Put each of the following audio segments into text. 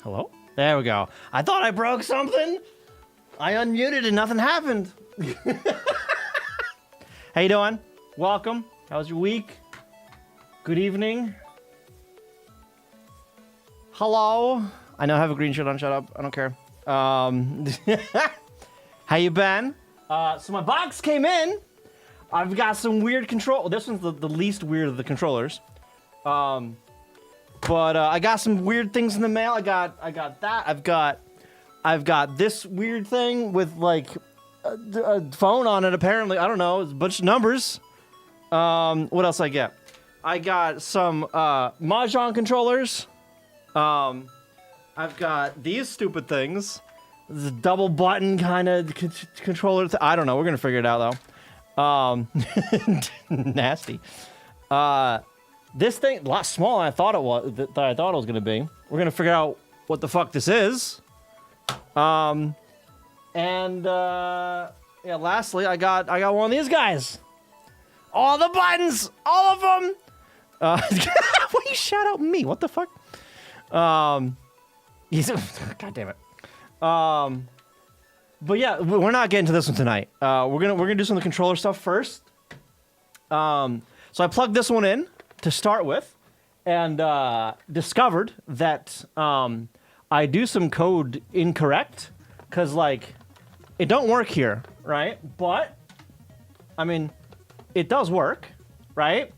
Hello? There we go. I thought I broke something. I unmuted and nothing happened. How you doing? Welcome. How's your week? Good evening. Hello. I know I have a green shirt on. Shut up. I don't care. How you been? So my box came in. I've got some weird control. This one's the least weird of the controllers. But I got some weird things in the mail. I got that. I've got this weird thing with like a phone on it. Apparently, I don't know. It's a bunch of numbers. What else I get? I got some Mahjong controllers. I've got these stupid things. This is a double button kind of controller. I don't know. We're gonna figure it out though. Nasty. This thing a lot smaller than I thought it was. That I thought it was gonna be. We're gonna figure out what the fuck this is. Yeah. Lastly, I got one of these guys. All the buttons, all of them. Why you shout out me? What the fuck? God damn it. But yeah, we're not getting to this one tonight. We're gonna do some of the controller stuff first. So I plugged this one in to start with, and discovered that I do some code incorrect, cause like it don't work here, right? But I mean, it does work, right?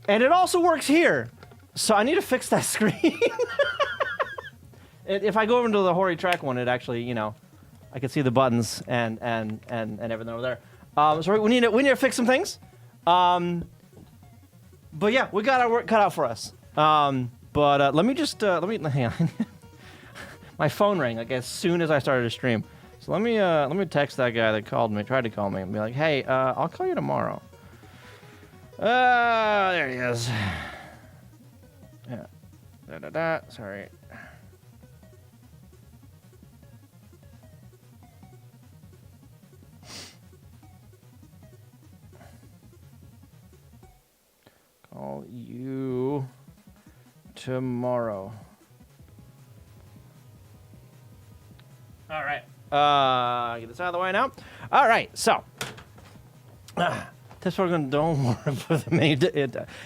And it also works here. So I need to fix that screen. If I go over into the Hori track one, it actually, you know, I can see the buttons and everything over there. So we need to fix some things. But yeah, we got our work cut out for us. But let me hang on. My phone rang like as soon as I started to stream. So let me text that guy that tried to call me, and be like, hey, I'll call you tomorrow. There he is. Yeah. Sorry. Call you tomorrow. All right. Get this out of the way now. All right. So, test program don't work for the menu.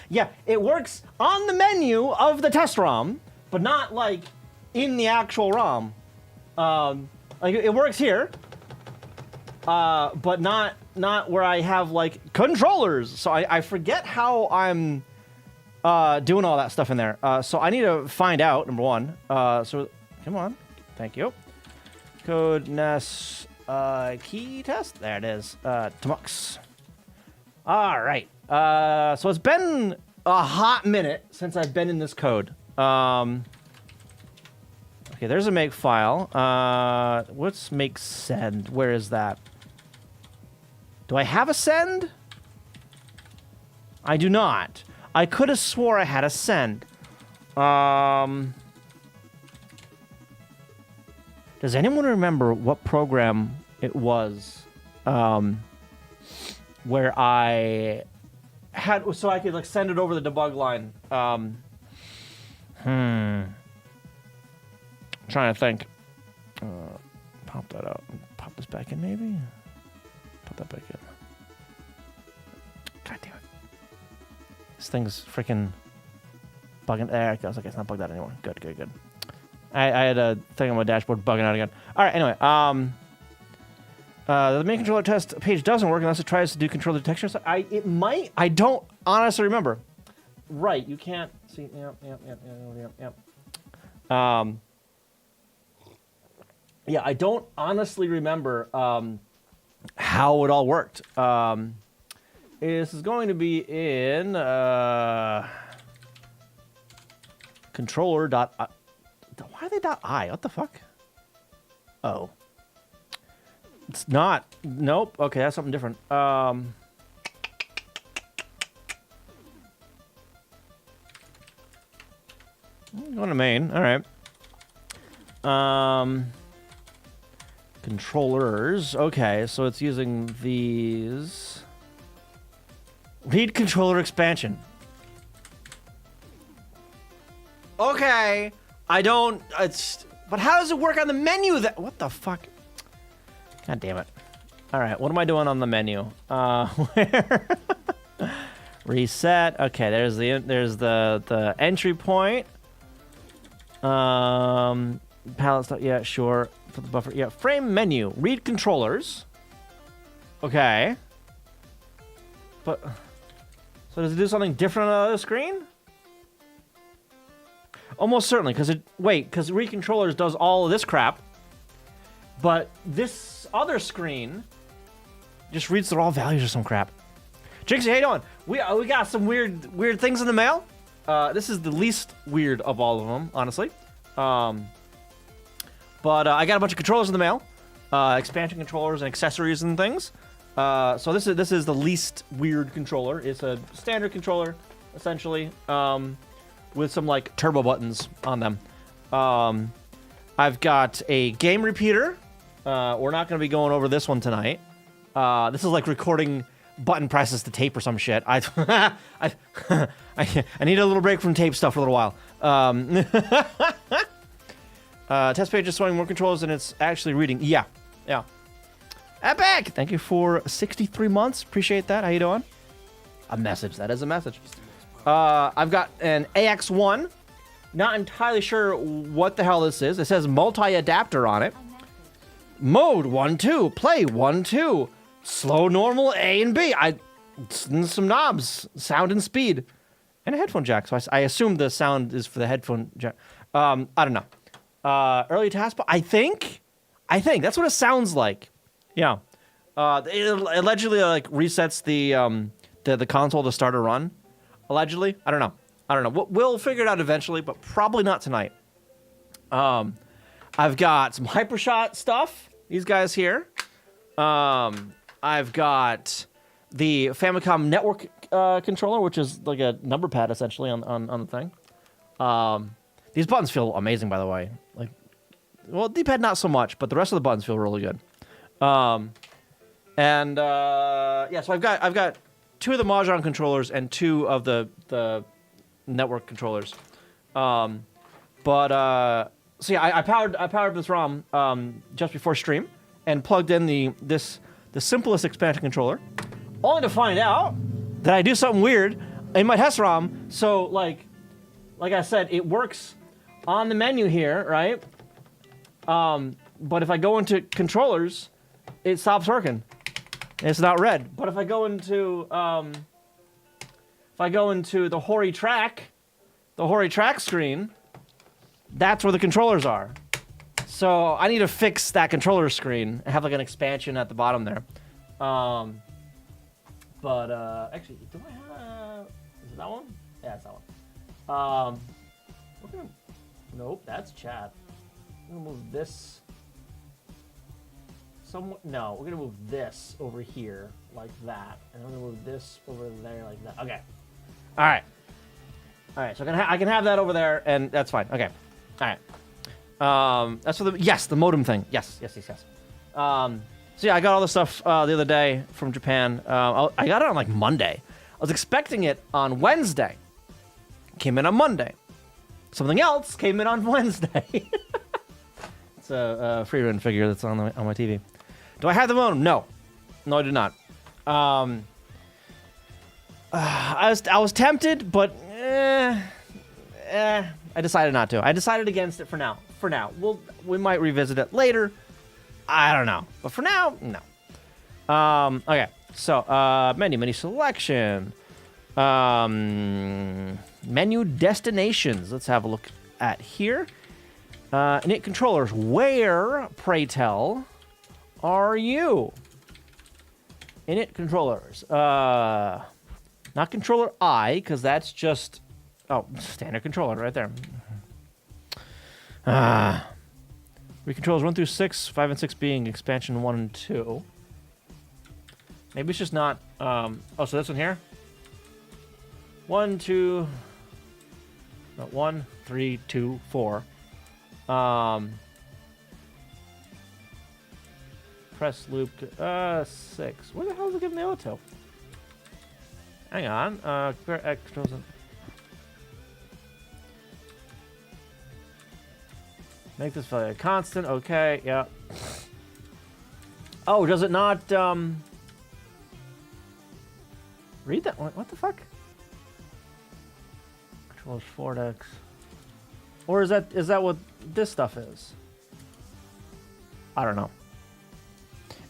Yeah, it works on the menu of the test ROM, but not like in the actual ROM. Like it works here, but not where I have like controllers. So I forget how I'm doing all that stuff in there. So I need to find out, number one. So come on, thank you. Code NES key test. There it is. Tmux. All right. So it's been a hot minute since I've been in this code. Okay, there's a make file. What's make send? Where is that? Do I have a send? I do not. I could have swore I had a send. Does anyone remember what program it was where I had, so I could like send it over the debug line? Trying to think. Pop that out. Pop this back in, maybe? Put that back in. God damn it. This thing's freaking bugging. There it goes. Okay, it's not bugged out anymore. Good. I had a thing on my dashboard bugging out again. All right, anyway. The main controller test page doesn't work unless it tries to do controller detection. So it might. I don't honestly remember. Right, you can't see. Yep. Yeah, I don't honestly remember how it all worked. This is going to be in controller dot. Why are they .i? What the fuck? Oh. It's not. Nope. Okay, that's something different. Going to main. All right. Controllers. Okay, so it's using these. Read controller expansion. Okay. I don't. But how does it work on the menu? What the fuck? God damn it! All right, what am I doing on the menu? Where? Reset. Okay, there's the entry point. Palette stuff. Yeah, sure. For the buffer. Yeah, frame menu. Read controllers. Okay. But so does it do something different on the other screen? Almost certainly, because read controllers does all of this crap, but this other screen just reads the raw values or some crap. Jinxie, how you doing? We got some weird things in the mail. This is the least weird of all of them, honestly. But I got a bunch of controllers in the mail, expansion controllers and accessories and things. So this is the least weird controller. It's a standard controller, essentially, with some like turbo buttons on them. I've got a game repeater. We're not going to be going over this one tonight. This is like recording button presses to tape or some shit. I need a little break from tape stuff for a little while. Test page is showing more controls than it's actually reading. Yeah. Epic! Thank you for 63 months. Appreciate that. How you doing? A message. That is a message. I've got an AX1. Not entirely sure what the hell this is. It says multi-adapter on it. Mode 1, 2. Play 1, 2. Slow, normal, A and B. Some knobs. Sound and speed. And a headphone jack. So I assume the sound is for the headphone jack. I don't know. Early taskbar. I think that's what it sounds like. Yeah. It allegedly like resets the console to start a run. Allegedly. I don't know. We'll figure it out eventually, but probably not tonight. I've got some Hypershot stuff. These guys here. I've got the Famicom network controller, which is like a number pad essentially on the thing. These buttons feel amazing, by the way. Like, well, D-pad not so much, but the rest of the buttons feel really good. Yeah, so I've got 2 of the Mahjong controllers and 2 of the network controllers. So yeah, I powered this ROM just before stream and plugged in the simplest expansion controller, only to find out that I do something weird in my test ROM. So like I said, it works on the menu here, right? But if I go into controllers, it stops working. It's not red. But if I go into the Hori track screen, that's where the controllers are. So I need to fix that controller screen and have like an expansion at the bottom there. Actually, do I have? Is it that one? Yeah, it's that one. Nope, that's chat. I'm gonna move this. No, we're gonna move this over here like that, and I'm gonna move this over there like that. Okay. All right. So I can have that over there, and that's fine. Okay. All right. That's for the modem thing. Yes. So yeah, I got all the stuff the other day from Japan. I got it on like Monday. I was expecting it on Wednesday. Came in on Monday. Something else came in on Wednesday. It's a free run figure that's on my TV. Do I have the modem? No, I do not. I was tempted, but I decided not to. I decided against it for now. We might revisit it later. I don't know, but for now, no. Okay, so menu selection, menu destinations. Let's have a look at here. Init controllers. Where, pray tell, are you? Init controllers. Not controller I, because that's just standard controller right there. Controllers 1 through 6, 5 and 6 being expansion 1 and 2. Maybe it's just not. So this one here. 1, 2. No, 1, 3, 2, 4. Press loop. 6. Where the hell is it giving the auto? Hang on. Compare X controls. Make this value a constant. Okay, yeah. Oh, does it not read that? What the fuck? Controllers 4x. Or is that what this stuff is? I don't know.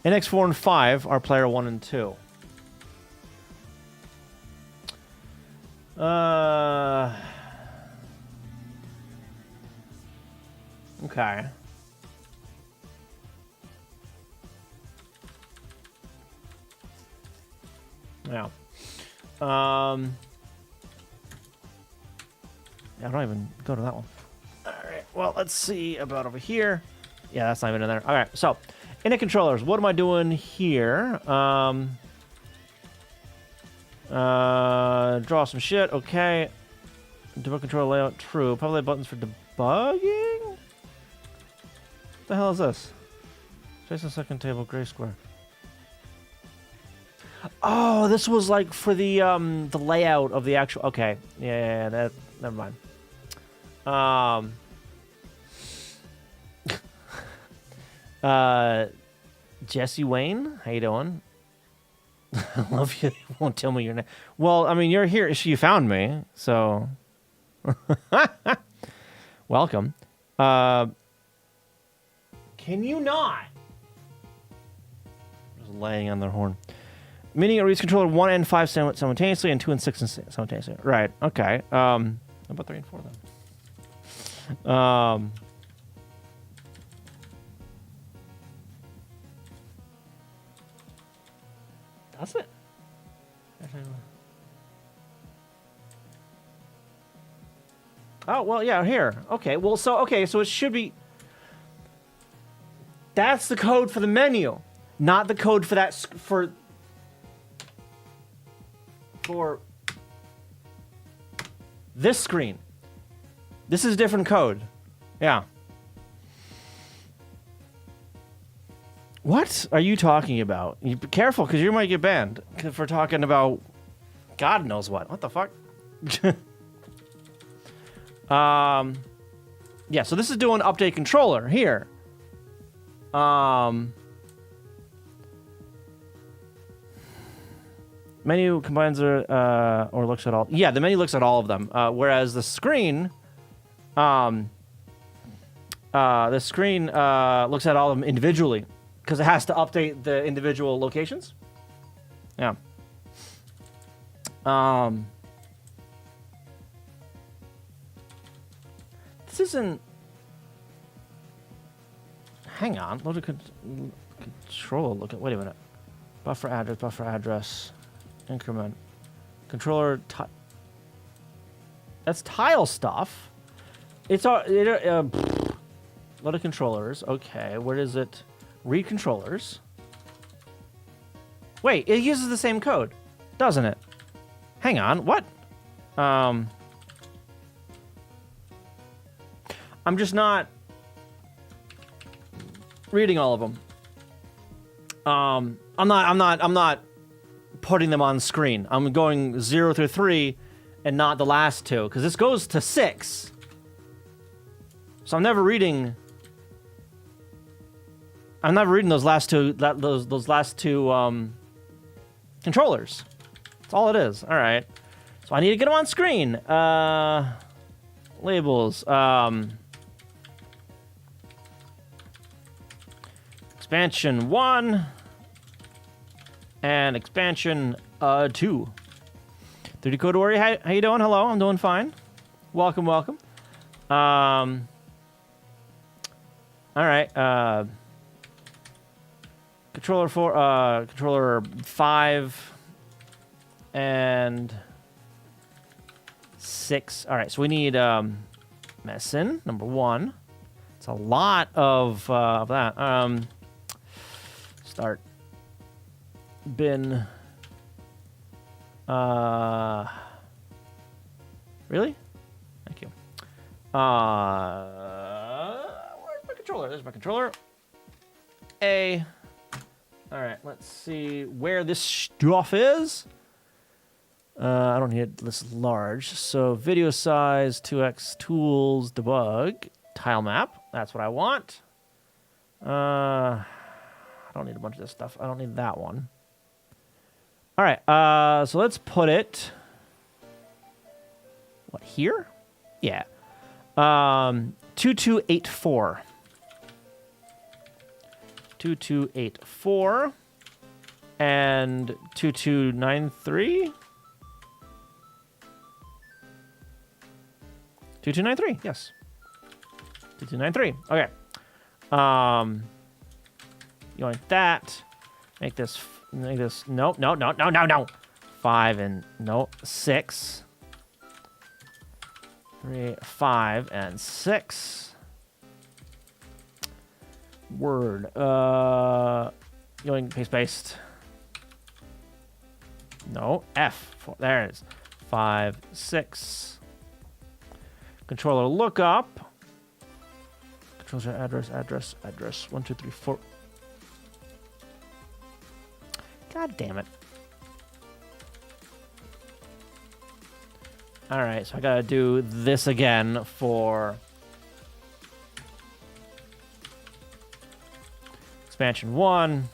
NX 4 and 5 are player 1 and 2. Okay. Yeah. I don't even go to that one. All right. Well, let's see about over here. Yeah, that's not even in there. All right. So, in controllers, what am I doing here? Draw some shit. Okay. Debug controller layout. True. Probably buttons for debugging. What the hell is this? Space on second table. Gray square. Oh, this was like for the layout of the actual. Okay. Yeah. That. Never mind. Jesse Wayne, how you doing? I love you. You won't tell me your name. Well, I mean, you're here. You found me, so welcome. Can you not? Just laying on their horn. Meaning it reads controller 1 and 5 simultaneously and 2 and 6 simultaneously. Right. Okay. How about 3 and 4 then? Does it? Oh, well, yeah, here. Okay, well, so it should be... That's the code for the menu, not the code for that... For this screen. This is a different code. Yeah. What are you talking about? You be careful, because you might get banned for talking about God knows what. What the fuck? Yeah, so this is doing update controller here. Menu combines or looks at all. Yeah, the menu looks at all of them. Whereas the screen, looks at all of them individually because it has to update the individual locations. Yeah. This isn't. Hang on. Load a controller. Look at. Wait a minute. Buffer address. Increment. Controller. That's tile stuff. It's all. Load of controllers. Okay. Where is it? Read controllers. Wait. It uses the same code, doesn't it? Hang on. What? I'm just not reading all of them. I'm not putting them on screen. I'm going 0 through 3 and not the last two because this goes to 6. So I'm never reading those last two those last two controllers. That's all it is. All right. So I need to get them on screen. Labels. Expansion 1 and expansion 2. 3D Code Warrior, how you doing? Hello, I'm doing fine. Welcome. All right. Controller 4, controller 5 and 6. All right, so we need Messin, number 1. It's a lot of that. Start bin. Really? Thank you. Where's my controller? There's my controller. A. All right, let's see where this stuff is. I don't need this large. So video size, 2x tools, debug. tile map. That's what I want. I don't need a bunch of this stuff. I don't need that one. All right, so let's put it... What, here? Yeah. 2284. 2284. And 2293? 2293, yes. 2293, okay. You want that. Make this, no. 5 and, no, 6. 3, 5, and 6. Word. Going paste. No, F. There it is. 5, 6. Controller lookup. Controller address. 1, 2, 3, 4. God damn it. All right, so I gotta do this again for expansion 1,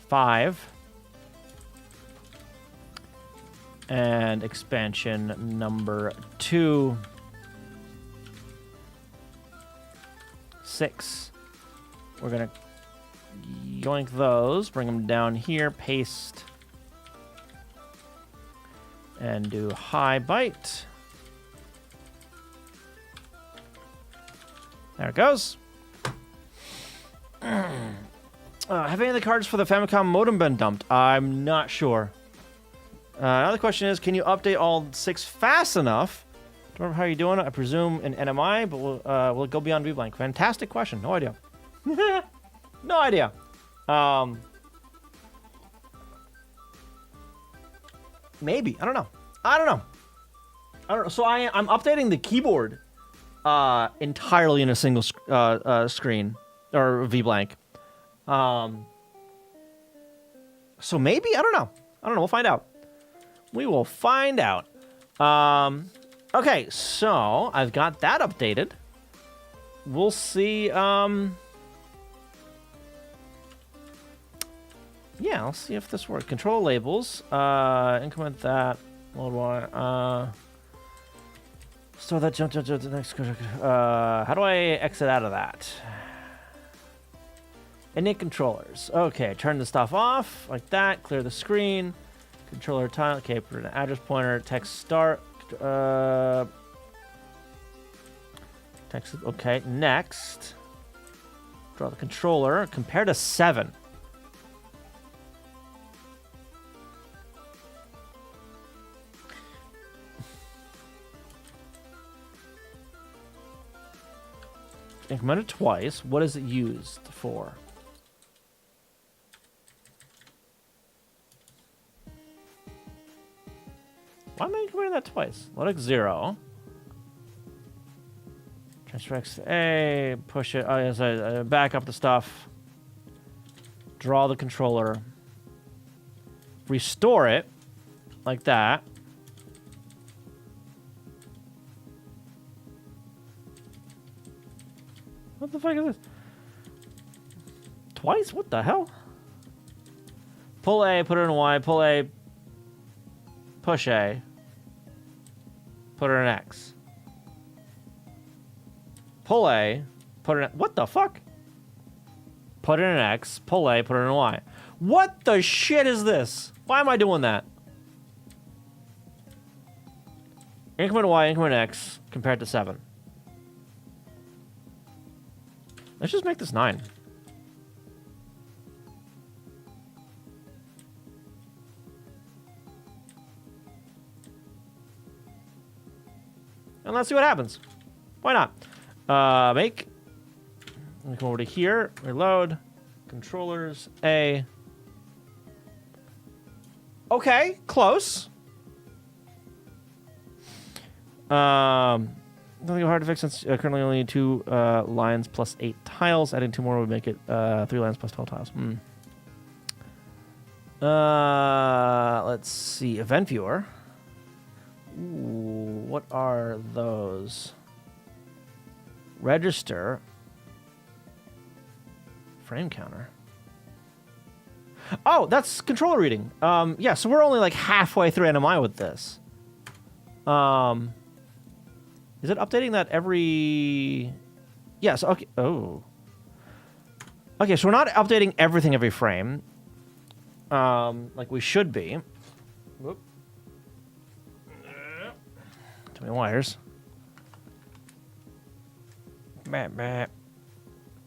5, and expansion number 2, 6. We're gonna yoink those, bring them down here, paste. And do high byte. There it goes. Have any of the cards for the Famicom modem been dumped? I'm not sure. Another question is, can you update all 6 fast enough? Don't remember how you're doing it. I presume in NMI, but will it go beyond VBlank? Fantastic question. No idea. No idea. Maybe. I don't know. So I'm updating the keyboard entirely in a single screen or VBlank. So maybe, I don't know. We'll find out. We will find out. Okay, so I've got that updated. We'll see. Yeah, let's see if this works. Control labels. Increment that. Load one. Store that. Jump to the next. How do I exit out of that? Init controllers. Okay, turn the stuff off like that. Clear the screen. Controller tile. Okay, put an address pointer. Text start. Text. Okay, next. Draw the controller. Compare to 7. Increment it twice. What is it used for? Why am I incrementing that twice? Let X 0. Transfer X to A. Push it. Oh, yes, back up the stuff. Draw the controller. Restore it. Like that. What the fuck is this? Twice? What the hell? Pull A, put it in Y, pull A, push A, put it in X. Pull A, put it in... What the fuck? Put it in X, pull A, put it in Y. What the shit is this? Why am I doing that? Increment Y, increment X, compared to 7. Let's just make this 9. And let's see what happens. Why not? Make. Let me come over to here. Reload. Controllers. A. Okay, close. Nothing hard to fix since currently only 2 lines plus 8 tiles. Adding 2 more would make it 3 lines plus 12 tiles. Let's see. Event viewer. Ooh. what are those? Register. Frame counter. Oh, that's controller reading. Yeah, so we're only like halfway through NMI with this. Is it updating that every... Yes, okay. Oh. Okay, so we're not updating everything every frame. Like we should be. Whoop. Too many wires.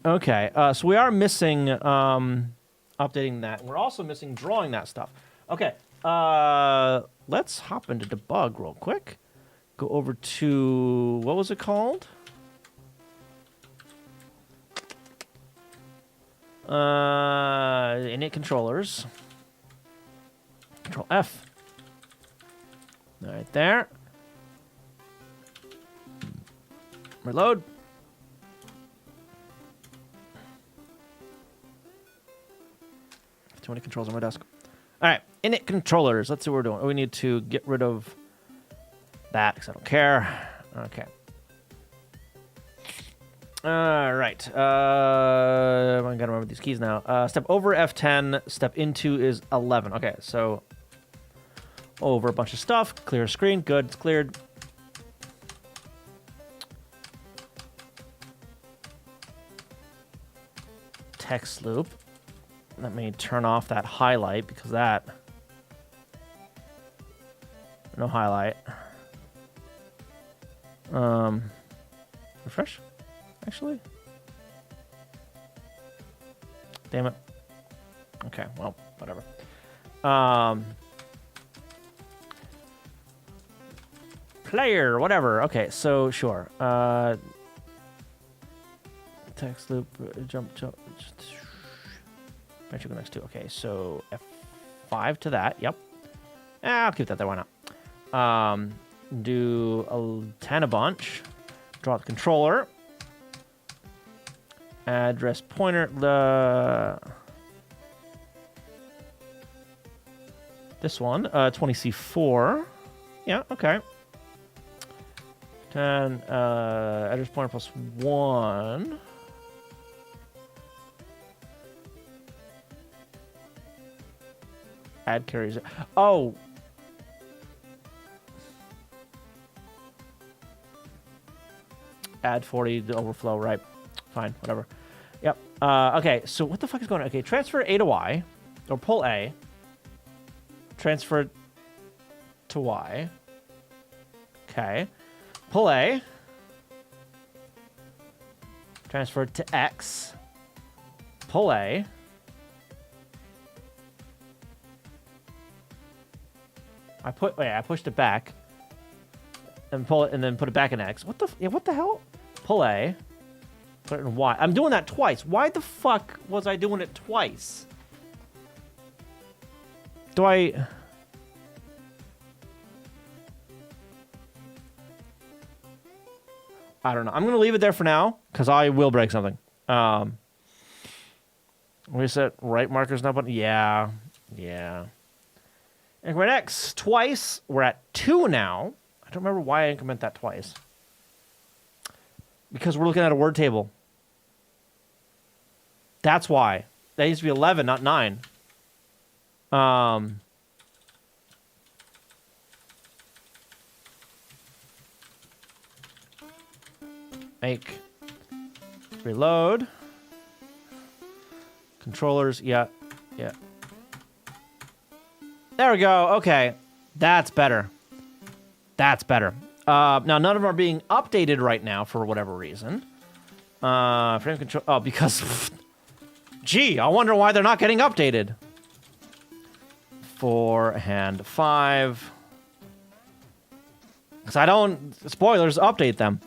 Okay, so we are missing updating that. We're also missing drawing that stuff. Okay, let's hop into debug real quick. Go over to, what was it called? Init controllers. Control F. Right there. Reload. Too many controls on my desk. All right, init controllers. Let's see what we're doing. We need to get rid of that because I don't care. Okay. All right. I gotta remember these keys now. Step over F10. Step into is 11. Okay, so over a bunch of stuff. Clear screen. Good. It's cleared. Text loop. Let me turn off that highlight because that... No highlight. Refresh? Actually? Damn it. Okay, well, whatever. Player, whatever. Okay, so sure. Text loop, jump. Go next to. Okay, so F5 to that. Yep. I'll keep that there. Why not? Do a 10 a bunch. Draw the controller. Address pointer. This one. 20C4. Yeah. Okay. 10. Address pointer plus 1. Add carries. Oh. Add 40 to overflow. Right. Fine. Whatever. Yep. Okay. So what the fuck is going on? Okay. Transfer A to Y. Or pull A. Transfer to Y. Okay. Pull A. Transfer to X. Pull A. I pushed it back and pull it and then put it back in X. What the hell? Pull A. Put it in Y. I'm doing that twice. Why the fuck was I doing it twice? I don't know. I'm going to leave it there for now because I will break something. Reset right markers now button. Yeah. Increment X twice. We're at 2 now. I don't remember why I increment that twice. Because we're looking at a word table. That's why. That used to be 11, not 9. Make. Reload. Controllers. Yeah. There we go. Okay. That's better. Now, none of them are being updated right now for whatever reason. Frame control... Oh, because... Gee, I wonder why they're not getting updated. 4 and 5. Because I don't... Spoilers, update them.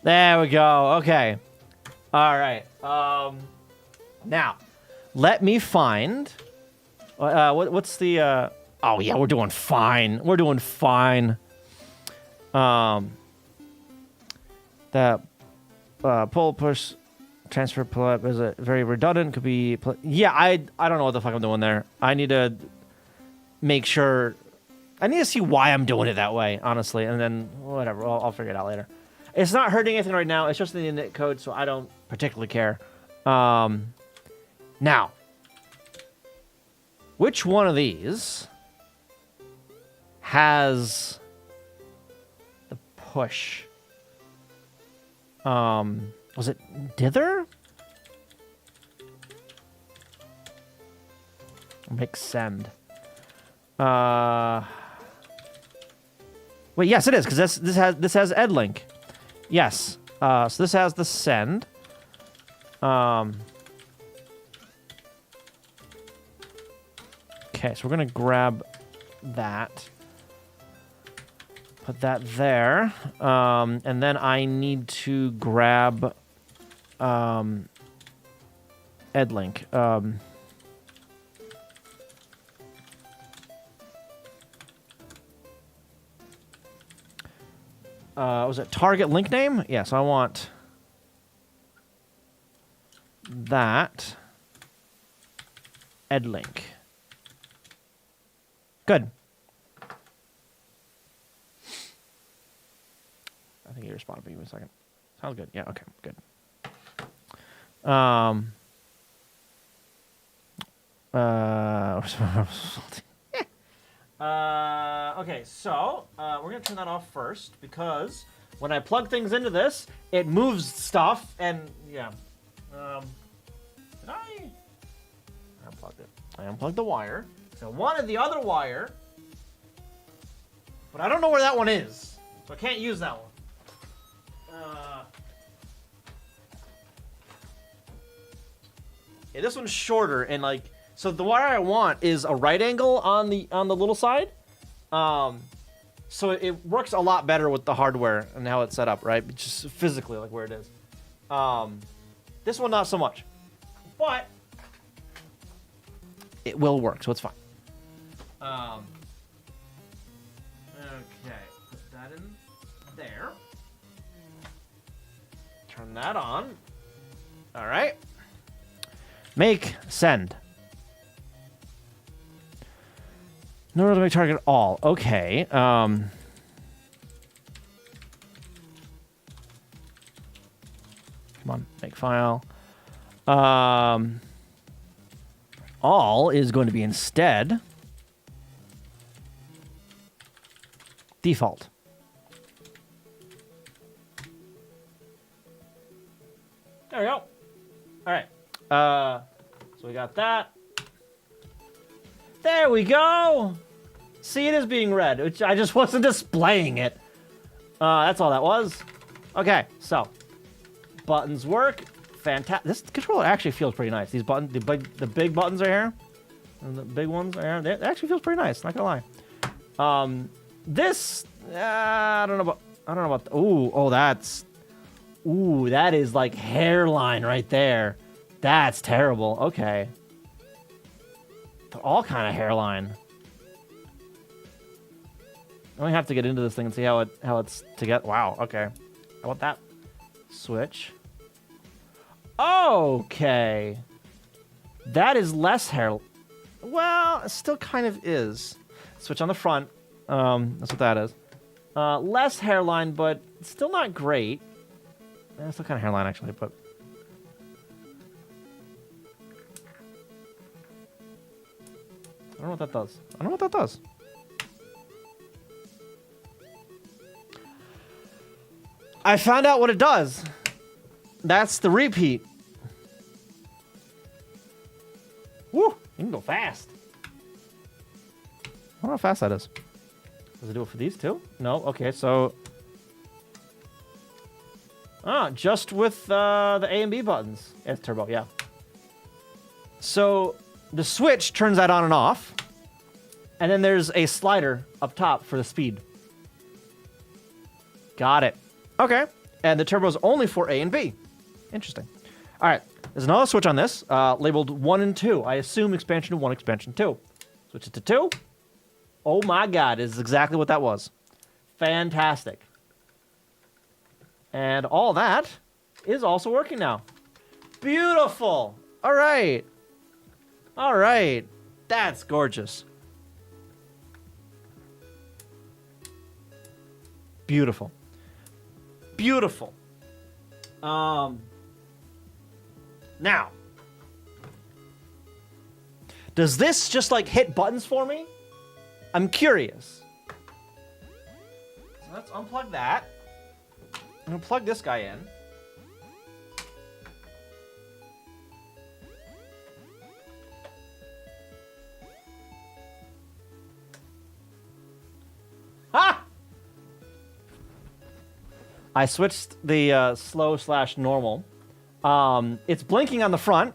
There we go. Okay. All right. Now, let me find. What's the? Oh yeah, we're doing fine. That pull, push, transfer, pull up is a very redundant. Could be. Yeah, I don't know what the fuck I'm doing there. I need to make sure. I need to see why I'm doing it that way, honestly, and then whatever. I'll figure it out later. It's not hurting anything right now. It's just in the init code, so I don't particularly care. Now, which one of these has the push? Was it dither? Make send. Wait, yes, it is, because this has edlink. Yes. So this has the send. Okay, so we're gonna grab that. Put that there. And then I need to grab edlink. Was it target link name? Yeah, so I want that edlink. Good. I think he responded, but give me a second. Sounds good. Yeah, okay, good. Okay, so we're gonna turn that off first because when I plug things into this, it moves stuff, and yeah. Did I unplugged it? I unplugged the wire. So I wanted the other wire, but I don't know where that one is, so I can't use that one. Yeah, this one's shorter, and like, so the wire I want is a right angle on the little side. So it works a lot better with the hardware and how it's set up, right? Just physically, like where it is. This one, not so much, but it will work, so it's fine. Okay, put that in there. Turn that on. All right. Make send. No order to make target all. Okay. Come on, make file. All is going to be instead default. There we go. All right. So we got that. There we go. See, it is being read, which I just wasn't displaying it. That's all that was. Okay, so buttons work. Fantastic. This controller actually feels pretty nice. These buttons, the big buttons are here, and the big ones are here. It actually feels pretty nice. Not gonna lie. This I don't know about. That is like hairline right there. That's terrible. Okay. They're all kind of hairline. I only have to get into this thing and see how it's together. Wow. Okay. How about that? Switch. Okay. That is less hair. Well, it still kind of is. Switch on the front. That's what that is. Less hairline, but still not great. It's still kind of hairline actually, but. I don't know what that does. I don't know what that does. I found out what it does. That's the repeat. Woo! You can go fast. I don't know how fast that is. Does it do it for these too? No? Okay, so... just with the A and B buttons. It's turbo, yeah. So... the switch turns that on and off. And then there's a slider up top for the speed. Got it. Okay. And the turbo is only for A and B. Interesting. All right. There's another switch on this, labeled 1 and 2. I assume expansion 1, expansion 2. Switch it to 2. Oh my God, is exactly what that was. Fantastic. And all that is also working now. Beautiful. All right. All right. That's gorgeous. Beautiful. Beautiful. Now, does this just like hit buttons for me? I'm curious. So let's unplug that. I'm gonna plug this guy in. Ha! I switched the slow/normal. It's blinking on the front.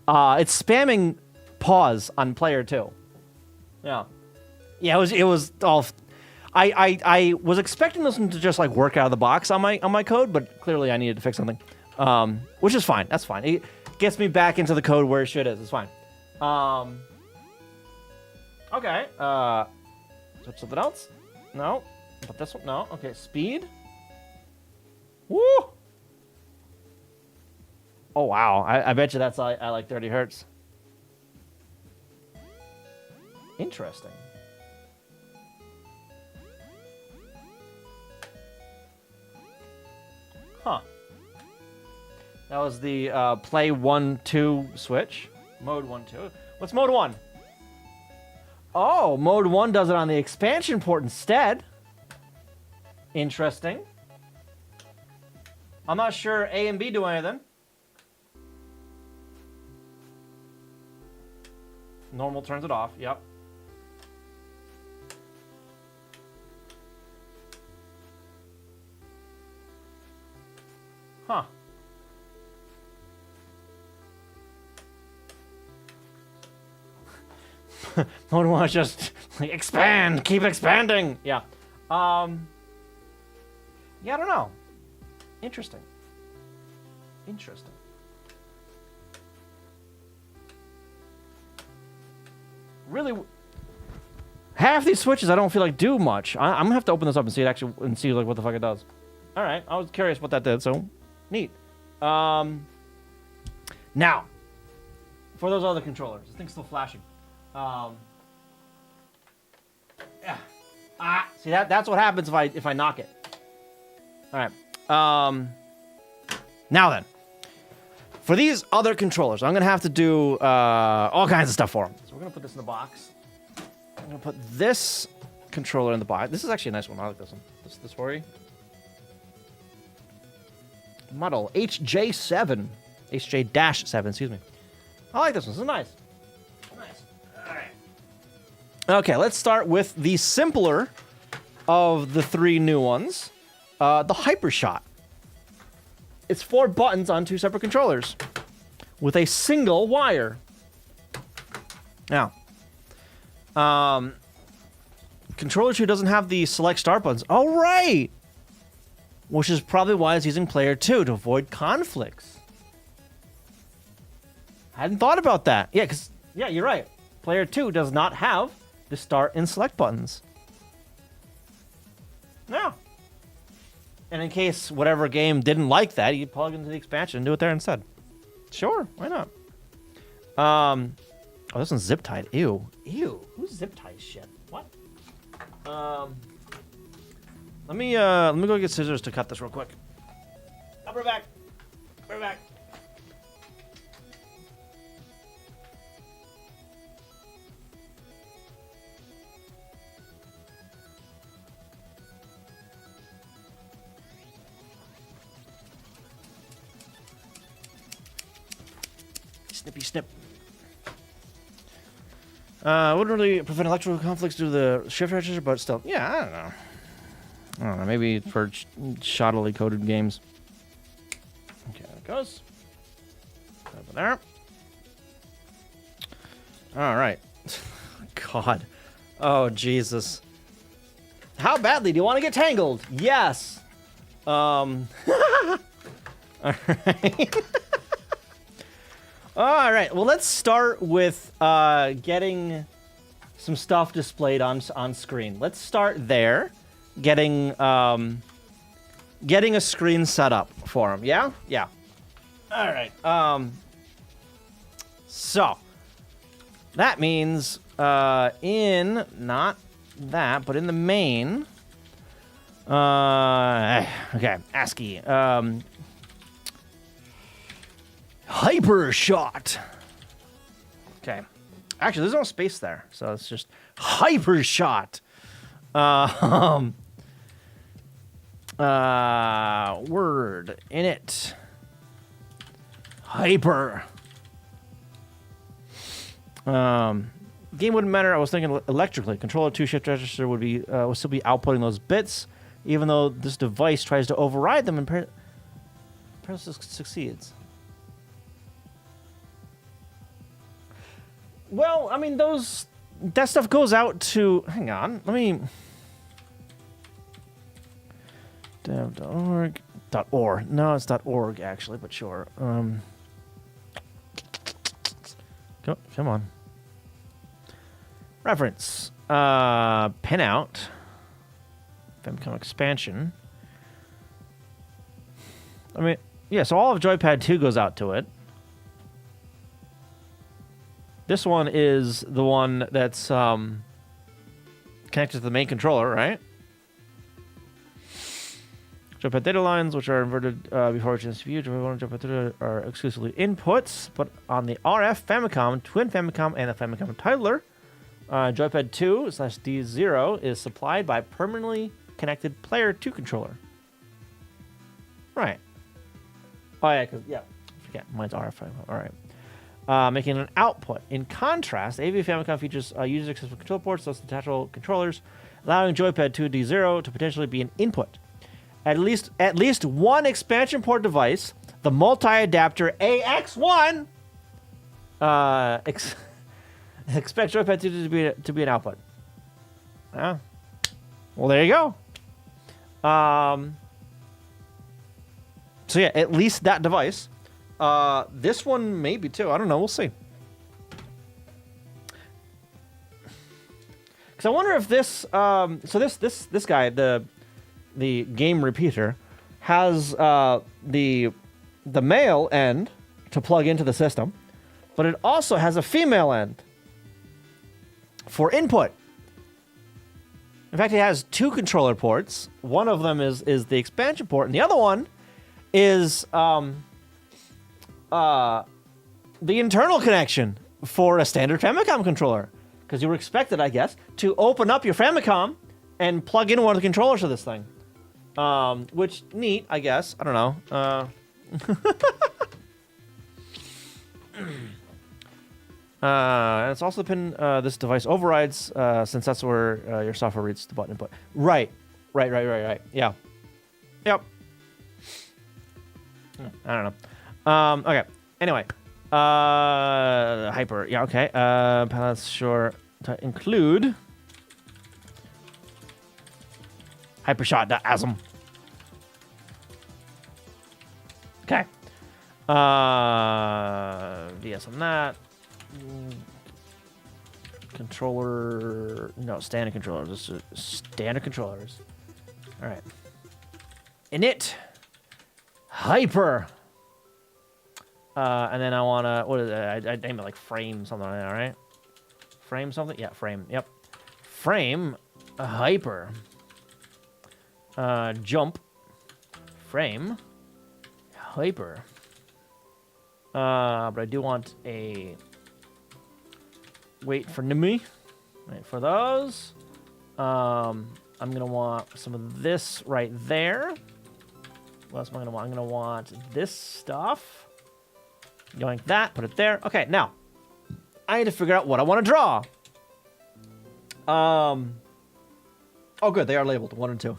It's spamming pause on player 2. Yeah. Yeah, it was all. I was expecting this one to just like work out of the box on my code, but clearly I needed to fix something. Which is fine. That's fine. It gets me back into the code where it should is. It's fine. Okay. Switch something else? No. But this one? No. Okay. Speed. Woo! Oh, wow. I bet you that's I like 30 hertz. Interesting. Huh. That was the play 1-2 switch. Mode 1-2. What's mode 1? Oh, mode 1 does it on the expansion port instead. Interesting. I'm not sure A and B do anything. Normal turns it off. Yep. Huh. Mode 1 is just like expand, keep expanding. Yeah. Yeah, I don't know. Interesting. Interesting. Really, half these switches I don't feel like do much. I'm gonna have to open this up and see it actually and see like what the fuck it does. All right, I was curious what that did, so neat. Now, for those other controllers, this thing's still flashing. Yeah. See that's what happens if I knock it. All right. Now then, for these other controllers, I'm gonna have to do all kinds of stuff for them. So we're gonna put this in the box. I'm gonna put this controller in the box. This is actually a nice one. I like this one. This for you. Model HJ7, HJ-7. Excuse me. I like this one. This is nice. Nice. All right. Okay, let's start with the simpler of the 3 new ones, the Hypershot. It's 4 buttons on 2 separate controllers with a single wire. Now, controller 2 doesn't have the select start buttons. All right, which is probably why it's using player 2 to avoid conflicts. I hadn't thought about that. Yeah, you're right. Player 2 does not have the start and select buttons. No. And in case whatever game didn't like that, you plug into the expansion and do it there instead. Sure, why not? Oh, this one's zip tied. Ew. Who's zip ties shit? What? Let me go get scissors to cut this real quick. I'll be right back. Be right back. Snippy snip. Wouldn't really prevent electrical conflicts due to the shift register, but still. Yeah, I don't know. Maybe for shoddily coded games. Okay, there it goes. Over there. All right. God. Oh, Jesus. How badly do you want to get tangled? Yes. All right. All right. Well, let's start with getting some stuff displayed on screen. Let's start there. Getting getting a screen set up for him. Yeah? Yeah. All right. So that means in not that, but in the main. Okay, ASCII. Hyper shot. Okay. Actually, there's no space there, so it's just hyper shot. Word in it. Hyper. Game wouldn't matter. I was thinking electrically. Controller 2 shift register would still be outputting those bits, even though this device tries to override them and succeeds. Well, I mean, that stuff goes out to. Hang on, let me. Dev.org. .org. No, it's .org actually, but sure. Come on. Reference. Pinout. Famicom expansion. I mean, yeah, so all of Joypad 2 goes out to it. This one is the one that's connected to the main controller, right? Joypad data lines, which are inverted before reaching the CPU, Joypad 1 and Joypad 2 are exclusively inputs, but on the RF Famicom, Twin Famicom, and the Famicom Titler, Joypad 2/D0 is supplied by permanently connected Player 2 controller. Right. Oh, yeah, forget, mine's RF Famicom. All right. Making an output. In contrast, AV Famicom features user-accessible control ports, thus detachable controllers, allowing Joypad 2/D0 to potentially be an input. At least one expansion port device, the multi-adapter AX1, expect Joypad 2 to be an output. Yeah. Well, there you go. So yeah, at least that device. This one maybe too. I don't know. We'll see. Because I wonder if this. So this guy, the game repeater, has the male end to plug into the system, but it also has a female end for input. In fact, it has two controller ports. One of them is the expansion port, and the other one is the internal connection for a standard Famicom controller. Because you were expected, I guess, to open up your Famicom and plug in one of the controllers to this thing. Which, neat, I guess. I don't know. And it's also the pin this device overrides, since that's where your software reads the button input. Right. Yeah. Yep. I don't know. Okay. Anyway. Hyper. Yeah, okay. Palettes, sure. To include Hypershot.asm. Okay. DS on that. Controller. No, standard controllers. This is standard controllers. All right. Init. Hyper. And then I want to, what is it? I name it like frame something like that, all right? Frame something? Yeah, frame. Yep. Frame hyper. Jump. Frame hyper. But I do want a wait for me. Wait for those. I'm gonna want some of this right there. What else am I gonna want? I'm gonna want this stuff. Going that, put it there. Okay, now I need to figure out what I want to draw. Oh, good, they are labeled 1 and 2.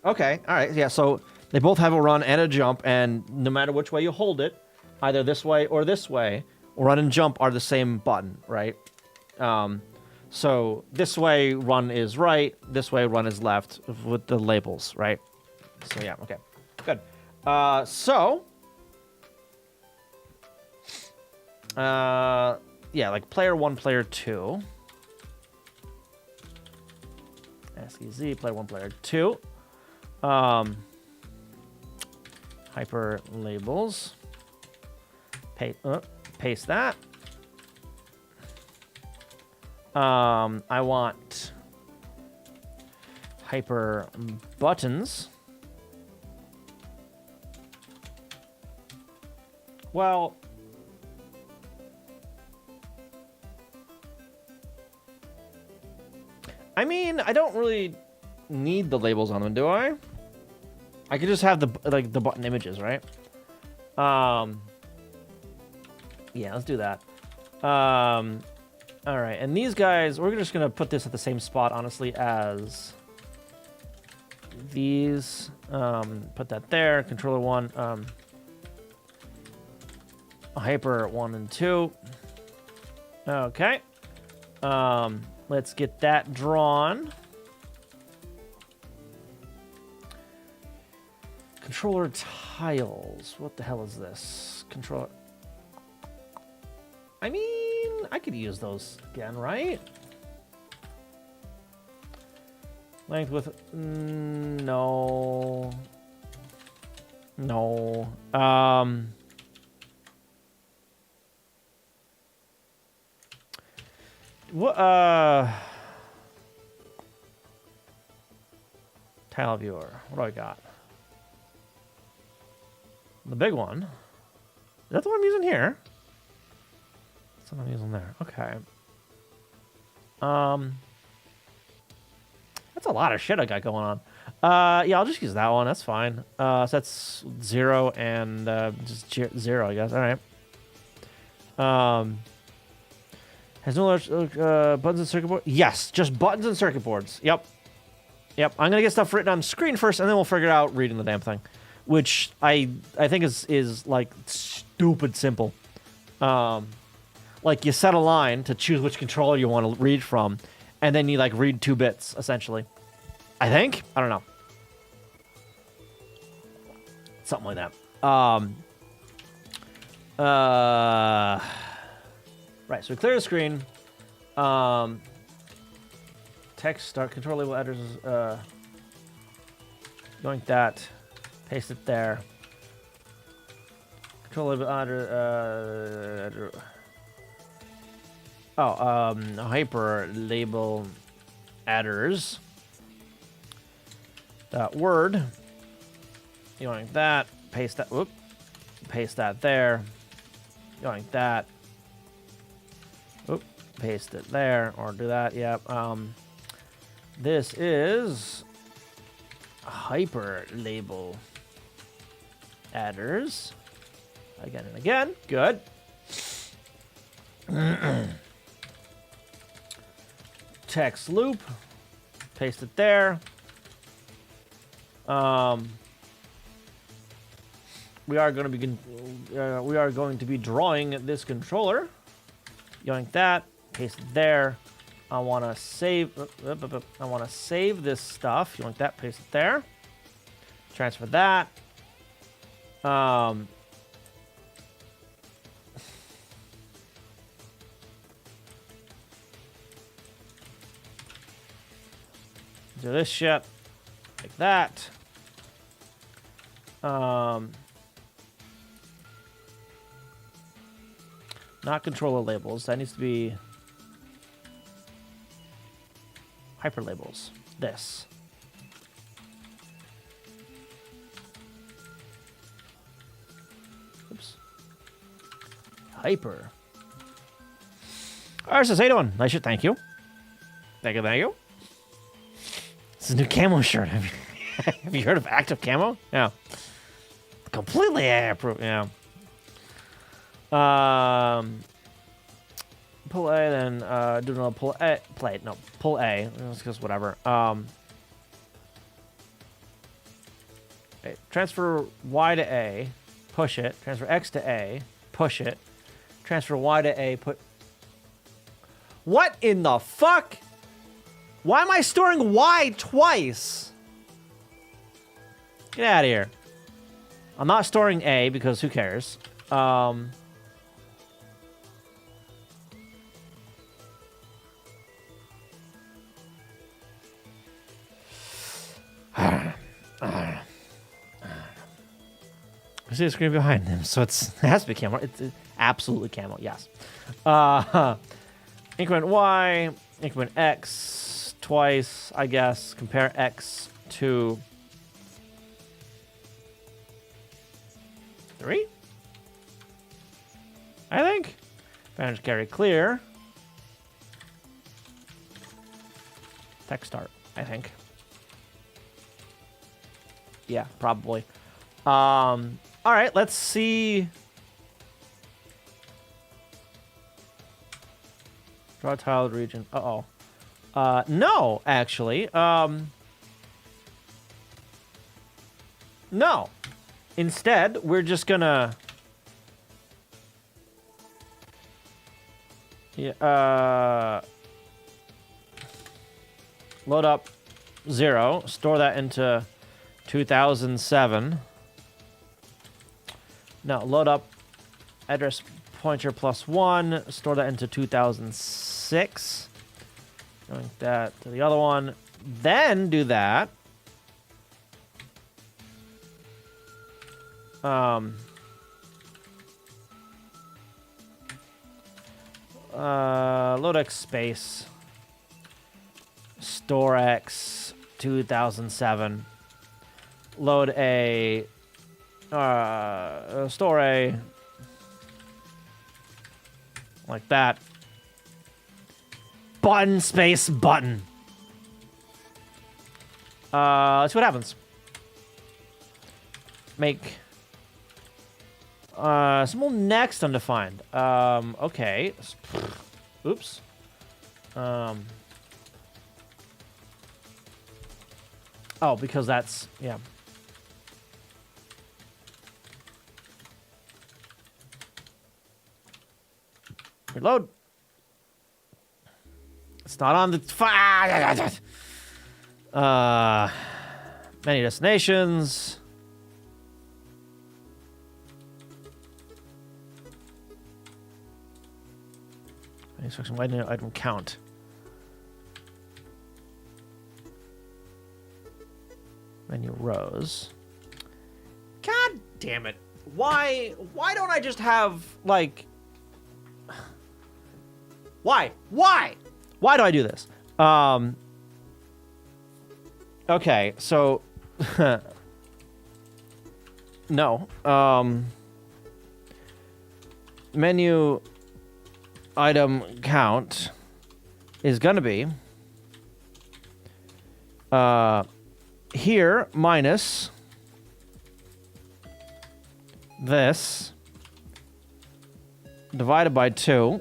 Okay, all right, yeah. So they both have a run and a jump, and no matter which way you hold it, either this way or this way, run and jump are the same button, right? So this way run is right, this way run is left with the labels, right? So yeah, okay, good. Yeah, like player 1, player 2. SEZ, player 1, player 2. Hyper labels. Paste that. I want hyper buttons. Well, I mean, I don't really need the labels on them, do I? I could just have the button images, right? Yeah, let's do that. All right, and these guys, we're just gonna put this at the same spot, honestly, as these. Put that there. Controller 1. Hyper 1 and 2. Okay. Let's get that drawn. Controller tiles. What the hell is this? Controller. I mean, I could use those again, right? Length with... no. No. What, tile viewer. What do I got? The big one. Is that the one I'm using here? That's what I'm using there. Okay. That's a lot of shit I got going on. Yeah, I'll just use that one. That's fine. So that's 0 and just 0, I guess. All right. Has no large buttons and circuit board? Yes, just buttons and circuit boards. Yep. Yep. I'm gonna get stuff written on screen first, and then we'll figure out reading the damn thing, which I think is like stupid simple. Like you set a line to choose which controller you want to read from, and then you like read 2 bits essentially. I think. I don't know. Something like that. Right, so we clear the screen. Text start control label address. Yoink that. Paste it there. Control label address. Hyper label adders. That word. Yoink that. Paste that. Whoop. Paste that there. Yoink that. Oop, paste it there, or do that, yep. This is hyper label adders. Again and again, good. Text loop, paste it there. We are going to be drawing this controller. Yoink that, paste it there. I want to save. I want to save this stuff. Yoink that, paste it there. Transfer that. Do this shit like that. Not controller labels. That needs to be hyper labels. This. Oops. Hyper. RSS, how you doing? Nice shirt. Thank you. Thank you. Thank you. This is a new camo shirt. Have you heard of active camo? Yeah. Completely approved. Yeah. Pull A, then do another pull A. Play. No, pull A. It's just whatever. Okay. Transfer Y to A. Push it. Transfer X to A. Push it. Transfer Y to A. Put. What in the fuck? Why am I storing Y twice? Get out of here. I'm not storing A because who cares? see a screen behind him, so it has to be camo. It's absolutely camo, yes. Increment Y, increment X twice, I guess. Compare X to 3, I think. Advantage carry clear. Tech start, I think. Yeah, probably. All right, let's see. Draw tiled region. Uh-oh. No, actually. No. Instead, we're just gonna... Yeah, load up 0. Store that into 2007. Now, load up address pointer +1. Store that into 2006. Going that to the other one. Then do that. Load X space. Store X 2007. Load A. Store A. Like that. Button space button. Let's see what happens. Make symbol next undefined. Okay. Oops. Oh, because that's, yeah. Reload. It's not on the many destinations. Instruction, why didn't item count? Menu rows. God damn it. Why don't I just have, like... Why do I do this? Okay, so... no. Menu item count is gonna be... here minus this divided by 2,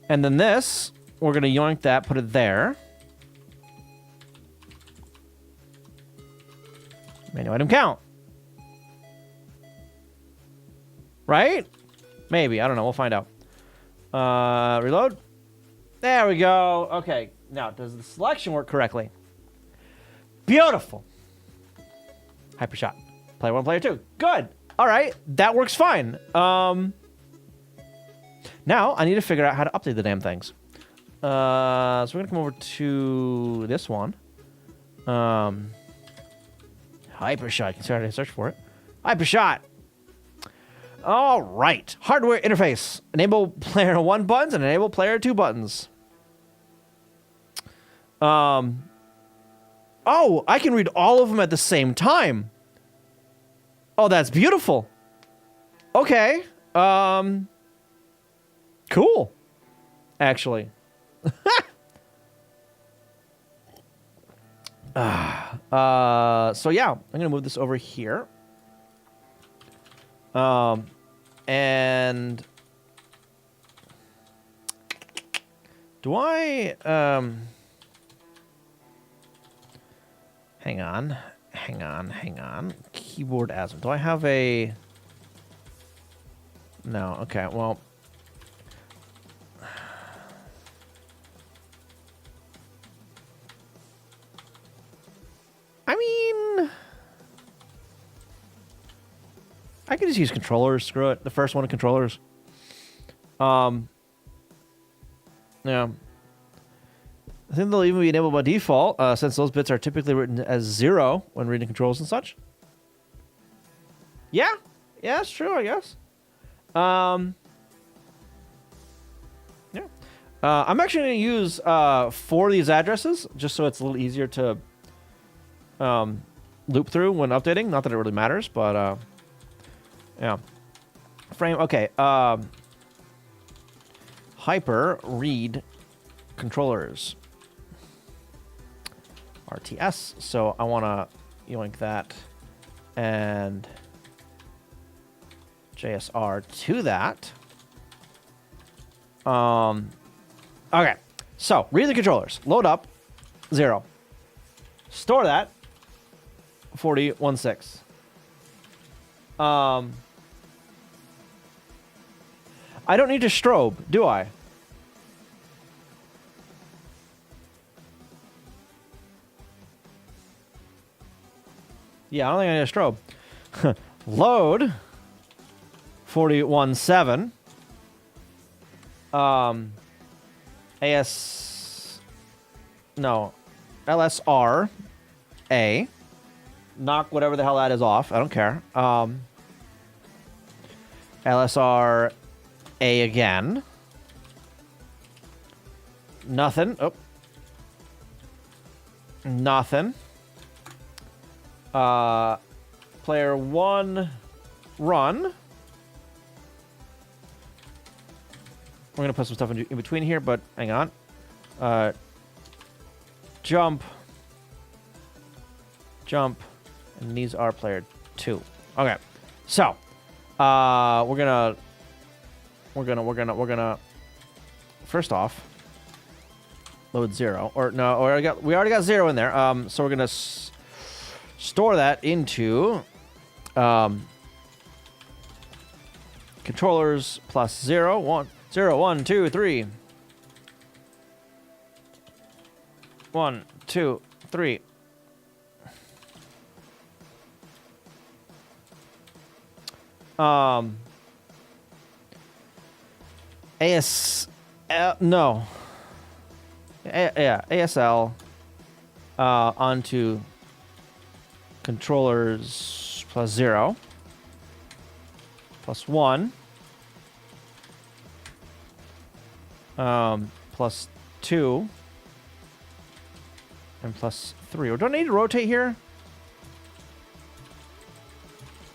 and then this we're gonna yoink that, put it there. Menu item count, right? Maybe, I don't know, we'll find out. Reload. There we go. Okay, now does the selection work correctly? Beautiful. Hypershot. Player 1, player 2. Good. All right. That works fine. Now I need to figure out how to update the damn things. So we're going to come over to this one. Hypershot. You can search for it. Hypershot. All right. Hardware interface. Enable player 1 buttons and enable player 2 buttons. Oh, I can read all of them at the same time. Oh, that's beautiful. Okay. Cool. Actually. So yeah, I'm going to move this over here. And do I, hang on. Keyboard as, do I have a, no, okay, well, I mean, I could just use controllers, screw it, the first one of controllers. Yeah. I think they'll even be enabled by default, since those bits are typically written as 0 when reading controls and such. Yeah, yeah, that's true, I guess. Yeah. I'm actually going to use 4 of these addresses, just so it's a little easier to loop through when updating. Not that it really matters, but yeah. Frame, okay. Hyper read controllers. RTS, so I want to yoink that and JSR to that. Okay, so read the controllers. Load up, 0. Store that, 4016. I don't need to strobe, do I? Yeah, I don't think I need a strobe. Load, 4017. LSR A. Knock whatever the hell that is off. I don't care. LSR A again. Nothing. Oh. Nothing. Player 1 run. We're going to put some stuff in between here, but hang on. Jump. Jump. And these are player 2. Okay. So, we're gonna first off load 0 or no, or we already got 0 in there. So we're gonna store that into controllers plus 0 1 0 1 2 3 1 2 3. No. ASL onto controllers plus 0 plus 1 plus 2 and plus 3. Or do I need to rotate here?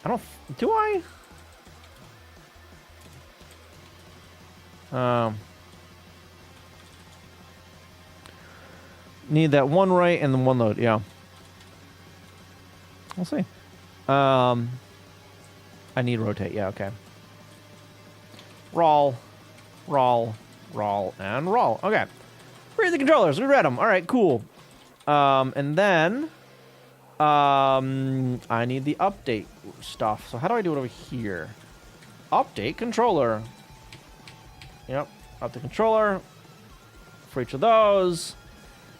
I don't. Do I? Need that 1 right and then 1 load. Yeah. We'll see. I need rotate. Yeah, okay. Roll, and roll. Okay. Read the controllers. We read them. All right, cool. And then I need the update stuff. So how do I do it over here? Update controller. Yep. Update controller. For each of those.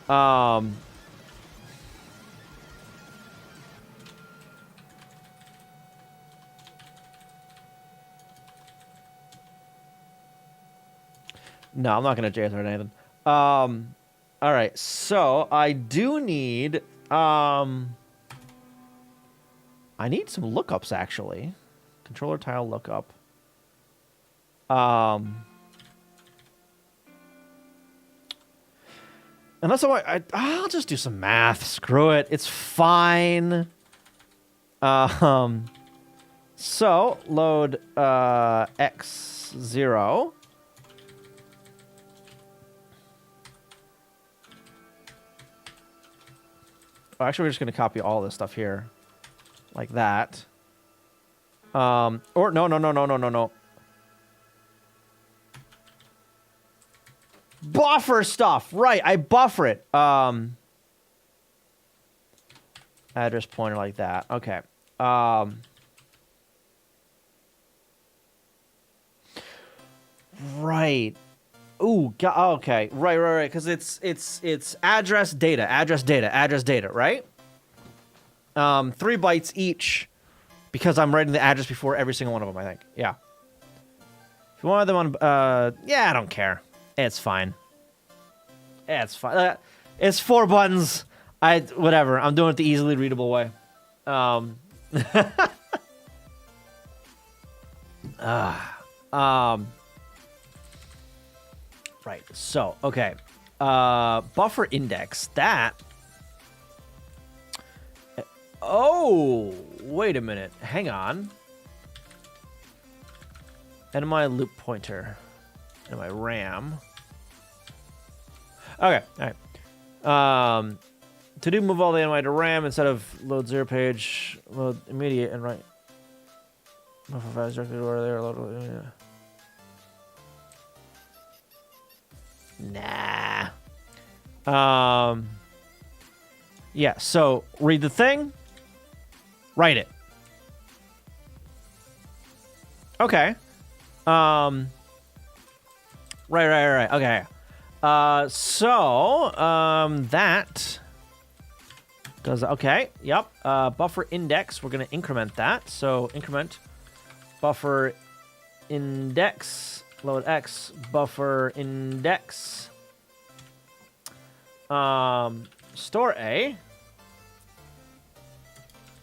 No, I'm not going to JS or anything. All right, so I do need I need some lookups actually. Controller tile lookup. Unless I'll just do some math. Screw it. It's fine. So load X0. Oh, actually, we're just going to copy all this stuff here. Like that. Or no. Buffer stuff. Right, I buffer it. Address pointer like that. Okay. Right. Ooh, okay. Right. Because it's address data, right? 3 bytes each, because I'm writing the address before every single one of them, I think. Yeah. If you wanted them on, yeah, I don't care. It's fine. It's fine. It's 4 buttons. Whatever. I'm doing it the easily readable way. Right. So, okay. Buffer index. That. Oh, wait a minute. Hang on. NMI loop pointer. NMI RAM. Okay. All right. To do move all the NMI to RAM instead of load 0 page, load immediate and write. Buffer files directly to where they are loaded. Yeah. Nah. Yeah, so read the thing, write it. Okay. Right. Okay. That does okay. Yep. Buffer index. We're gonna increment that. So increment buffer index load x buffer index. Store A.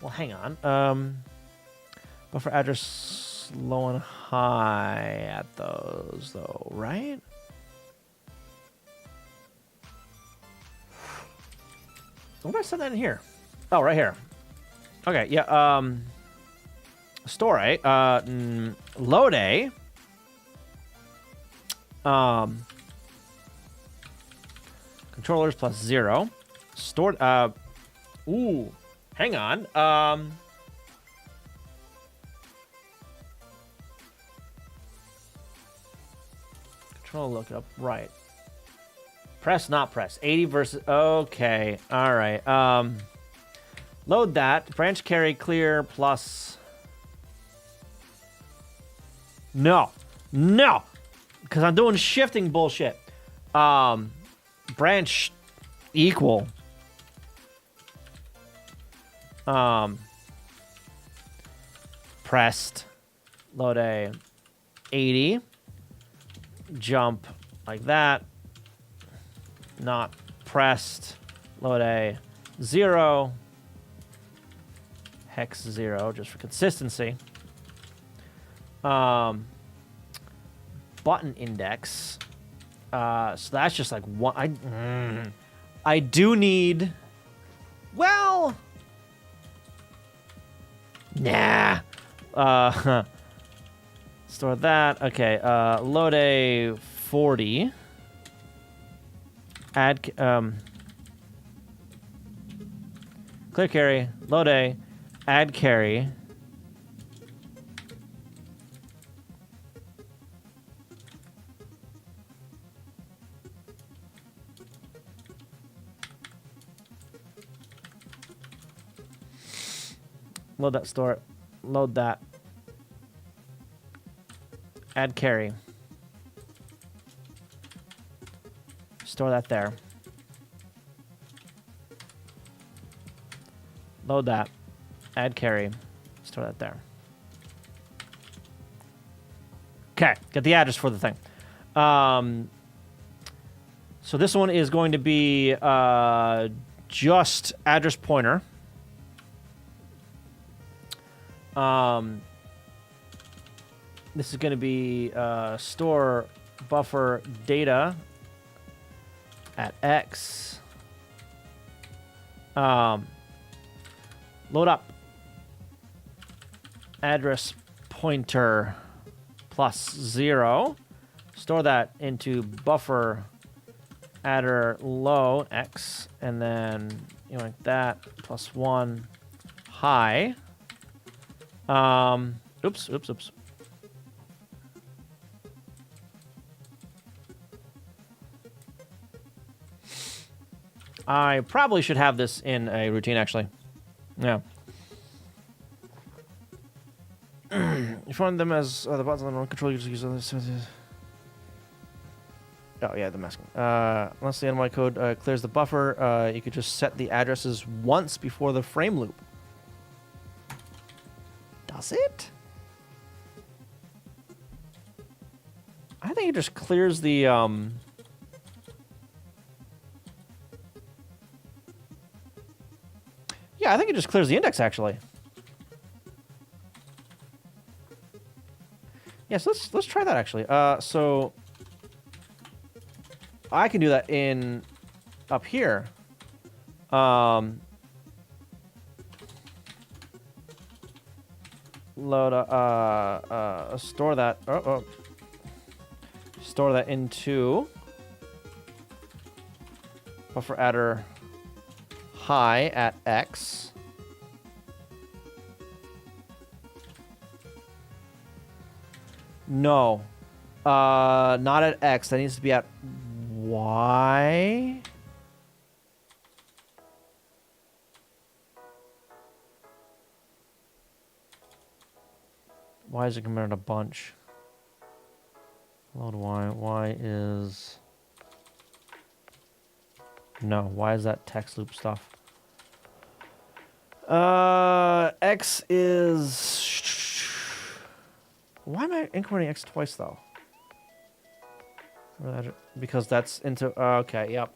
Well, hang on. Buffer address low and high at those though, right? What did I set that in here? Oh, right here. Okay, yeah. Store A. Load A. Controllers plus 0. Stored. Ooh. Hang on. Control lookup. Right. Press, not press. 80 versus... Okay. All right. Load that. Branch carry clear plus... No. No. Because I'm doing shifting bullshit. Branch equal. Pressed. Load A. 80. Jump like that. Not pressed. Load A. 0. Hex 0, just for consistency. Button index. So that's just like one. I do need. Well. Nah. Store that. Okay. Load A 40. Add. Clear carry. Load A. Add carry. Load that store. Load that. Add carry. Store that there. Load that. Add carry. Store that there. Okay, get the address for the thing. So this one is going to be just address pointer. This is going to be store buffer data at X. Load up address pointer plus 0. Store that into buffer adder low X, and then like that plus 1 high. Oops. I probably should have this in a routine, actually. Yeah. You find them as the buttons on the remote control. You just use this. Oh, yeah, the masking. Unless the NY code clears the buffer, you could just set the addresses once before the frame loop. Does it? I think it just clears the... Yeah, I think it just clears the index, actually. Yes, let's try that actually. So I can do that in up here. Load store that. Store that into buffer adder high at X. No. Not at X. That needs to be at Y. Why is it coming in a bunch? Load Y. Y is... No. Why is that text loop stuff? X is... Why am I incrementing X twice, though? Because that's into... okay, yep.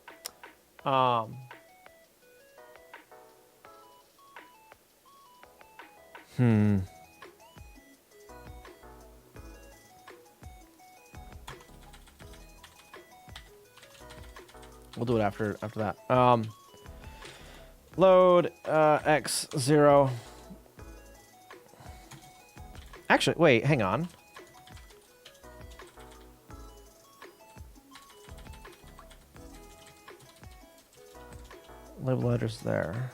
We'll do it after that. Load X0. Actually, wait, hang on. Label address there.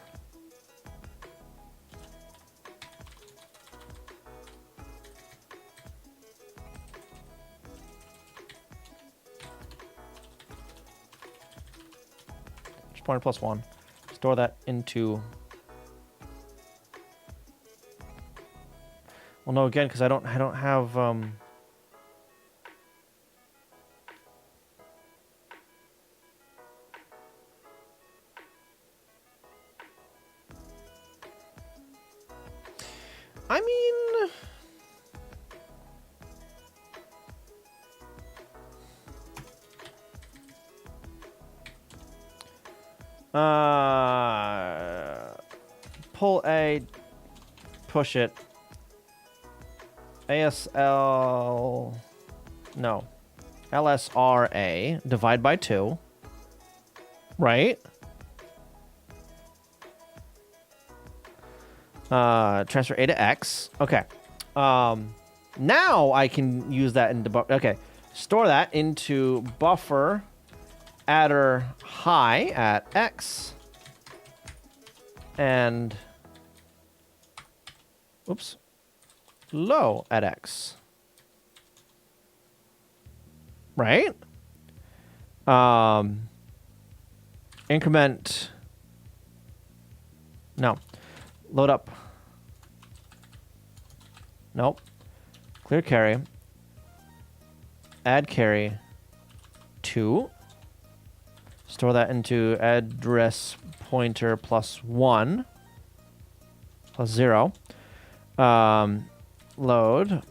Pointer plus 1. Store that into... Well, no, again, because I don't have I mean, pull A, push it. ASL, no. LSRA, divide by 2. Right? Transfer A to X. Okay. Now I can use that in debug. Okay. Store that into buffer adder high at X. And oops. Low at X. Right? Increment. No. Load up. Nope. Clear carry. Add carry 2. Store that into address pointer plus 1 plus 0. Load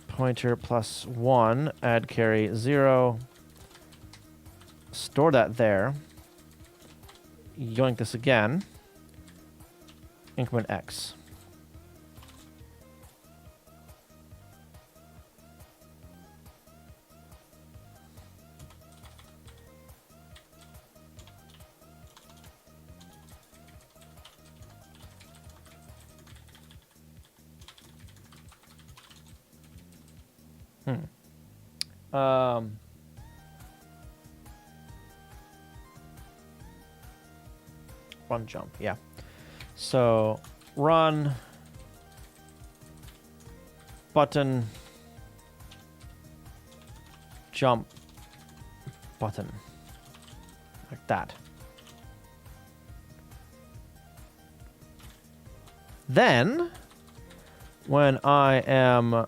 pointer plus 1, add carry 0. Store that there. Yoink this again. Increment X. Run jump, yeah. So run button jump button like that. Then when I am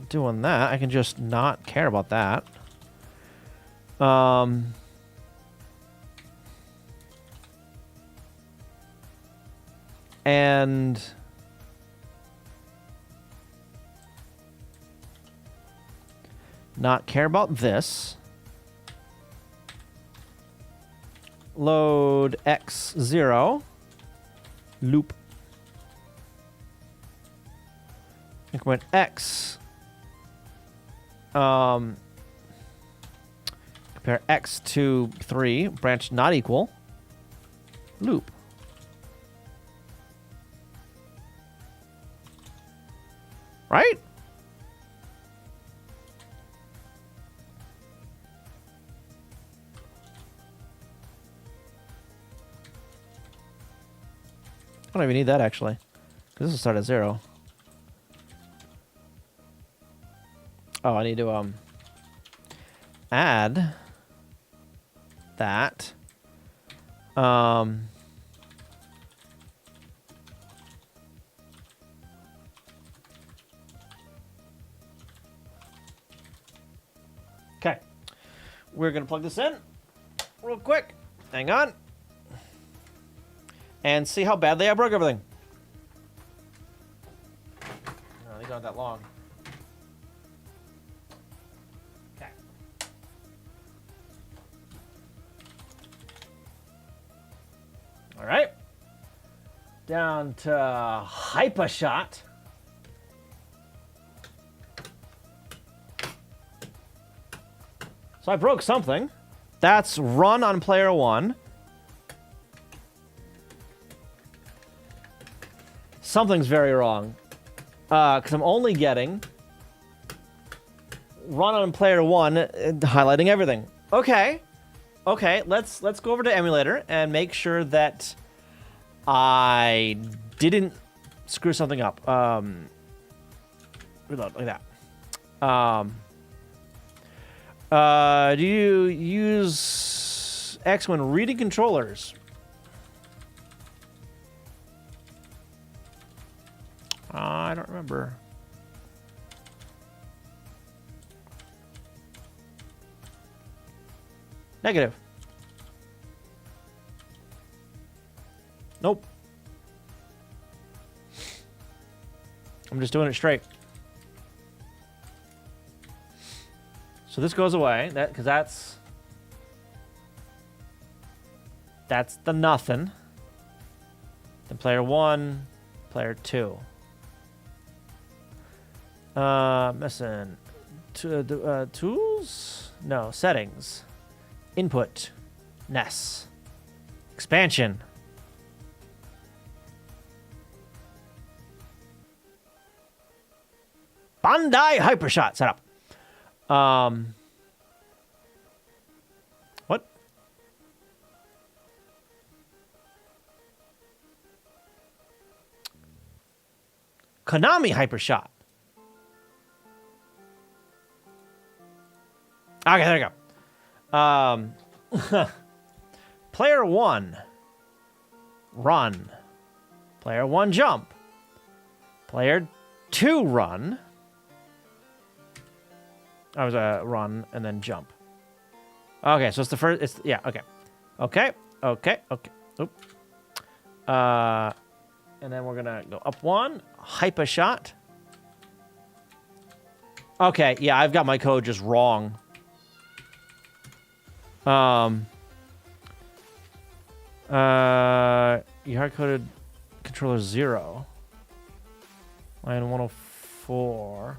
doing that, I can just not care about that. And not care about this. Load X0. Loop. increment X. Compare X to 3. Branch not equal. Loop. Right? I don't even need that, actually. Because this will start at 0. Oh, I need to add that. Okay. We're going to plug this in real quick. Hang on. And see how badly I broke everything. No, these aren't that long. Okay. All right. Down to Hypershot. So I broke something. That's run on player 1. Something's very wrong. Because I'm only getting run on player 1, highlighting everything. Okay. Okay, let's go over to emulator and make sure that I didn't screw something up. Reload like that. Do you use X when reading controllers? I don't remember. Negative. Nope. I'm just doing it straight. So this goes away, because that's the nothing. Then player 1, player 2. Missing tools? No, settings. Input. NES. Expansion. Bandai Hypershot setup. What? Konami Hypershot. Okay, there you go. Player 1, run. Player 1, jump. Player 2, run. I was run and then jump. Okay, so it's the first. It's yeah. Okay, okay, okay, okay. Oop. And then we're gonna go up 1, Hypershot. Okay, yeah, I've got my code just wrong. You hard-coded controller 0. Line 104.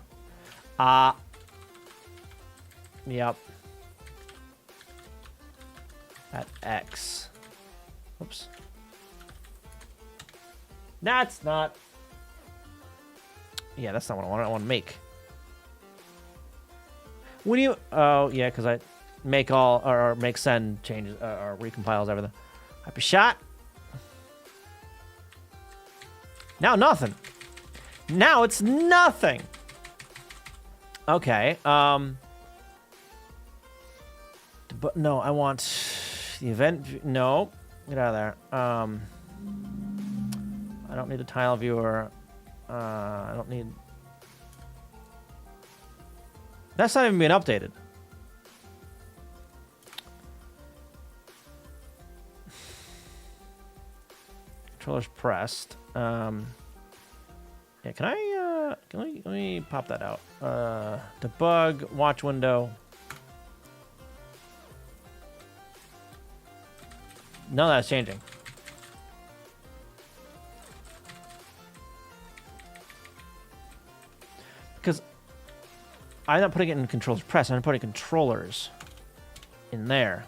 Yep. At X. Oops. That's not... Yeah, that's not what I want to make. When you... Oh, yeah, because I make all... Or make send changes... or recompiles everything. Hypershot. Now nothing. Now it's nothing. Okay. But no, I want the event. No, get out of there. I don't need a tile viewer. I don't need. That's not even being updated. Controller's pressed. Yeah, can I? Let me pop that out. Debug, watch window. None of that's changing. I'm not putting it in controllers press. I'm putting controllers in there.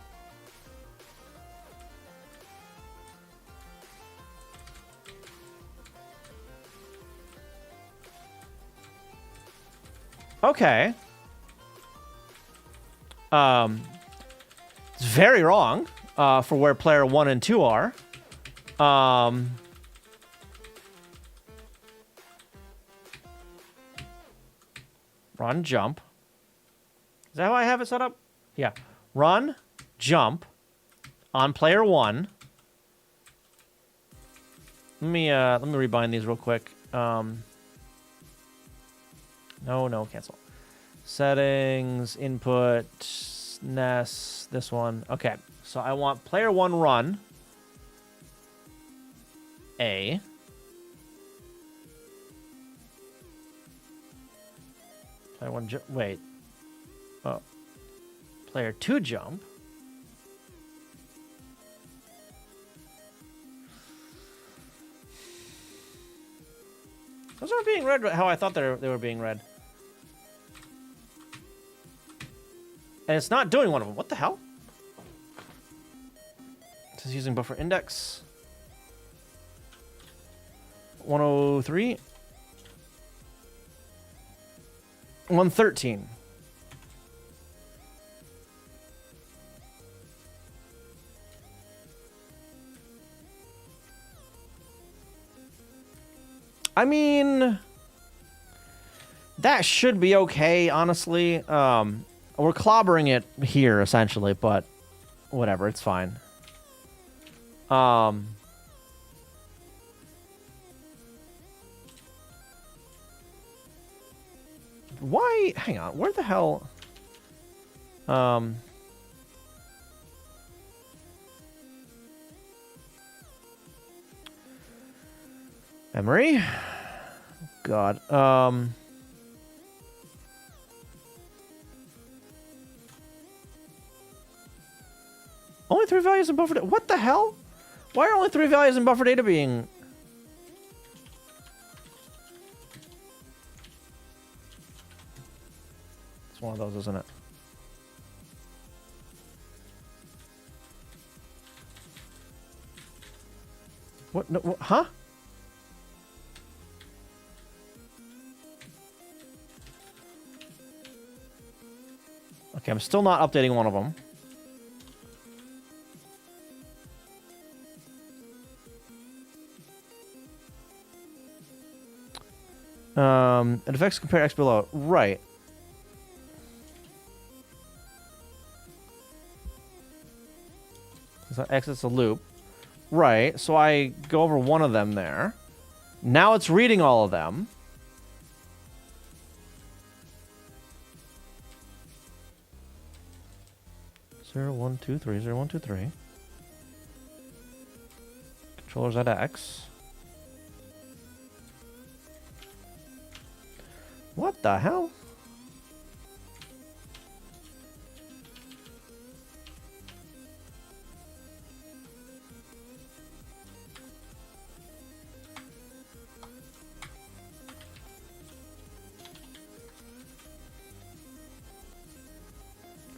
Okay. It's very wrong for where player 1 and 2 are. Run, jump. Is that how I have it set up? Yeah. Run, jump on player 1. Let me rebind these real quick. No, cancel. Settings, input, NES, this one. Okay, so I want player 1 run. A. Player 1 jump. Wait. Oh. Player 2 jump. Those aren't being read how I thought they were being read. And it's not doing one of them. What the hell? This is using buffer index. 103. 113. I mean, that should be okay, honestly. We're clobbering it here, essentially, but whatever, it's fine. Why? Hang on, where the hell? Memory? God. Only 3 values in buffer data. What the hell? Why are only 3 values in buffer data being... It's one of those, isn't it? What? No, what? Huh? Okay, I'm still not updating one of them. It affects compare X below. Right. So that exits a loop. Right. So I go over one of them there. Now it's reading all of them. Zero, 1, 2, 3, 0, 1, 2, 3. Controllers at X. What the hell?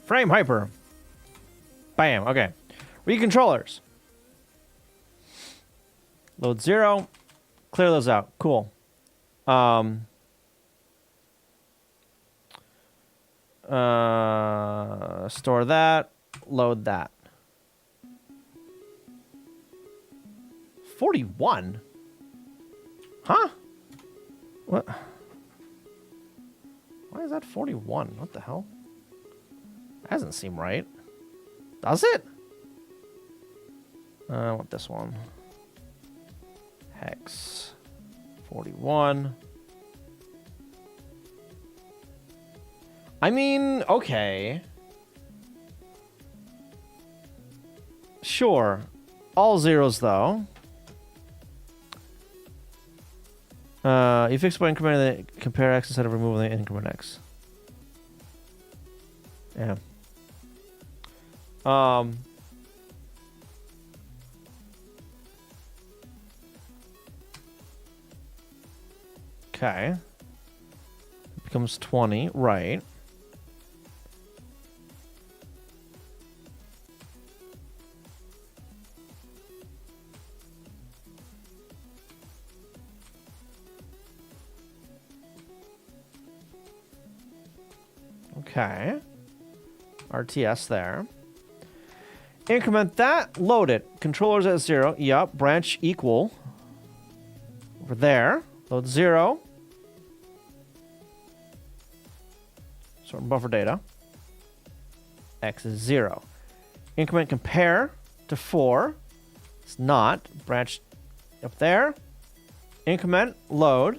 Frame hyper. Bam. Okay. Read controllers. Load 0. Clear those out. Cool. Store that. Load that. 41? Huh? What? Why is that 41? What the hell? That doesn't seem right. Does it? I want this one. Hex 41. I mean, okay. Sure. All zeros, though. You fix by incrementing the compare X instead of removing the increment X. Yeah. Okay. It becomes 20, right. Okay. RTS there. Increment that. Load it. Controllers at 0. Yup. Branch equal. Over there. Load 0. Sort buffer data. X is 0. Increment compare to 4. It's not. Branch up there. Increment load.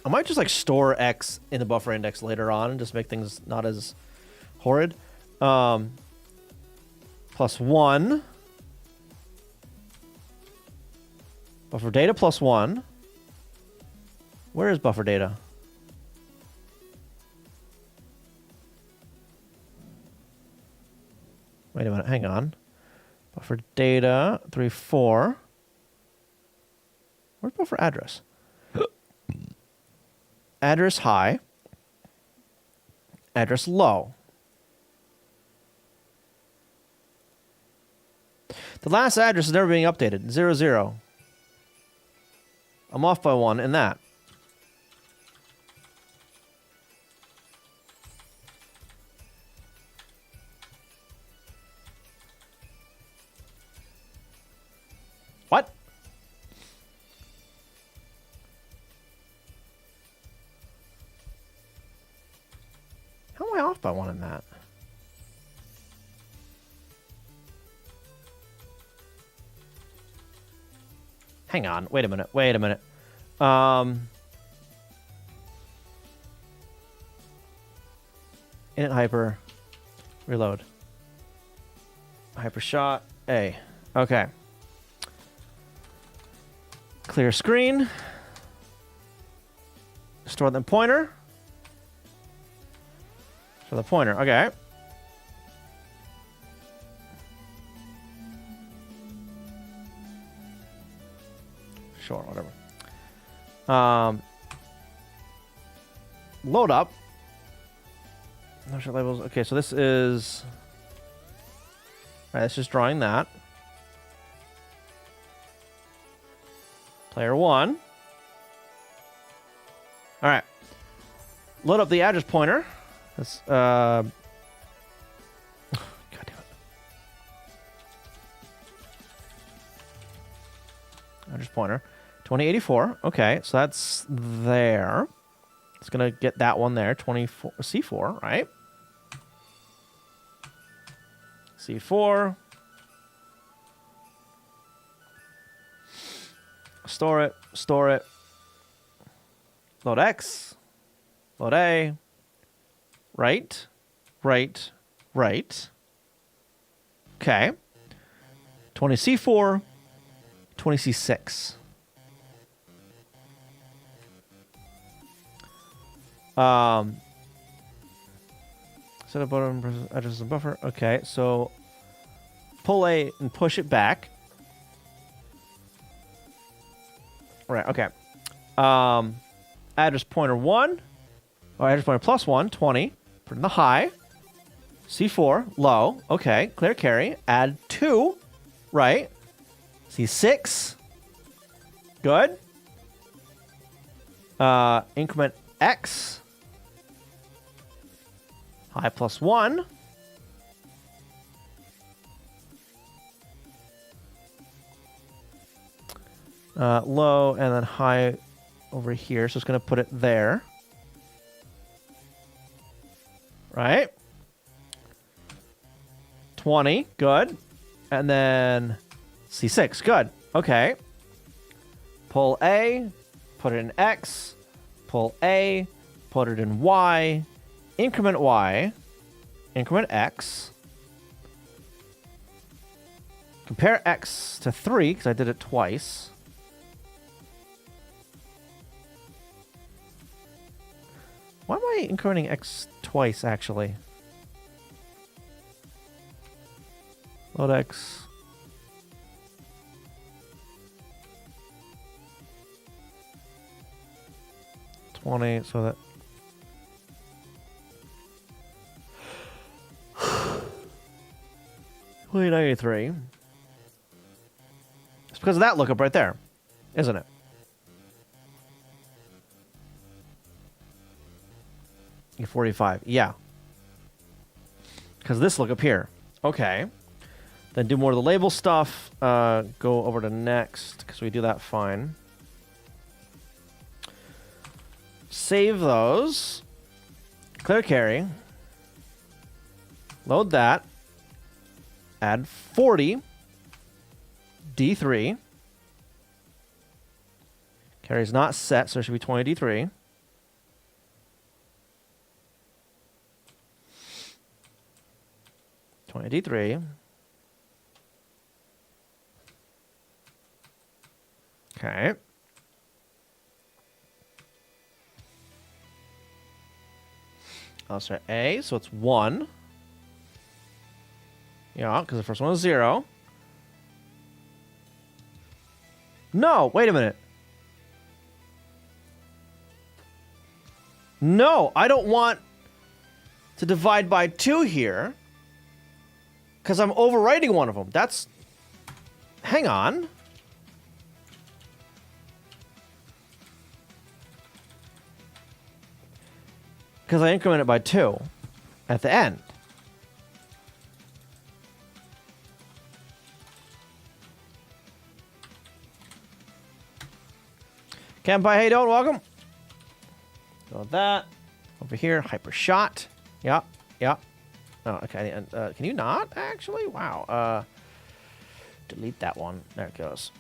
I might just like store X in the buffer index later on and just make things not as horrid. +1. Buffer data +1. Where is buffer data? Wait a minute, hang on. Buffer data 34. Where's buffer address? Address high. Address low. The last address is never being updated. 0, 0. I'm off by 1 in that. What? How am I off by 1 in that? Hang on. Wait a minute. Wait a minute. Init hyper. Reload. Hyper shot. A. Okay. Clear screen. Store the pointer. Store the pointer. Okay. Sure, whatever. Load up. No short labels. Okay, so this is. Alright, it's just drawing that. Player 1. Alright. Load up the address pointer. That's God damn it. Address pointer. 2084. Okay, so that's there. It's gonna get that one there. 24 C4, right? C4. Store it. Store it. Load X. Load A. Right. Right. Right. Okay. 20C4. 20C6. Set up button address and buffer. Okay, so pull A and push it back. Right, okay. Address pointer 1. Or address pointer +1, 20. Put in the high. C4, low. Okay, clear carry. Add 2. Right. C6. Good. Increment X. High +1. Low and then high over here. So it's going to put it there. Right? 20. Good. And then C6. Good. Okay. Pull A. Put it in X. Pull A. Put it in Y. Increment Y. Increment X. Compare X to 3, because I did it twice. Why am I incrementing X twice, actually? Load X. $20, so that... $93. It's because of that lookup right there, isn't it? 45. Yeah. Because this look up here. Okay. Then do more of the label stuff. Go over to next, because we do that fine. Save those. Clear carry. Load that. Add 40. D3. Carry's not set, so it should be 20 D3. D3. Okay. I'll start A, so it's 1. Yeah, because the first one was 0. No, wait a minute. No, I don't want to divide by 2 here. Because I'm overwriting one of them. That's... Hang on. Because I increment it by 2 at the end. Campai, hey, don't welcome. Go with that. Over here, hyper shot. Yeah, yeah. Oh, okay. And can you not actually? Wow. Delete that one. There it goes.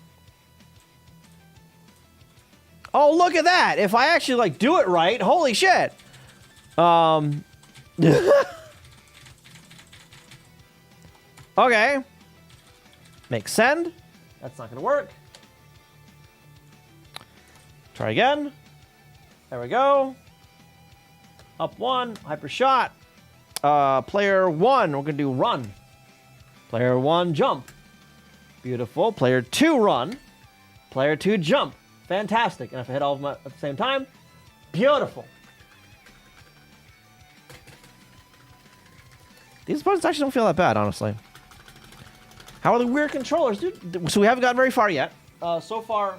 Oh, look at that! If I actually like do it right, holy shit! Okay. Make send. That's not gonna work. Try again. There we go. Up 1. Hyper shot. Player 1, we're gonna do run. Player 1, jump. Beautiful. Player 2, run. Player 2, jump. Fantastic. And if I hit all of them at the same time, beautiful. These buttons actually don't feel that bad, honestly. How are the weird controllers, dude? So we haven't gotten very far yet. So far,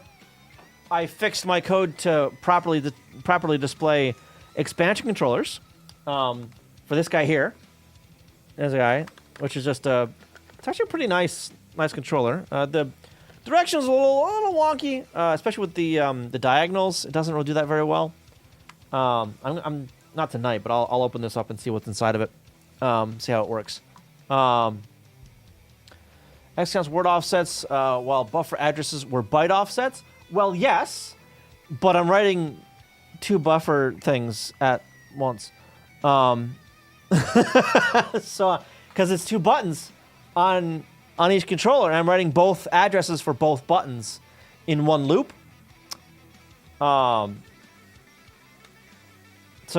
I fixed my code to properly display expansion controllers. For this guy here, there's a guy, which is just it's actually a pretty nice controller. The direction's a little wonky, especially with the diagonals. It doesn't really do that very well. I'm not tonight, but I'll open this up and see what's inside of it. See how it works. X counts word offsets while buffer addresses were byte offsets. Well, yes, but I'm writing 2 buffer things at once. So, because it's 2 buttons on each controller, and I'm writing both addresses for both buttons in one loop. So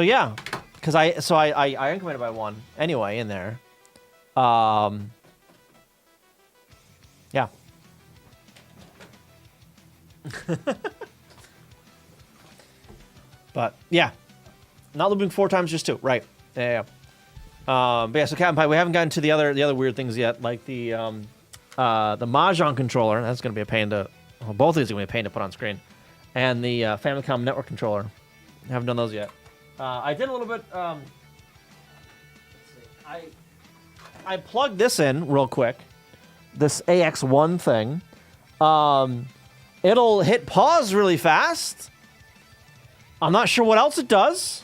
yeah, because I incremented by 1 anyway in there. Yeah. But yeah, not looping 4 times, just 2. Right. Yeah. But yeah, so Captain Pie, we haven't gotten to the other weird things yet, like the Mahjong controller. That's going to be a pain to... Well, both of these are going to be a pain to put on screen. And the Famicom network controller. I haven't done those yet. I did a little bit... let's see. I plugged this in real quick. This AX1 thing. It'll hit pause really fast. I'm not sure what else it does.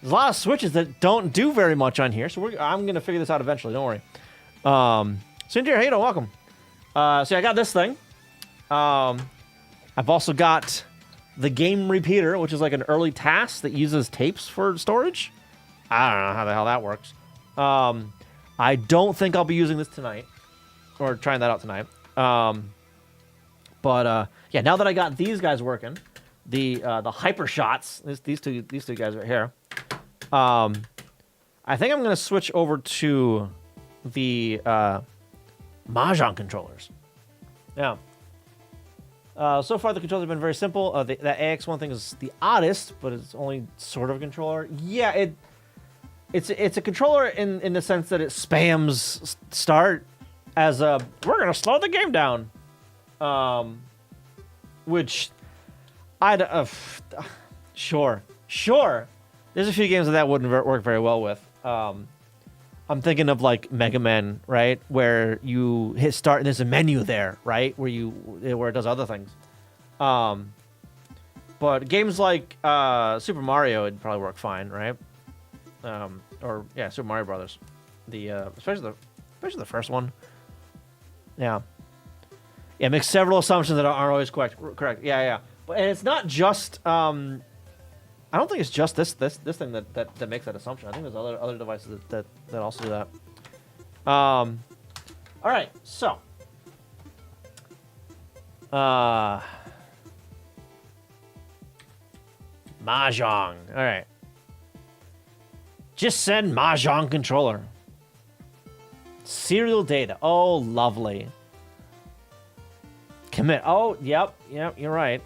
There's a lot of switches that don't do very much on here, so I'm going to figure this out eventually, don't worry. Cindy, hey, welcome. So yeah, I got this thing. I've also got the game repeater, which is like an early task that uses tapes for storage. I don't know how the hell that works. I don't think I'll be using this tonight, or trying that out tonight. But yeah, now that I got these guys working, the hyper shots, these two guys right here. I think I'm gonna switch over to the Mahjong controllers. Yeah. So far the controls have been very simple. That AX1 thing is the oddest, but it's only sort of a controller. Yeah, it's a controller in the sense that it spams start as a we're gonna slow the game down, which sure. There's a few games that wouldn't work very well with. I'm thinking of like Mega Man, right, where you hit start and there's a menu there, right, where it does other things. But games like Super Mario would probably work fine, right? Or yeah, Super Mario Brothers, especially the first one. Yeah, make several assumptions that aren't always correct. Yeah. But and it's not just I don't think it's just this thing that makes that assumption. I think there's other devices that also do that. All right, so Mahjong. All right, just send Mahjong controller. Serial data. Oh, lovely. Commit. Oh, yep. You're right.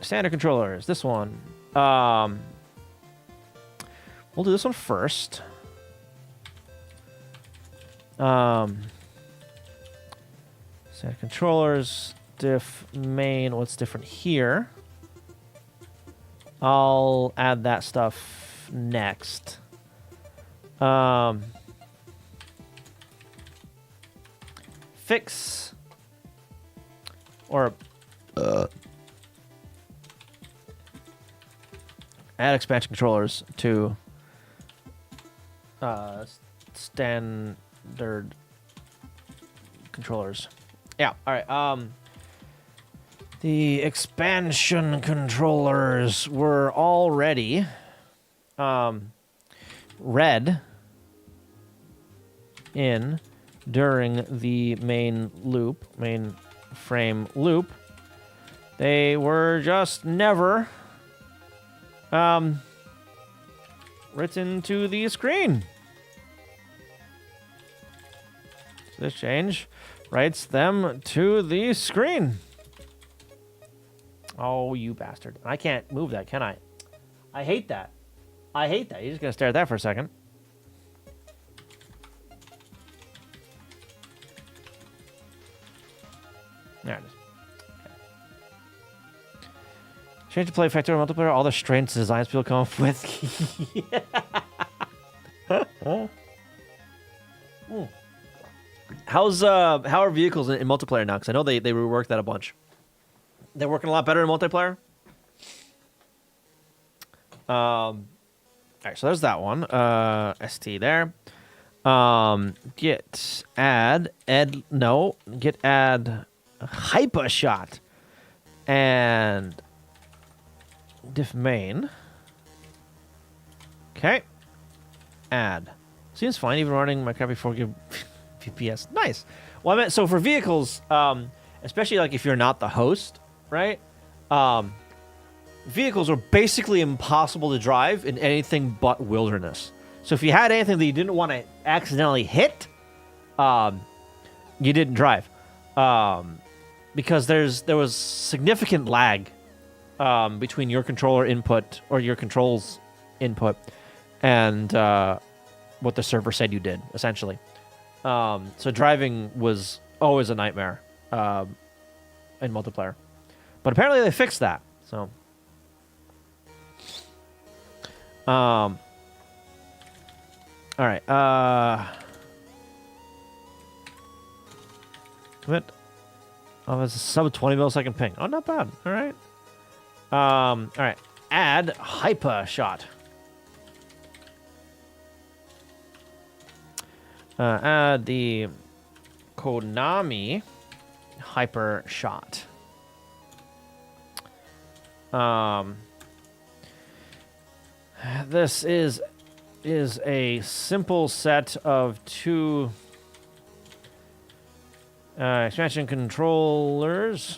Standard controllers. This one. We'll do this one first. Standard controllers. Diff main. What's different here? I'll add that stuff next. Fix or add expansion controllers to standard controllers. Yeah, all right. The expansion controllers were already read in during the main frame loop. They were just never written to the screen. So this change writes them to the screen. Oh, you bastard. I can't move that, can I? I hate that. You're just going to stare at that for a second. There it is. Okay. Change the play factor multiplayer, all the strengths designs people come up with. How are vehicles in multiplayer now? Because I know they reworked that a bunch. They're working a lot better in multiplayer. All right, so there's that one. ST there. Git add hyper shot and diff main. Okay. Add. Seems fine even running my crappy 4 gig FPS. Nice. Well, I meant so for vehicles, especially like if you're not the host, right? Vehicles are basically impossible to drive in anything but wilderness. So if you had anything that you didn't want to accidentally hit, you didn't drive. Because there was significant lag between your controller input or your controls input and what the server said you did, essentially. So driving was always a nightmare in multiplayer. But apparently they fixed that. So, all right. Commit. Oh, it's a sub 20 millisecond ping. Oh, not bad. All right. All right. Add hyper shot. Add the Konami hyper shot. This is a simple set of two expansion controllers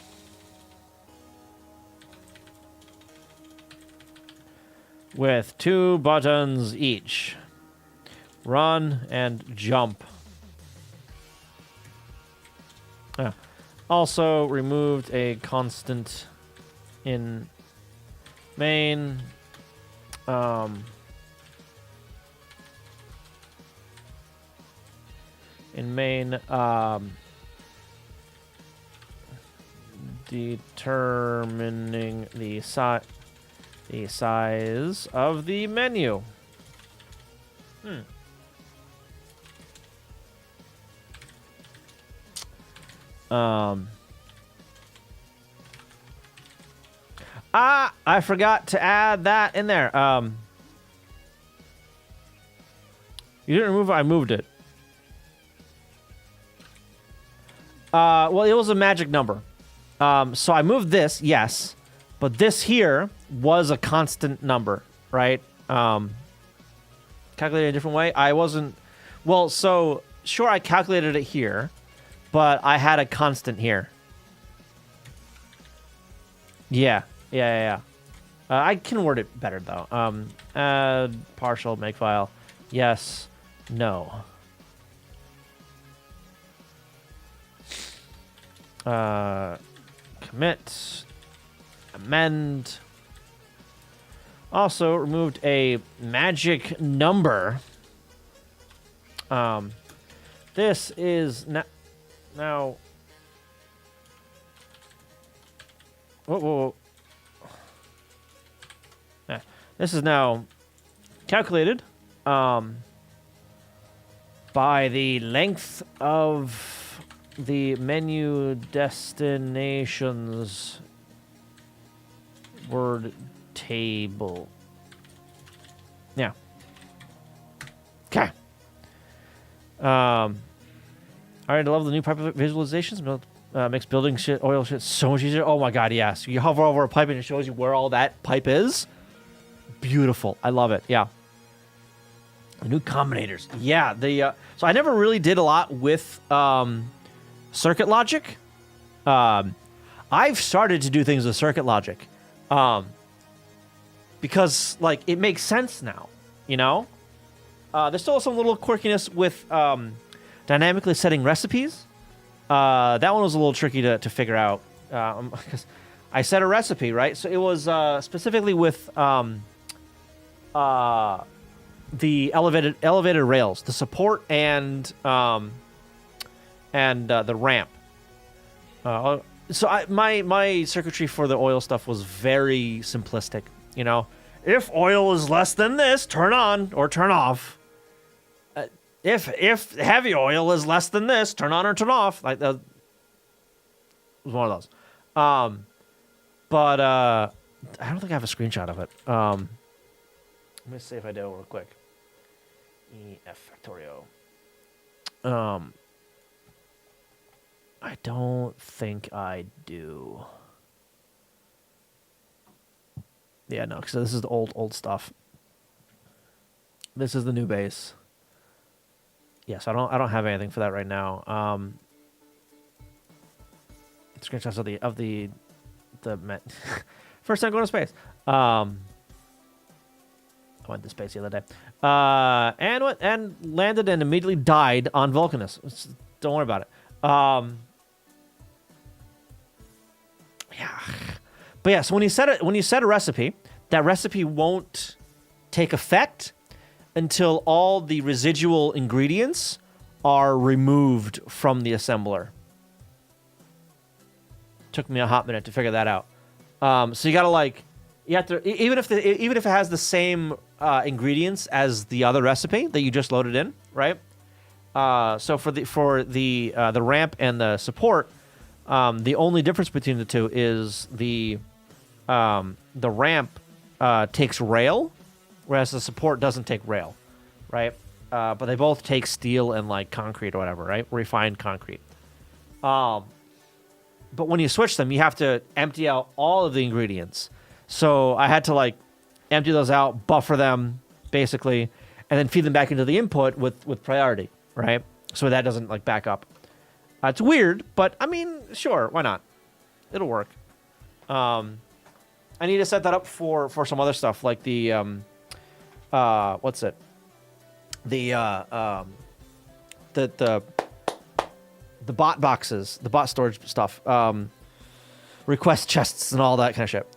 with 2 buttons each. Run and jump. Also removed a constant in main. Determining the size of the menu. I forgot to add that in there. You didn't remove it, I moved it. Well, it was a magic number. So I moved this, yes. But this here was a constant number, right? Calculated a different way. I wasn't... Well, so, sure, I calculated it here. But I had a constant here. Yeah. I can word it better, though. Add partial makefile. Yes. No. Commit. Amend. Also removed a magic number. This is now. Whoa. Yeah. This is now calculated by the length of the menu destinations word table. Yeah. Okay. All right, I love the new pipe visualizations. Makes building shit, oil shit so much easier. Oh my god, yes. You hover over a pipe and it shows you where all that pipe is. Beautiful. I love it. Yeah. The new combinators. Yeah. So I never really did a lot with circuit logic. I've started to do things with circuit logic. Because, like, it makes sense now, you know? There's still some little quirkiness with dynamically setting recipes. That one was a little tricky to figure out. Because I set a recipe, right? So it was specifically with the elevated rails, the support and the ramp. So my circuitry for the oil stuff was very simplistic. You know, if oil is less than this, turn on or turn off. If heavy oil is less than this, turn on or turn off. Like that was one of those. But I don't think I have a screenshot of it. Let me see if I do real quick. EF Factorio. I don't think I do. Yeah, no, because this is the old stuff. This is the new base. Yes, I don't have anything for that right now. Screenshots of the first time going to space. I went to space the other day. And landed and immediately died on Vulcanus. Don't worry about it. Yeah. But yeah, so when you set a recipe, that recipe won't take effect until all the residual ingredients are removed from the assembler. Took me a hot minute to figure that out. So you have to even if it has the same ingredients as the other recipe that you just loaded in, right? So for the ramp and the support, the only difference between the two is the ramp takes rail, whereas the support doesn't take rail, right? But they both take steel and like concrete or whatever, right? Refined concrete. But when you switch them, you have to empty out all of the ingredients. So I had to like empty those out, buffer them basically, and then feed them back into the input with priority, right? So that doesn't like back up. It's weird, but I mean, sure, why not? It'll work. I need to set that up for some other stuff, like the what's it? The bot boxes, the bot storage stuff, request chests and all that kind of shit.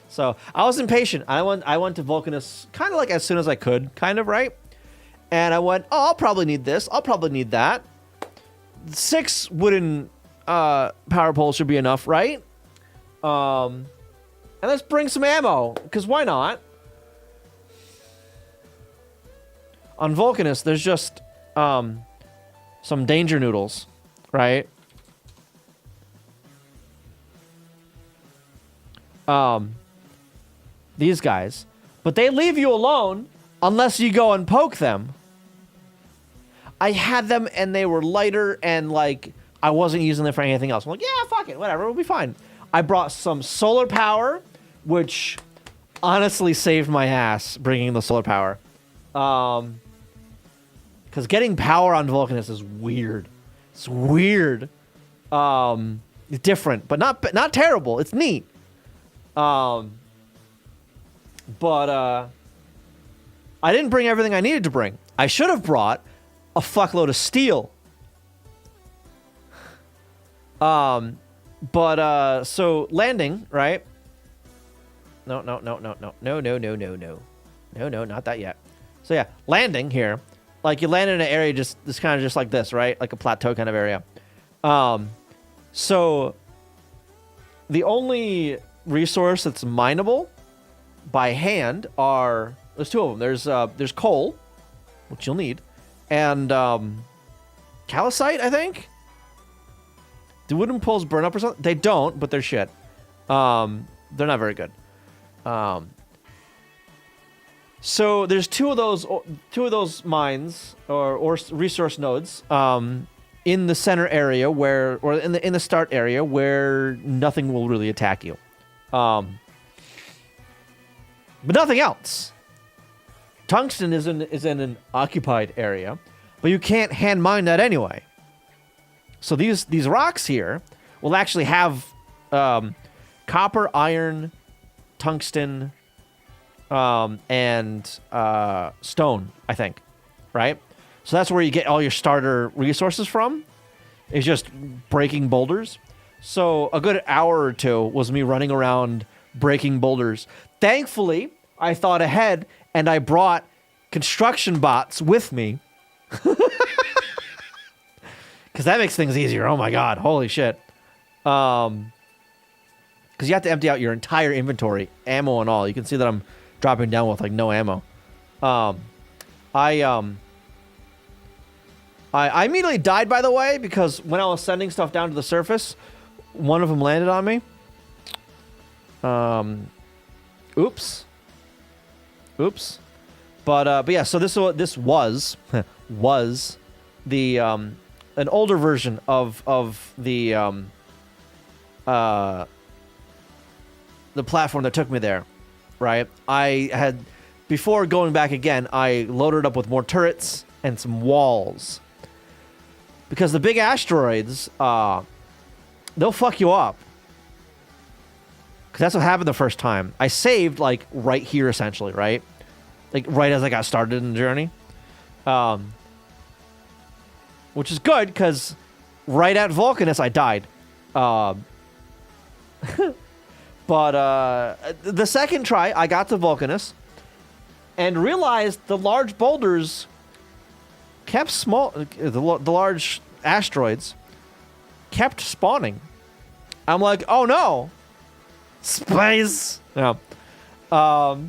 So I was impatient. I went to Vulcanus kind of like as soon as I could, kind of, right? And I went, oh, I'll probably need this. I'll probably need that. 6 wooden power poles should be enough, right? And let's bring some ammo, because why not? On Vulcanus, there's just some danger noodles, right? These guys. But they leave you alone unless you go and poke them. I had them and they were lighter and like I wasn't using them for anything else. I'm like, yeah, fuck it, whatever, we'll be fine. I brought some solar power, which honestly saved my ass bringing the solar power. Because getting power on Vulcanus is weird. It's weird. It's different, but not terrible. It's neat. But I didn't bring everything I needed to bring. I should have brought a fuckload of steel. So landing, right? No, not that yet. So yeah, landing here. Like you land in an area just kind of just like this, right? Like a plateau kind of area. So the only resource that's mineable by hand there's two of them. There's coal, which you'll need, and calcite, I think. Do wooden poles burn up or something? They don't, but they're shit. They're not very good. So there's two of those mines or resource nodes in the center area or in the start area where nothing will really attack you. But nothing else. Tungsten is in an occupied area, but you can't hand mine that anyway. So these rocks here will actually have copper, iron, tungsten, and stone, I think, right? So that's where you get all your starter resources from, is just breaking boulders. So a good hour or two was me running around breaking boulders. Thankfully, I thought ahead and I brought construction bots with me. Because that makes things easier. Oh my god, holy shit. Because you have to empty out your entire inventory, ammo and all. You can see that I'm dropping down with like no ammo. I immediately died, by the way, because when I was sending stuff down to the surface, one of them landed on me. Oops. But yeah, so this was the an older version of the platform that took me there, right? I had, before going back again, I loaded up with more turrets and some walls. Because the big asteroids, they'll fuck you up. Because that's what happened the first time. I saved, like, right here, essentially, right? Like, right as I got started in the journey. Which is good, because right at Vulcanus, I died. But the second try, I got to Vulcanus and realized the large boulders kept the large asteroids kept spawning. I'm like, oh no, space. Yeah. So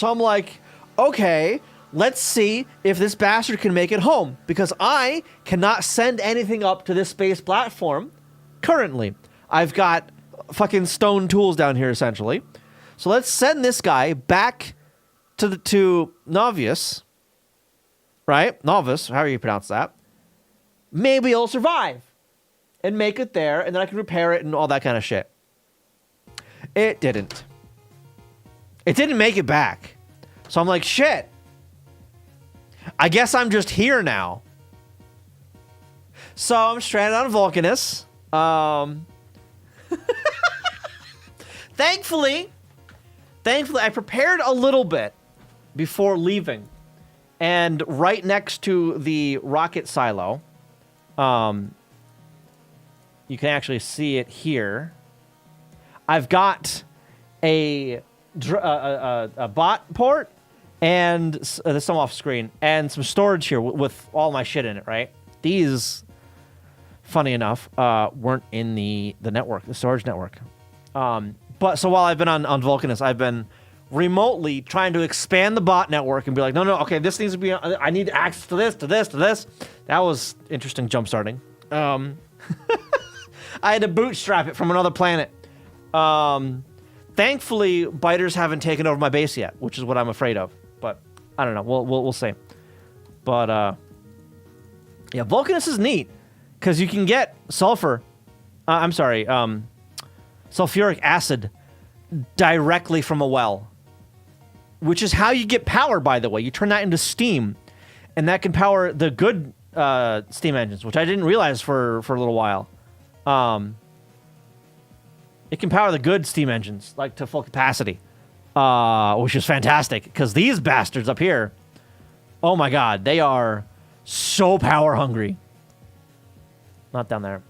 I'm like, okay, let's see if this bastard can make it home, because I cannot send anything up to this space platform currently. I've got fucking stone tools down here, essentially. So let's send this guy back to Novius, right? Novus, however you pronounce that. Maybe he'll survive and make it there, and then I can repair it and all that kind of shit. It didn't. It didn't make it back. So I'm like, shit. I guess I'm just here now. So I'm stranded on Vulcanus. Thankfully, I prepared a little bit before leaving. And right next to the rocket silo, you can actually see it here. I've got a bot port and this some off screen and some storage here with all my shit in it, right? These funny enough, weren't in the network, the storage network. But so while I've been on Vulcanus, I've been remotely trying to expand the bot network and be like, no, okay, this needs to be, I need access to this, to this, to this. That was interesting jump starting. I had to bootstrap it from another planet. Thankfully, biters haven't taken over my base yet, which is what I'm afraid of. But I don't know. We'll see. But yeah, Vulcanus is neat because you can get sulfuric acid directly from a well, which is how you get power, by the way. You turn that into steam, and that can power the good steam engines, which I didn't realize for a little while. It can power the good steam engines, like to full capacity, which is fantastic, because these bastards up here, oh my god, they are so power hungry. Not down there.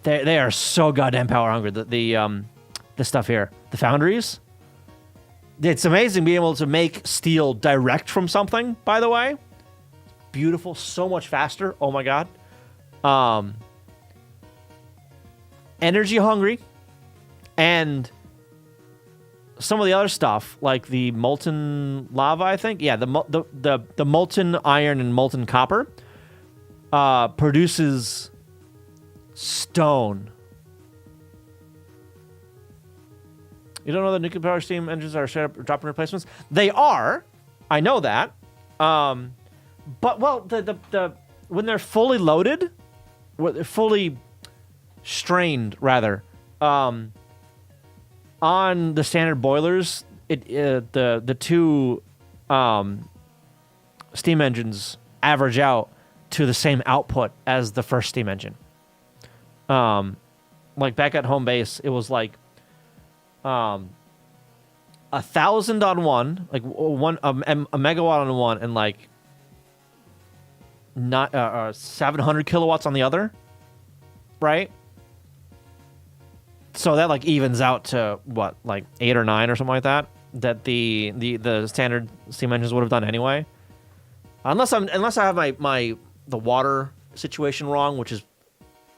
They are so goddamn power hungry. The stuff here, the foundries. It's amazing being able to make steel direct from something. By the way, beautiful, so much faster. Oh my god. Energy hungry, and some of the other stuff like the molten lava. I think, yeah, the molten iron and molten copper produces stone. You don't know that nuclear power steam engines are straight up dropping replacements? They are. I know that. But well, the when they're fully loaded, when they're fully strained rather, on the standard boilers, the two steam engines average out to the same output as the first steam engine. Like back at home base, it was like 1,000 on one, like a megawatt on one, and like not 700 kilowatts on the other, right? So that like evens out to what, like 8 or 9 or something like that. That the standard steam engines would have done anyway, unless I have the water situation wrong, which is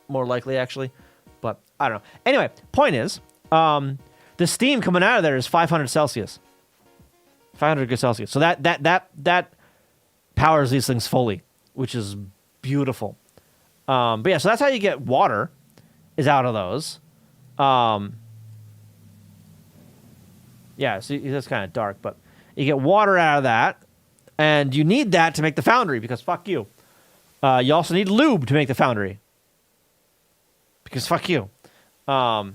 more likely actually, but I don't know. Anyway, point is, the steam coming out of there is 500 Celsius, 500 degrees Celsius. So that powers these things fully, which is beautiful. But yeah, so that's how you get water, is out of those. Yeah, so that's kind of dark, but you get water out of that, and you need that to make the foundry, because fuck you. You also need lube to make the foundry, because fuck you. But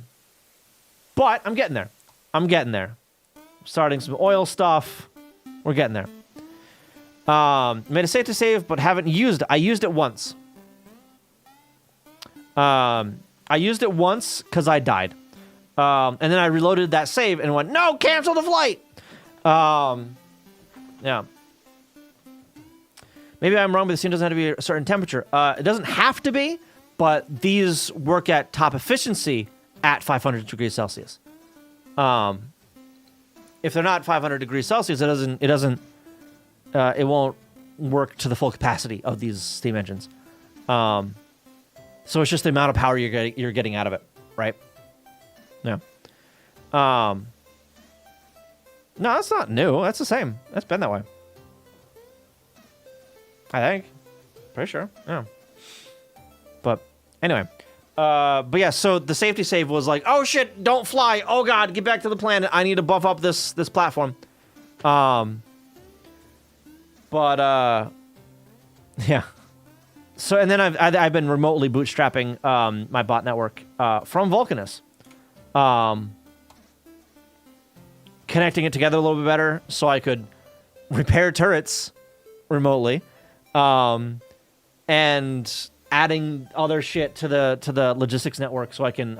I'm getting there. Starting some oil stuff. We're getting there. Made a save to save, but haven't used it. I used it once. I used it once because I died. And then I reloaded that save and went, no, cancel the flight. Yeah. Maybe I'm wrong, but the steam doesn't have to be a certain temperature. It doesn't have to be, but these work at top efficiency at 500 degrees Celsius. If they're not 500 degrees Celsius, it won't work to the full capacity of these steam engines. So it's just the amount of power you're getting out of it, right? Yeah. No, that's not new. That's the same. That's been that way. I think. Pretty sure. Yeah. But anyway. But yeah, so the safety save was like, oh shit, don't fly. Oh god, get back to the planet. I need to buff up this platform. But yeah. So, and then I've been remotely bootstrapping my bot network from Vulcanus, connecting it together a little bit better so I could repair turrets remotely, and adding other shit to the logistics network so I can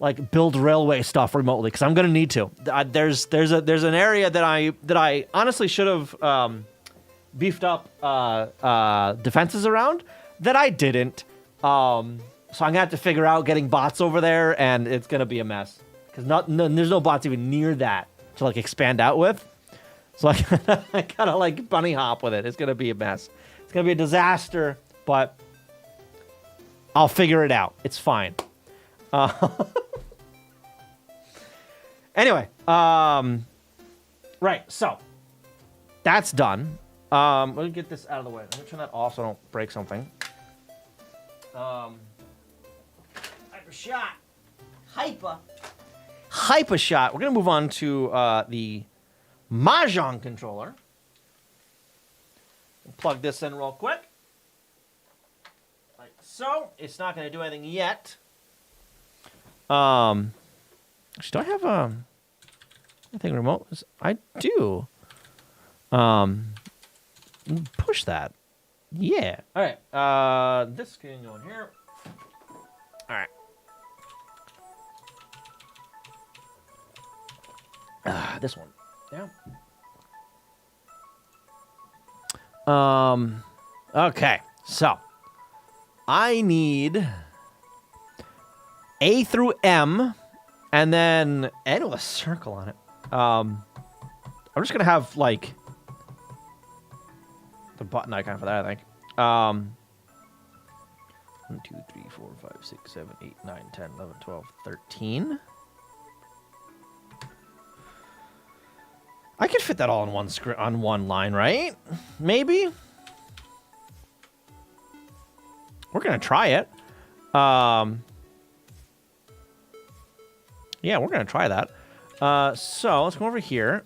like build railway stuff remotely, because I'm gonna need to. There's an area that I honestly should have beefed up defenses around that I didn't. So I'm gonna have to figure out getting bots over there, and it's gonna be a mess because there's no bots even near that to like expand out with. So I gotta like bunny hop with it. It's gonna be a mess. It's going to be a disaster, but I'll figure it out. It's fine. Anyway, right, so that's done. Let me get this out of the way. Let me turn that off so I don't break something. Hyper shot. Hyper shot. We're going to move on to the Mahjong controller. Plug this in real quick. Like so. It's not going to do anything yet. Actually, do I have anything remote? I do. Push that. Yeah. All right. This can go in here. All right. This one. Yeah. Okay. So, I need A through M, and then N with a circle on it. I'm just gonna have like the button icon for that, I think. 1, 2, 3, 4, 5, 6, 7, 8, 9, 10, 11, 12, 13. I could fit that all in on one line, right? Maybe. We're gonna try it. Yeah, we're gonna try that. So let's go over here.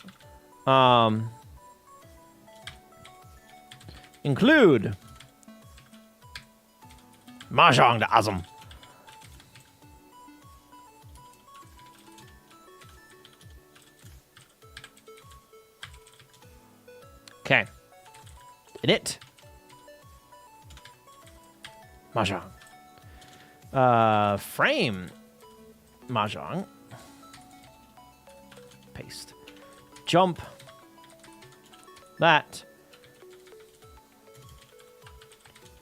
Include Mahjong to Azam. Okay. Edit. Mahjong. Frame. Mahjong. Paste. Jump. That.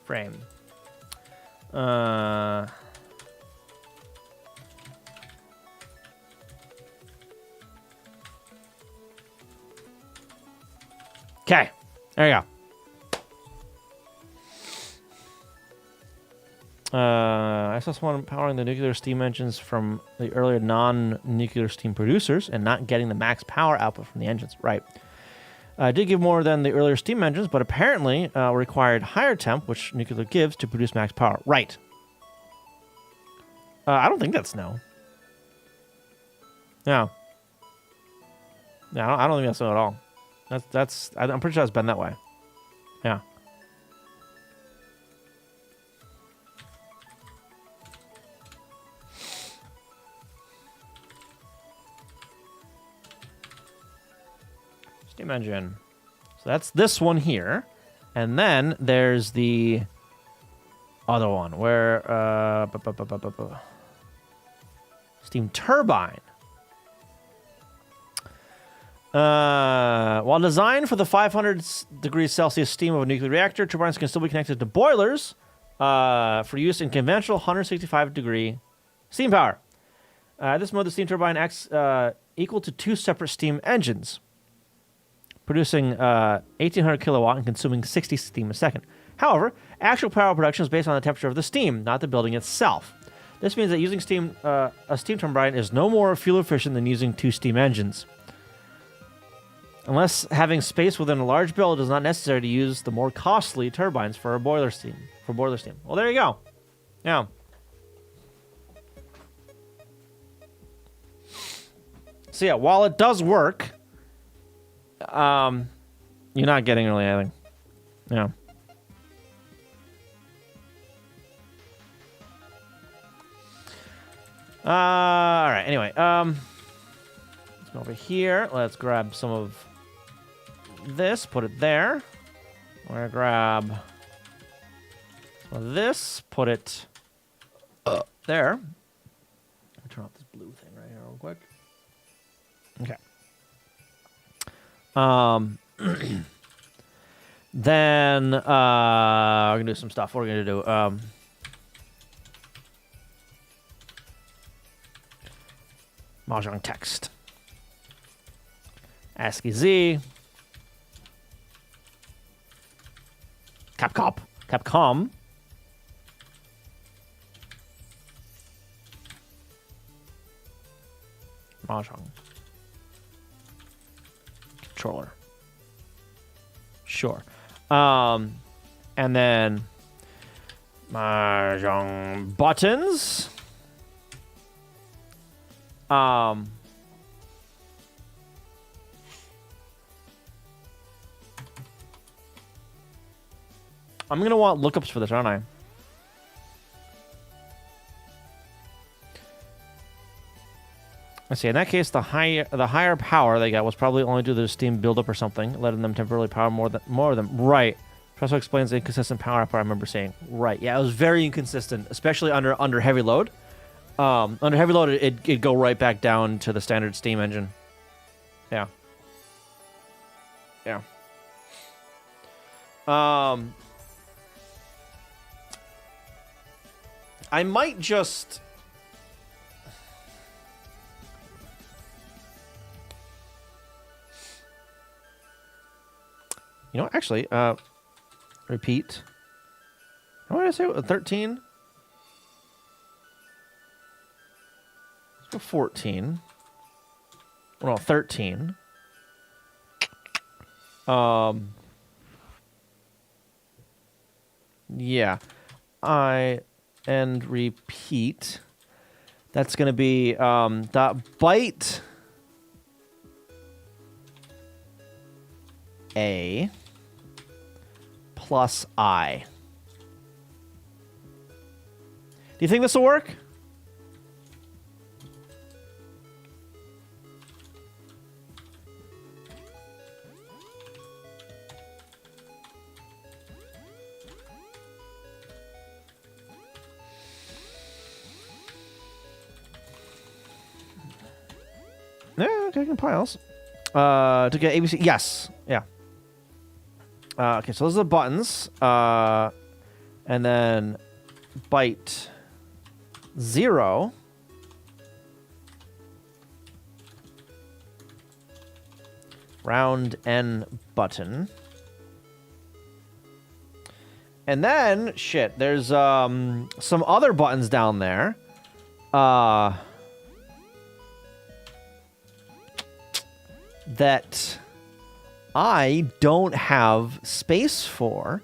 Frame. Okay. There you go. I saw someone powering the nuclear steam engines from the earlier non-nuclear steam producers and not getting the max power output from the engines. Right. Did give more than the earlier steam engines, but apparently required higher temp, which nuclear gives, to produce max power. Right. I don't think that's no. No. No, I don't think that's no at all. I'm pretty sure it's been that way. Yeah. Steam engine. So that's this one here. And then there's the other one where steam turbine. While designed for the 500 degrees Celsius steam of a nuclear reactor, turbines can still be connected to boilers for use in conventional 165 degree steam power. This mode, the steam turbine acts equal to 2 separate steam engines, producing 1,800 kilowatt and consuming 60 steam a second. However, actual power production is based on the temperature of the steam, not the building itself. This means that using a steam turbine is no more fuel efficient than using 2 steam engines. Unless having space within a large build is not necessary to use the more costly turbines for boiler steam. Well, there you go. Yeah. So yeah, while it does work, you're not getting really anything. Yeah. All right. Anyway, let's go over here. Let's grab some of this, put it there. We're gonna grab some of this, put it there. Let me turn off this blue thing right here real quick. Okay. Then we're gonna do some stuff. What are we gonna do? Mahjong text. ASCII Z. Capcom. Mahjong. Controller. Sure. And then Mahjong buttons. I'm gonna want lookups for this, aren't I? Let's see. In that case, the higher power they got was probably only due to their steam buildup or something, letting them temporarily power more of them. Right. Also explains the inconsistent power output I remember saying. Right. Yeah, it was very inconsistent, especially under heavy load. Under heavy load, it'd go right back down to the standard steam engine. Yeah. Yeah. I might just... You know, actually, repeat. What did I say? 13? Let's go 14. Well, no, 13. Yeah. And repeat. That's going to be dot byte A plus I. Do you think this will work? Yeah, okay, compiles. To get ABC, yes, yeah. Okay, so those are the buttons. And then byte 0. Round N button. And then, shit, there's some other buttons down there. That I don't have space for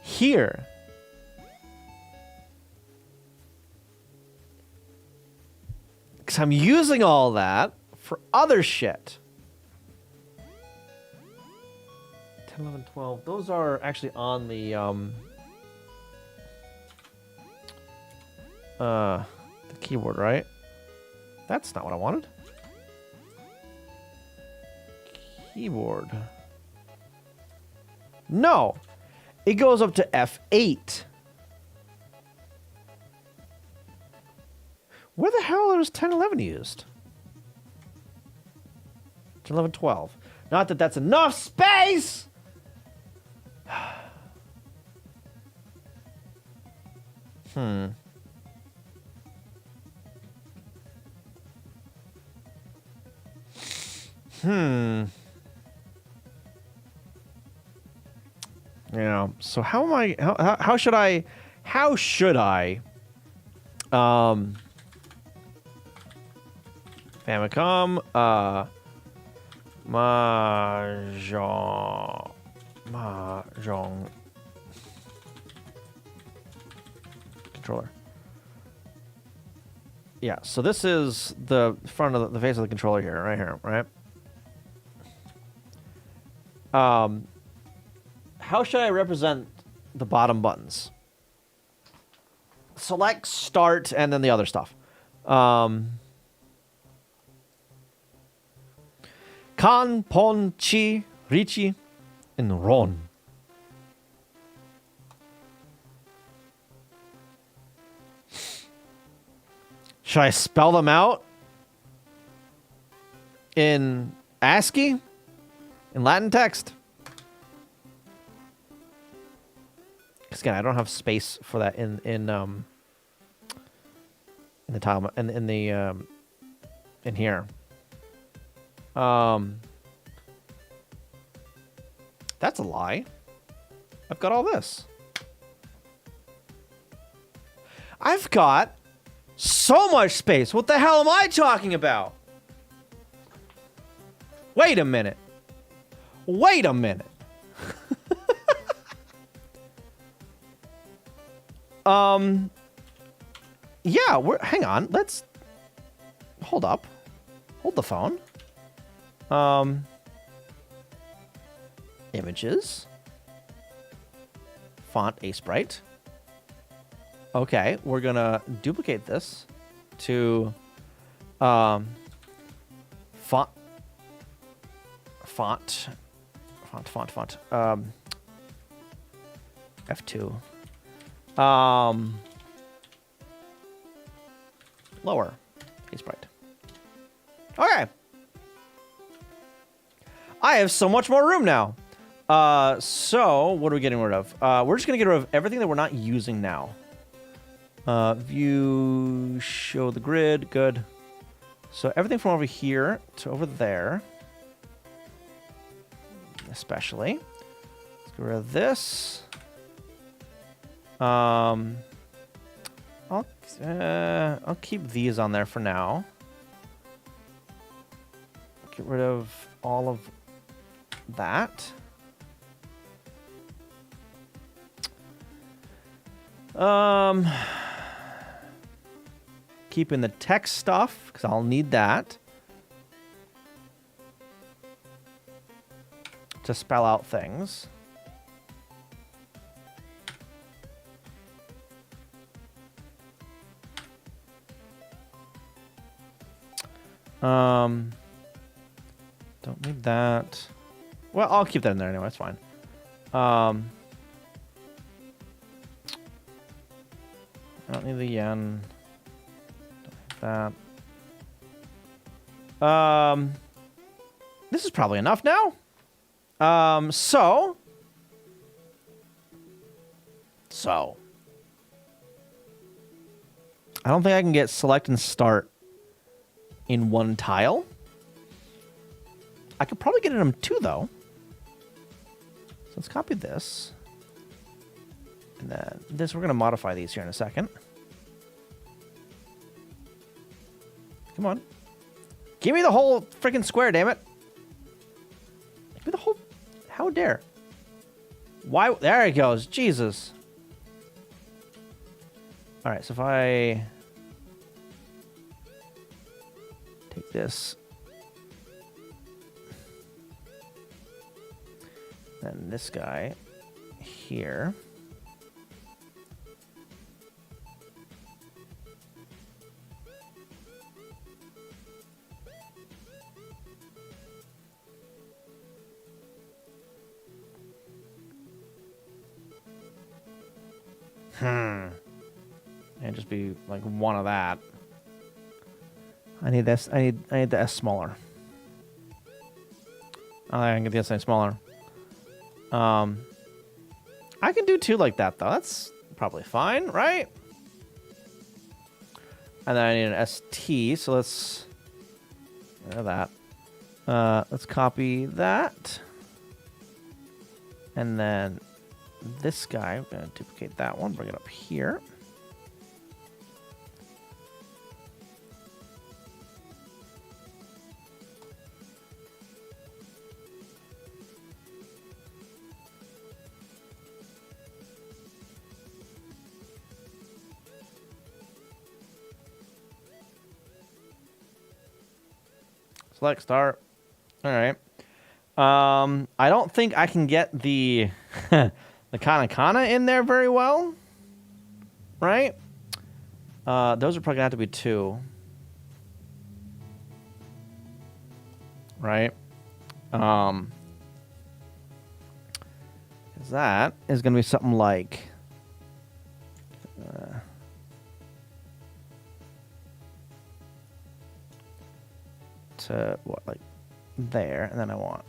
here. Because I'm using all that for other shit. 10, 11, 12. Those are actually on the keyboard, right? That's not what I wanted. Keyboard. No. It goes up to F8. Where the hell is 10, 11 used? 10, 11, 12. Not that that's enough space! Yeah. So how am I? How should I? How should I? Famicom. Mahjong. Controller. Yeah. So this is the front of the face of the controller here, right here, right? How should I represent the bottom buttons? Select, start, and then the other stuff. Kan, pon, chi, richi, and ron. Should I spell them out in ASCII? In Latin text? Because again, I don't have space for that in the tile in here. That's a lie. I've got all this. I've got so much space. What the hell am I talking about? Wait a minute. Wait a minute. Yeah, hang on. Let's hold up. Hold the phone. Images. Font Sprite. Okay, we're gonna duplicate this to font F2. Lower Sprite. Okay. I have so much more room now. So what are we getting rid of? We're just gonna get rid of everything that we're not using now. View, show the grid, good. So everything from over here to over there, especially. Let's get rid of this. I'll keep these on there for now. Get rid of all of that. Keeping the text stuff, because I'll need that to spell out things. Don't need that. Well, I'll keep that in there anyway, it's fine. I don't need the yen. Don't need that. This is probably enough now. So. I don't think I can get select and start in one tile. I could probably get it in two, though. So let's copy this. And then this, we're going to modify these here in a second. Come on. Give me the whole freaking square, damn it. Give me the whole... How dare. Why? There it goes. Jesus. All right, so if I... take this... then this guy here. And just be like one of that. I need this. I need the S smaller. Oh, I can get the S smaller. I can do two like that though. That's probably fine, right? And then I need an ST, so let's that. Let's copy that. And then this guy, I'm gonna duplicate that one, bring it up here. Select start. All right. I don't think I can get the the kana in there very well. Right? Those are probably gonna have to be two. Right? 'Cause that is gonna be something like to what, like there, and then I want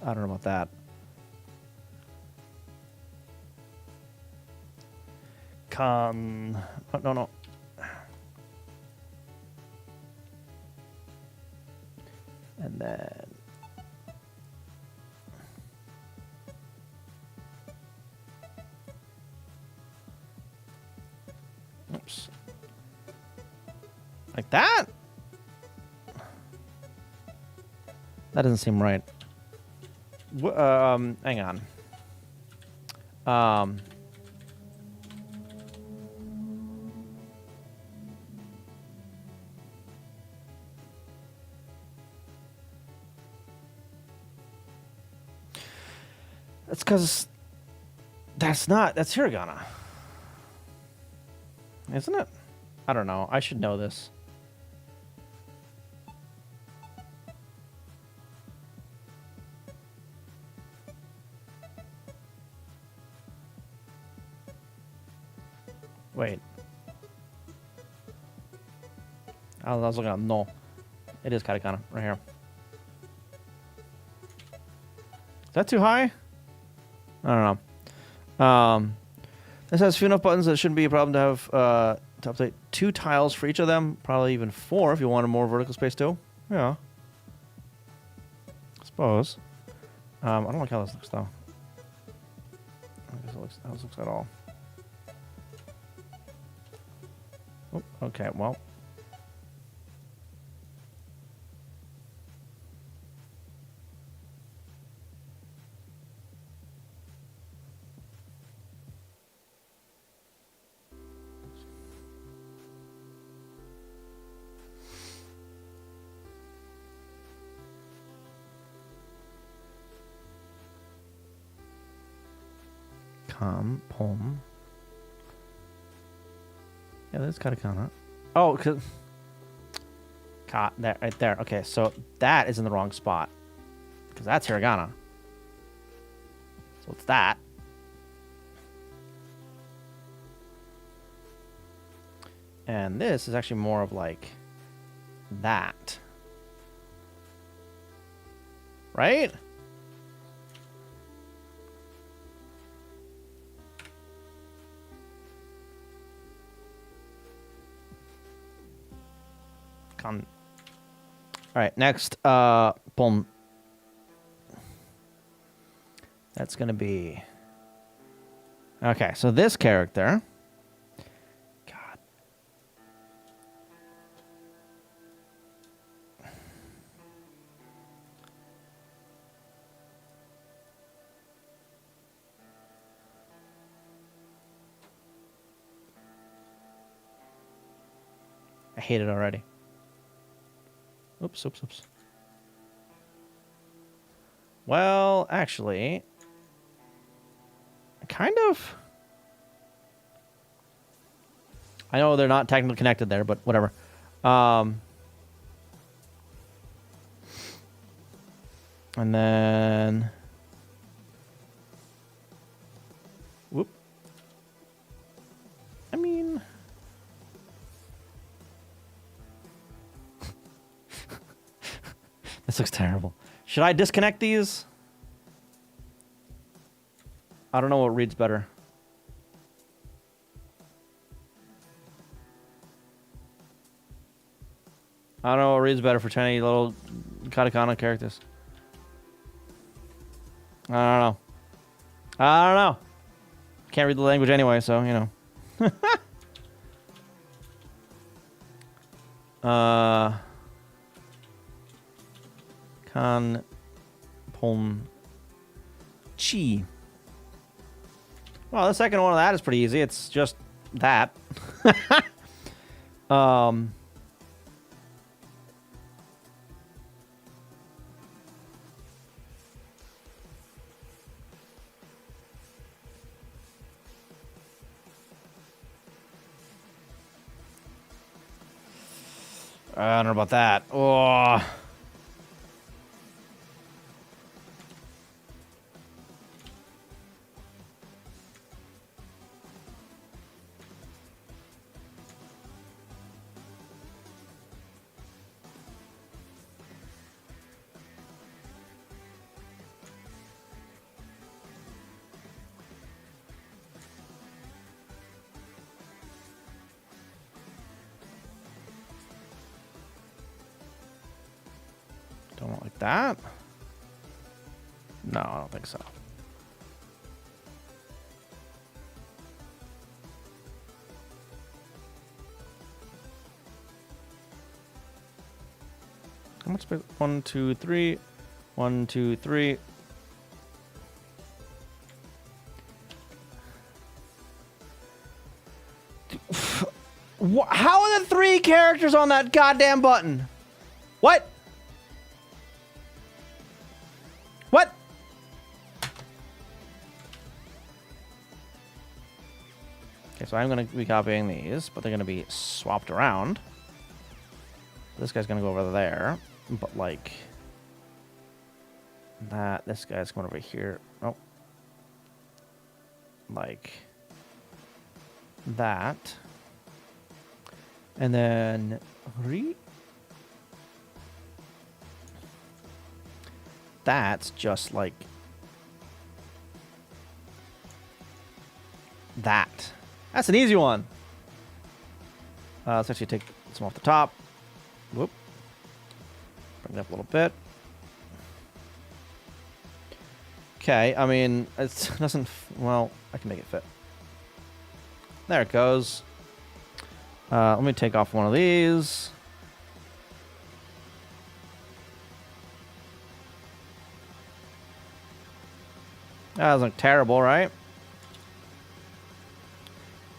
I don't know about that. Con. Oh, no, no. And then. Oops. Like that? That doesn't seem right. Hang on. That's because that's hiragana. Isn't it? I don't know. I should know this. Wait. I was looking at no. It is katakana right here. Is that too high? I don't know. This has few enough buttons that it shouldn't be a problem to have to update 2 tiles for each of them. Probably even 4 if you wanted more vertical space too. Yeah. I suppose. I don't like how this looks though. I guess it looks how this looks at all. Oh, okay, well. Pom. Yeah, that's katakana. Oh, cause there, right there. Okay, so that is in the wrong spot because that's hiragana. So it's that. And this is actually more of like that, right? All right, next, boom. That's gonna be okay. So this character, God, I hate it already. Oops. Well, actually, kind of. I know they're not technically connected there, but whatever. And then, whoop. I mean, this looks terrible. Should I disconnect these? I don't know what reads better. I don't know what reads better for tiny little katakana characters. I don't know. Can't read the language anyway, so, you know. Kan Pon Chi. Well, the second one of that is pretty easy. It's just that. I don't know about that. Oh. Don't like that. No, I don't think so. How much space? 1, 2, 3. 1, 2, 3. How are the 3 characters on that goddamn button? What? What? Okay, so I'm going to be copying these, but they're going to be swapped around. This guy's going to go over there, but like that. This guy's going over here. Oh. Like that. And then that's just like that. That's an easy one. Let's actually take some off the top. Whoop. Bring it up a little bit. Okay, I mean, it doesn't... Well, I can make it fit. There it goes. Let me take off one of these. That doesn't look terrible, right?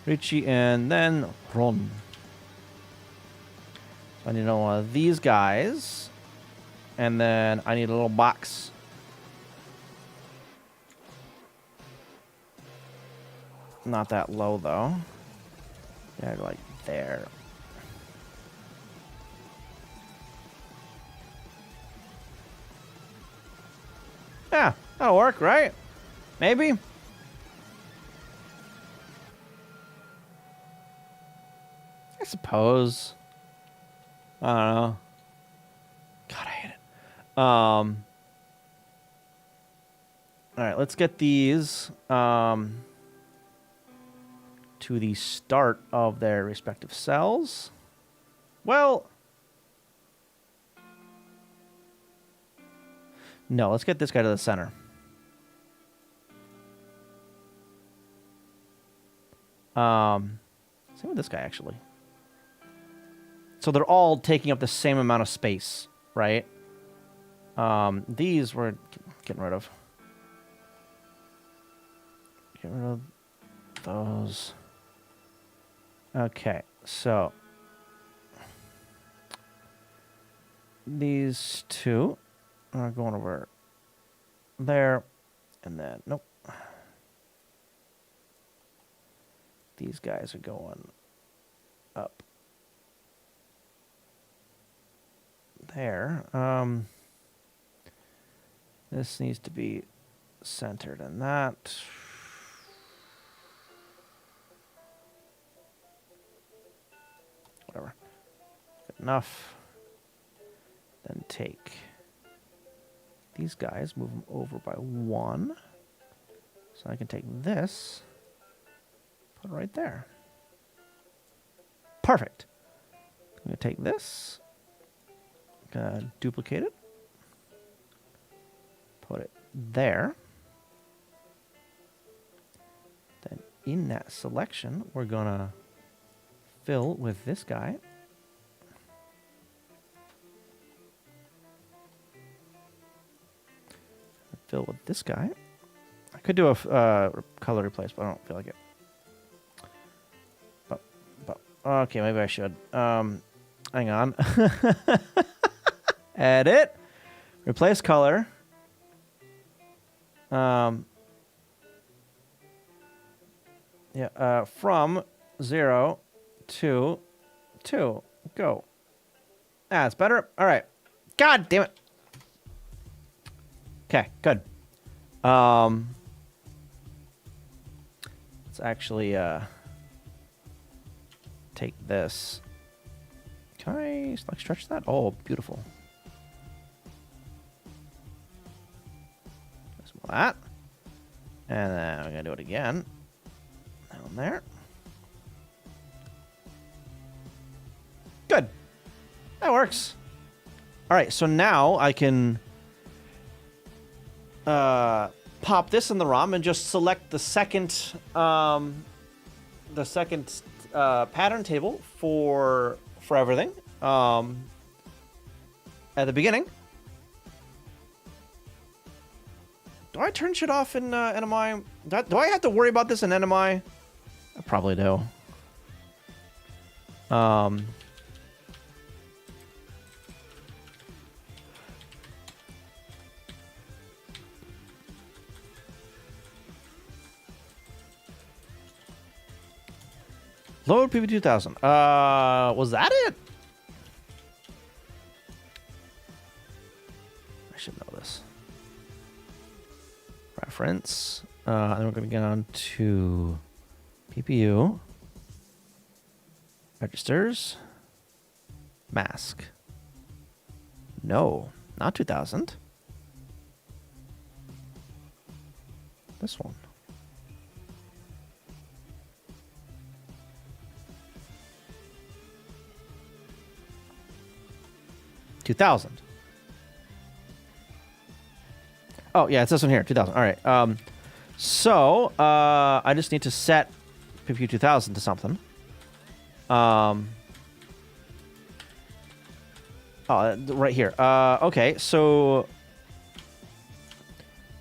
Richie and then Ron. So I need one of these guys. And then I need a little box. Not that low, though. Yeah, like there. Yeah, that'll work, right? Maybe? I suppose. I don't know. God, I hate it. Alright, let's get these to the start of their respective cells. Well, no, let's get this guy to the center. Same with this guy, actually. So they're all taking up the same amount of space, right? These we're getting rid of. Get rid of those. Okay, so these two are going over there, and then nope. These guys are going up there. This needs to be centered in that. Whatever. Good enough. Then take these guys, move them over by 1. So I can take this, put it right there. Perfect. I'm going to take this, gonna duplicate it, put it there. Then in that selection, we're going to fill with this guy. Fill with this guy. I could do a color replace, but I don't feel like it. But okay, maybe I should. Hang on. Edit. Replace color. Yeah. From 0 to 2. Go. Ah, it's better. All right. God damn it. Okay, good. Let's actually take this. Can I like stretch that? Oh, beautiful. Some of that. And then I'm gonna do it again. Down there. Good. That works. All right, so now I can pop this in the ROM and just select the second pattern table for everything at the beginning. Do I turn shit off in NMI? Do I have to worry about this in NMI? I probably do. Load PP2000. Was that it? I should know this. Reference. Then we're going to get on to PPU. Registers. Mask. No, not 2000. This one. $2,000. Oh yeah, it's this one here, 2000. All right. So I just need to set PPU 2000 to something. Oh, right here. Okay, so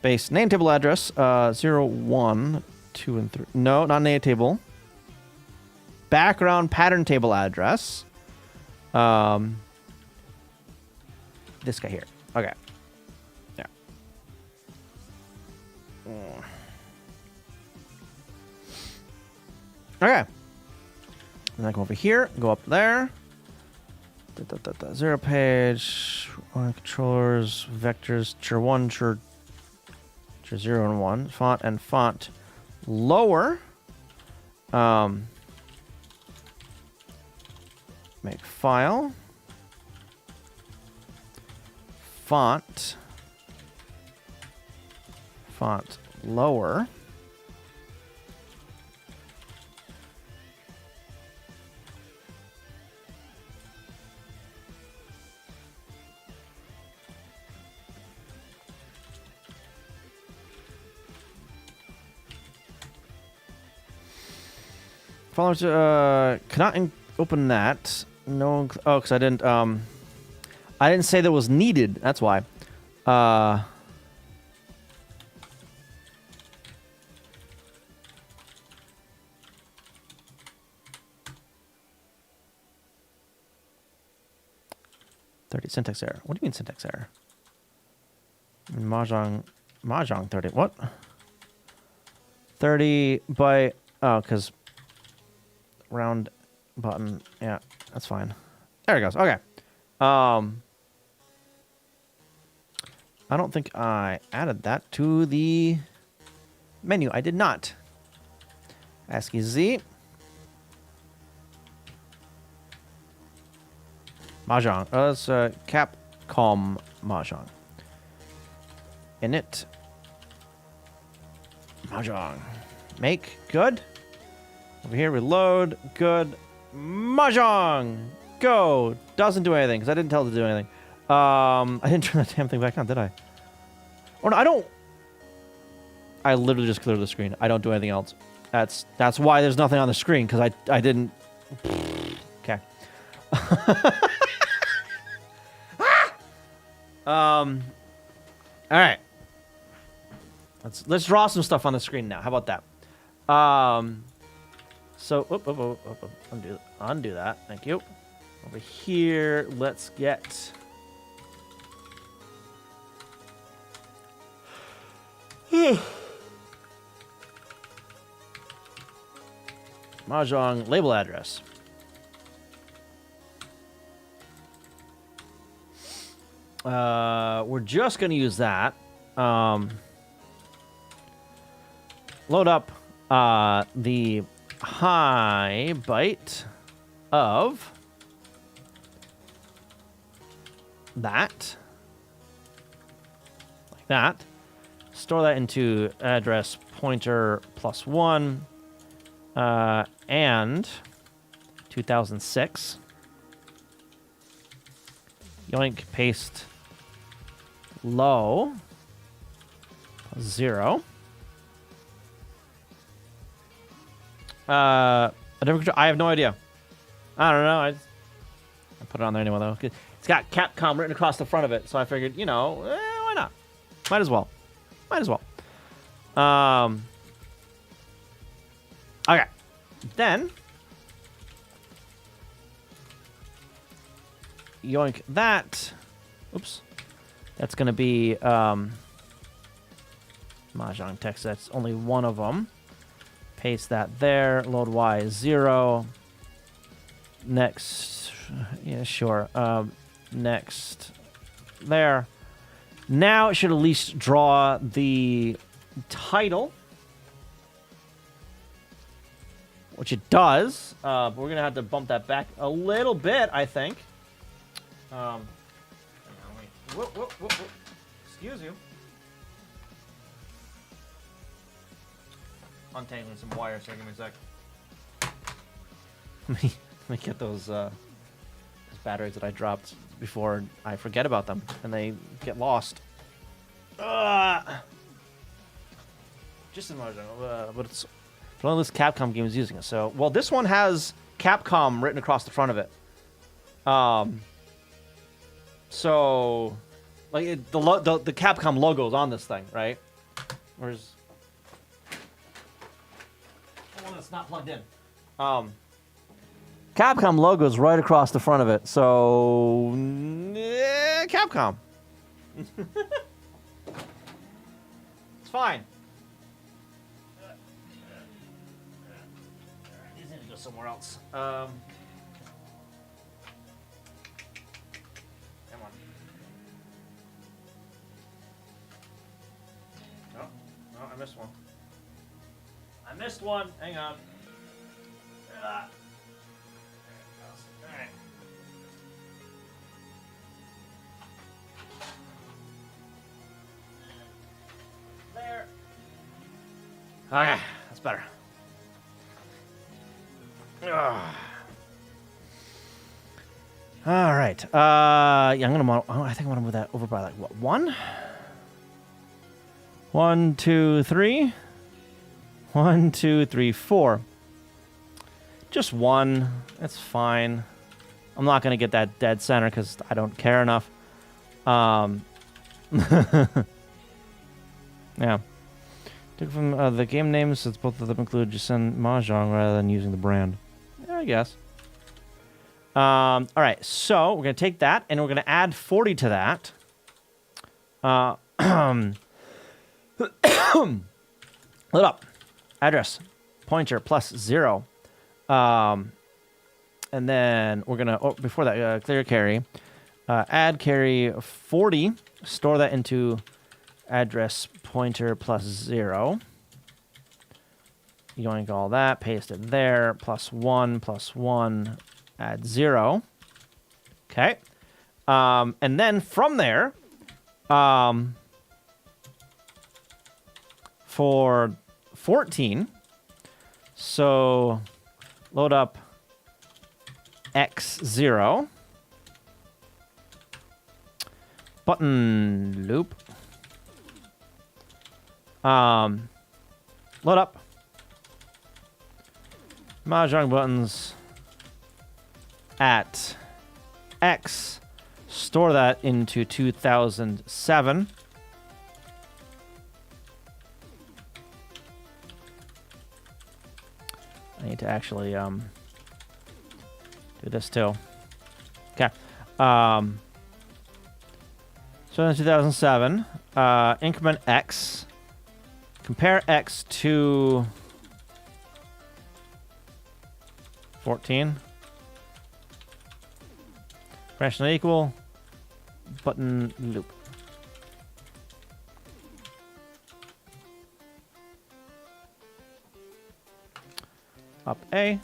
base name table address 0, 1, 2, and 3. No, not name table. Background pattern table address. This guy here. Okay. Yeah. Okay. And then go over here, go up there. Zero page, controllers, vectors, tier 1, tier 0 and 1. Font and font lower. Make file. Font lower. Followers cannot open that. No, oh, because I didn't say that was needed. That's why. 30 syntax error. What do you mean syntax error? Mahjong 30. What? 30 by because round button. Yeah, that's fine. There it goes. Okay. I don't think I added that to the menu. I did not. ASCII Z. Mahjong. That's Capcom Mahjong. Init. Mahjong. Make. Good. Over here, reload. Good. Mahjong. Go. Doesn't do anything because I didn't tell it to do anything. I didn't turn that damn thing back on, did I? Oh no, I don't. I literally just cleared the screen. I don't do anything else. That's why there's nothing on the screen because I didn't. Okay. All right. Let's draw some stuff on the screen now. How about that? So undo that. Thank you. Over here, let's get Mahjong label address. We're just gonna use that. Load up the high byte of that, like that. Store that into address pointer +1 and 2006. Yoink, paste low. 0. A different control. I have no idea. I don't know. I put it on there anyway, though. It's got Capcom written across the front of it, so I figured, you know, why not? Might as well. Might as well. Okay. Then, yoink that. Oops. That's going to be Mahjong text. That's only one of them. Paste that there. Load Y 0. Next. Yeah, sure. Next. There. Now it should at least draw the title. Which it does. But we're going to have to bump that back a little bit, I think. Whoa. Excuse you. Untangling some wires here. Give me a sec. Let me get those batteries that I dropped before I forget about them and they get lost. Just in Mahjong, but only this Capcom game is using it. So, well, this one has Capcom written across the front of it. So, like the Capcom logo is on this thing, right? Where's the one that's not plugged in? Capcom logo is right across the front of it. So, Capcom. It's fine. These need to go somewhere else. Come on. Oh, I missed one. I missed one. Hang on. There it goes. All right. There. Okay, that's better. Ugh. All right. Yeah, I'm gonna. I think I'm gonna move that over by like what 1? 1, 2, 3. 1, 2, 3, 4. Just 1. That's fine. I'm not gonna get that dead center because I don't care enough. Yeah. Took from the game names, since both of them include just send Mahjong rather than using the brand. Yeah, I guess. All right, so we're gonna take that and we're gonna add 40 to that. Load up. Address. Pointer plus 0. And then we're gonna before that clear carry. Add carry 40. Store that into address pointer plus 0. Yoink all that, paste it there, plus 1, add 0. Okay. And then from there, for 14, so load up X0, button loop, load up Mahjong buttons at X, store that into 2007. I need to actually do this too. Okay. So in 2007, increment X, compare X to 14. Fraction equal, button loop. Up A.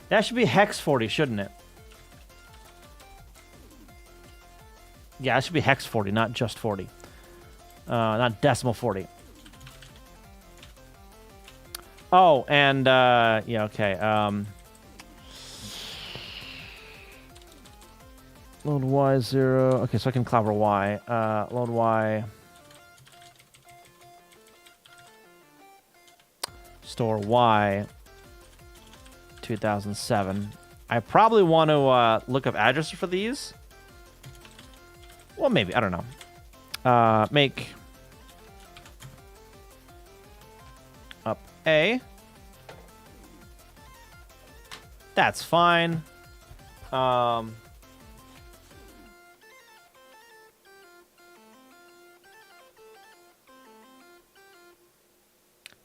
That should be hex 40, shouldn't it? Yeah, it should be hex 40, not just 40. Not decimal 40. Oh, and, yeah, okay. Load Y 0. Okay, so I can clobber Y. Load Y. Store Y. 2007. I probably want to look up addresses for these. Well, maybe. I don't know. Make up A. That's fine.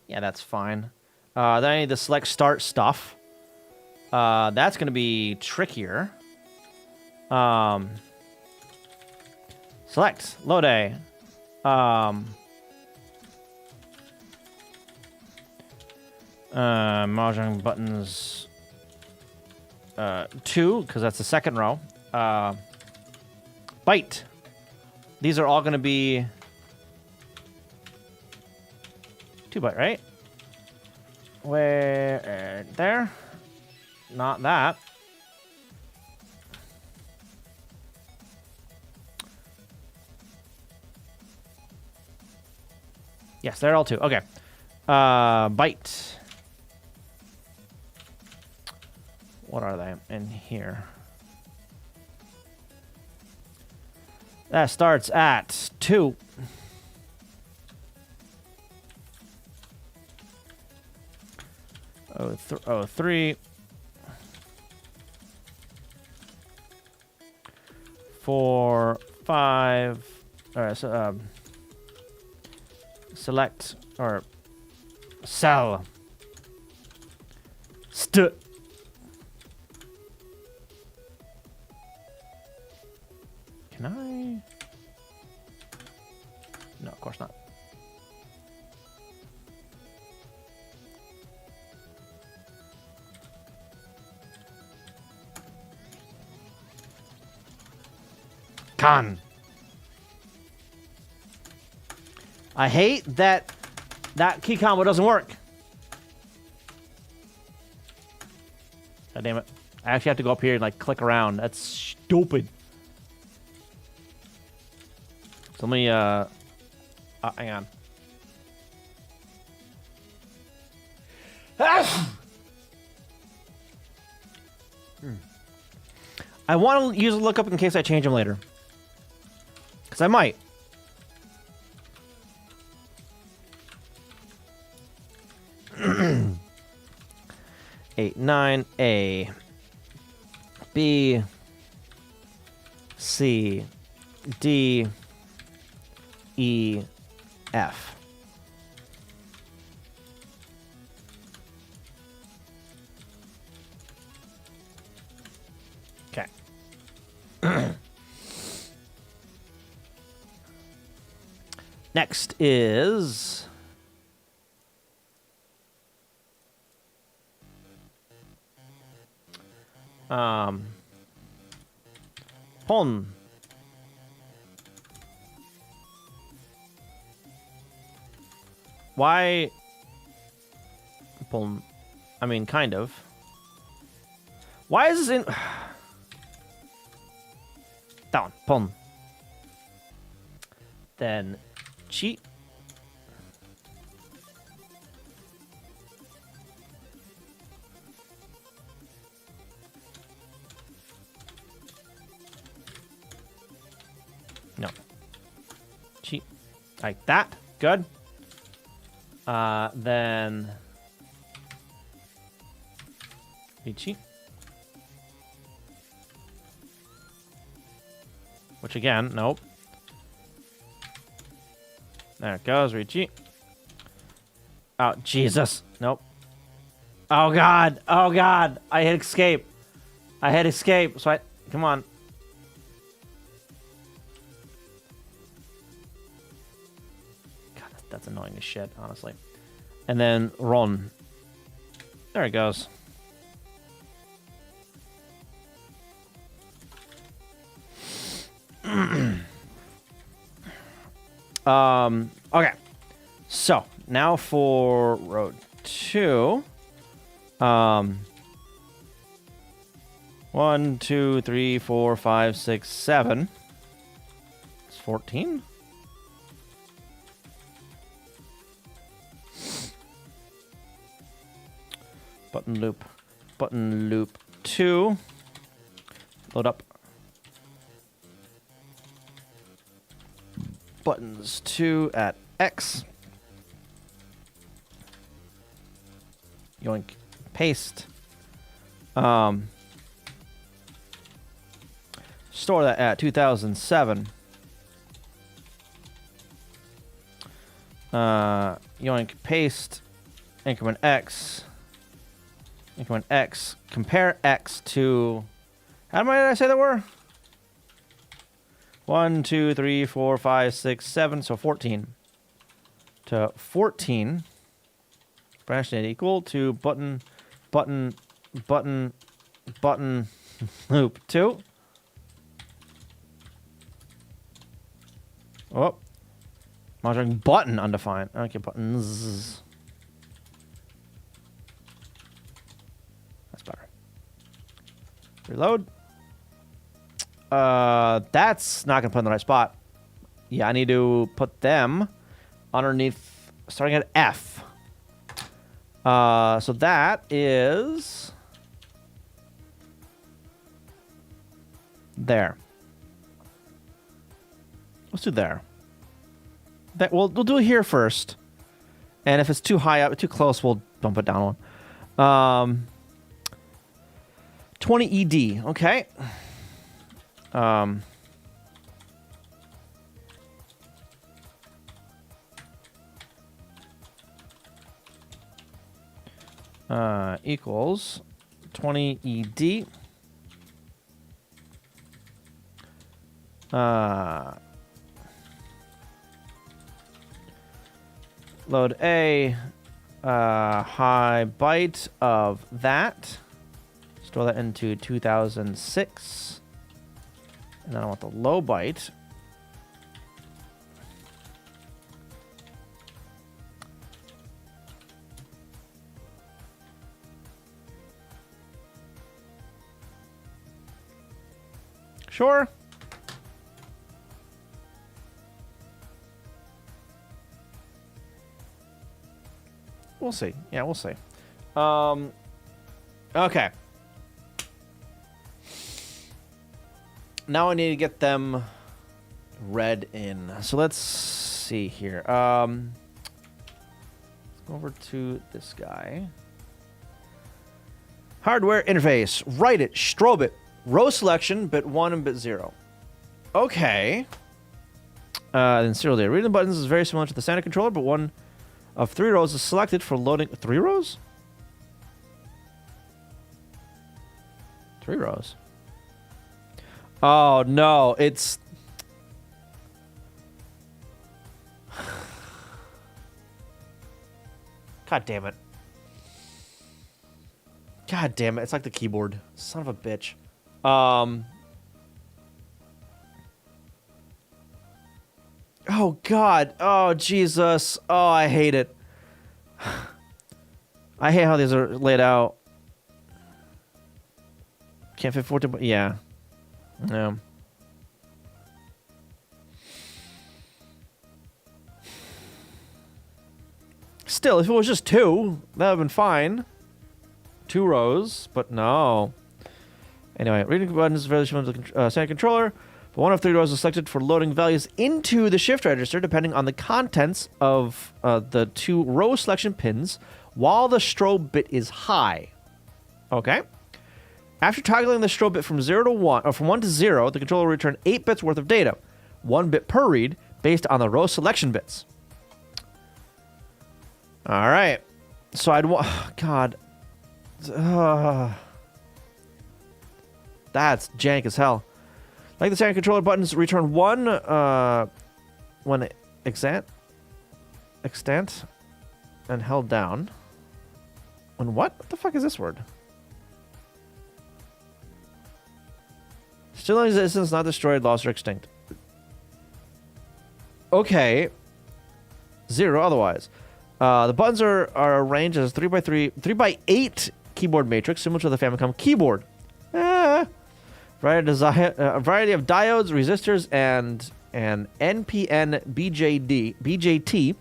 Yeah, that's fine. Then I need to select start stuff. That's going to be trickier. Select load A. Mahjong buttons 2, because that's the second row. Byte. These are all going to be 2 byte, right? Where there? Not that. Yes, they're all 2. Okay. Byte. What are they in here? That starts at 2. Oh, 3. 4, 5. All right, so select or sell. Can I? No, of course not. Con. I hate that key combo doesn't work. God damn it. I actually have to go up here and like click around. That's stupid. So let me hang on. I want to use a lookup in case I change them later. Because I might. Eight, 9, A, B, C, D, E, F. Okay. Next is Pon. Why Pon? I mean, kind of. Why is this in that one? Pon. Then cheat. No. Cheat. Like that. Good. Then cheat. Which again, nope. There it goes, Richie. Oh, Jesus. Nope. Oh, God. Oh, God. I hit escape. I hit escape. So come on. God, that's annoying as shit, honestly. And then Ron. There it goes. Okay. So now for row 2. 1, 2, 3, 4, 5, 6, 7. It's 14. Button loop. Button loop 2. Load up. Buttons 2 at X. Yoink. Paste. Store that at 2007. Yoink. Paste. Increment X. Increment X. Compare X to... How many did I say there were? 1, 2, 3, 4, 5, 6, 7. So 14. To 14. Branch data equal to button loop 2. Oh. Monitoring button undefined. Okay, buttons. That's better. Reload. That's not gonna put in the right spot. Yeah, I need to put them underneath, starting at F. So that is there. Let's do there. That we'll do it here first, and if it's too high up, too close, we'll bump it down one. 20 ED. Okay. Equals 20 ED. Load a high byte of that. Store that into 2006. And then I want the low byte. Sure. We'll see. Yeah, we'll see. Okay. Now I need to get them read in. So let's see here. Let's go over to this guy. Hardware interface. Write it. Strobe it. Row selection, bit 1 and bit 0. Okay. Then serial data. Reading the buttons is very similar to the standard controller, but one of 3 rows is selected for loading. 3 rows? 3 rows. Oh, no. It's... God damn it. God damn it. It's like the keyboard. Son of a bitch. Oh, God. Oh, Jesus. Oh, I hate it. I hate how these are laid out. Can't fit 14, but yeah. Yeah. Still, if it was just 2, that would have been fine. 2 rows, but no. Anyway, reading buttons is very similar to the standard controller, but one of 3 rows is selected for loading values into the shift register depending on the contents of the 2 row selection pins while the strobe bit is high. Okay? After toggling the strobe bit from 0 to 1, or from 1 to 0, the controller will return 8 bits worth of data, 1 bit per read, based on the row selection bits. All right. So I'd want... God. That's jank as hell. Like the standard controller buttons, return 1 when extant and held down. When what? What the fuck is this word? Still in existence, not destroyed, lost, or extinct. Okay. 0 otherwise. The buttons are arranged as 3x8 keyboard matrix, similar to the Famicom keyboard. Variety of diodes, resistors, and an NPN BJT.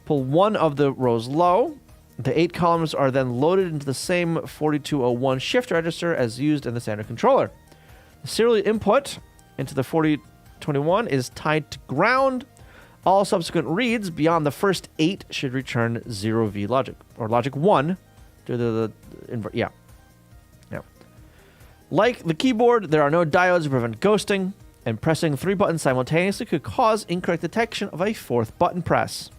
Pull one of the rows low. The 8 columns are then loaded into the same 4201 shift register as used in the standard controller. The serial input into the 4021 is tied to ground. All subsequent reads beyond the first 8 should return 0V logic, or logic 1 to yeah. Like the keyboard, there are no diodes to prevent ghosting, and pressing 3 buttons simultaneously could cause incorrect detection of a 4th button press.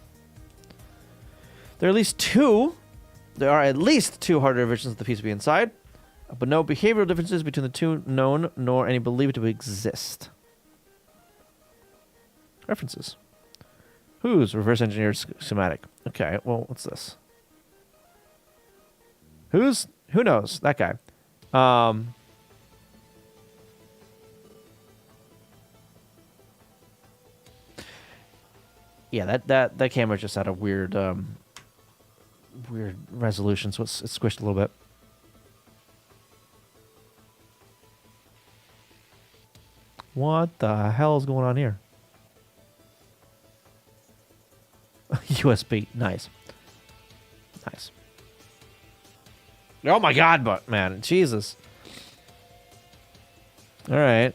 There are at least two hardware versions of the PCB inside, but no behavioral differences between the two known, nor any believed to exist. References. Who's reverse engineered schematic? Okay, well, what's this? Who knows? That guy. Yeah, that camera just had a weird resolution, so it's squished a little bit. What the hell is going on here? USB, nice. Oh my god, but man, Jesus. All right.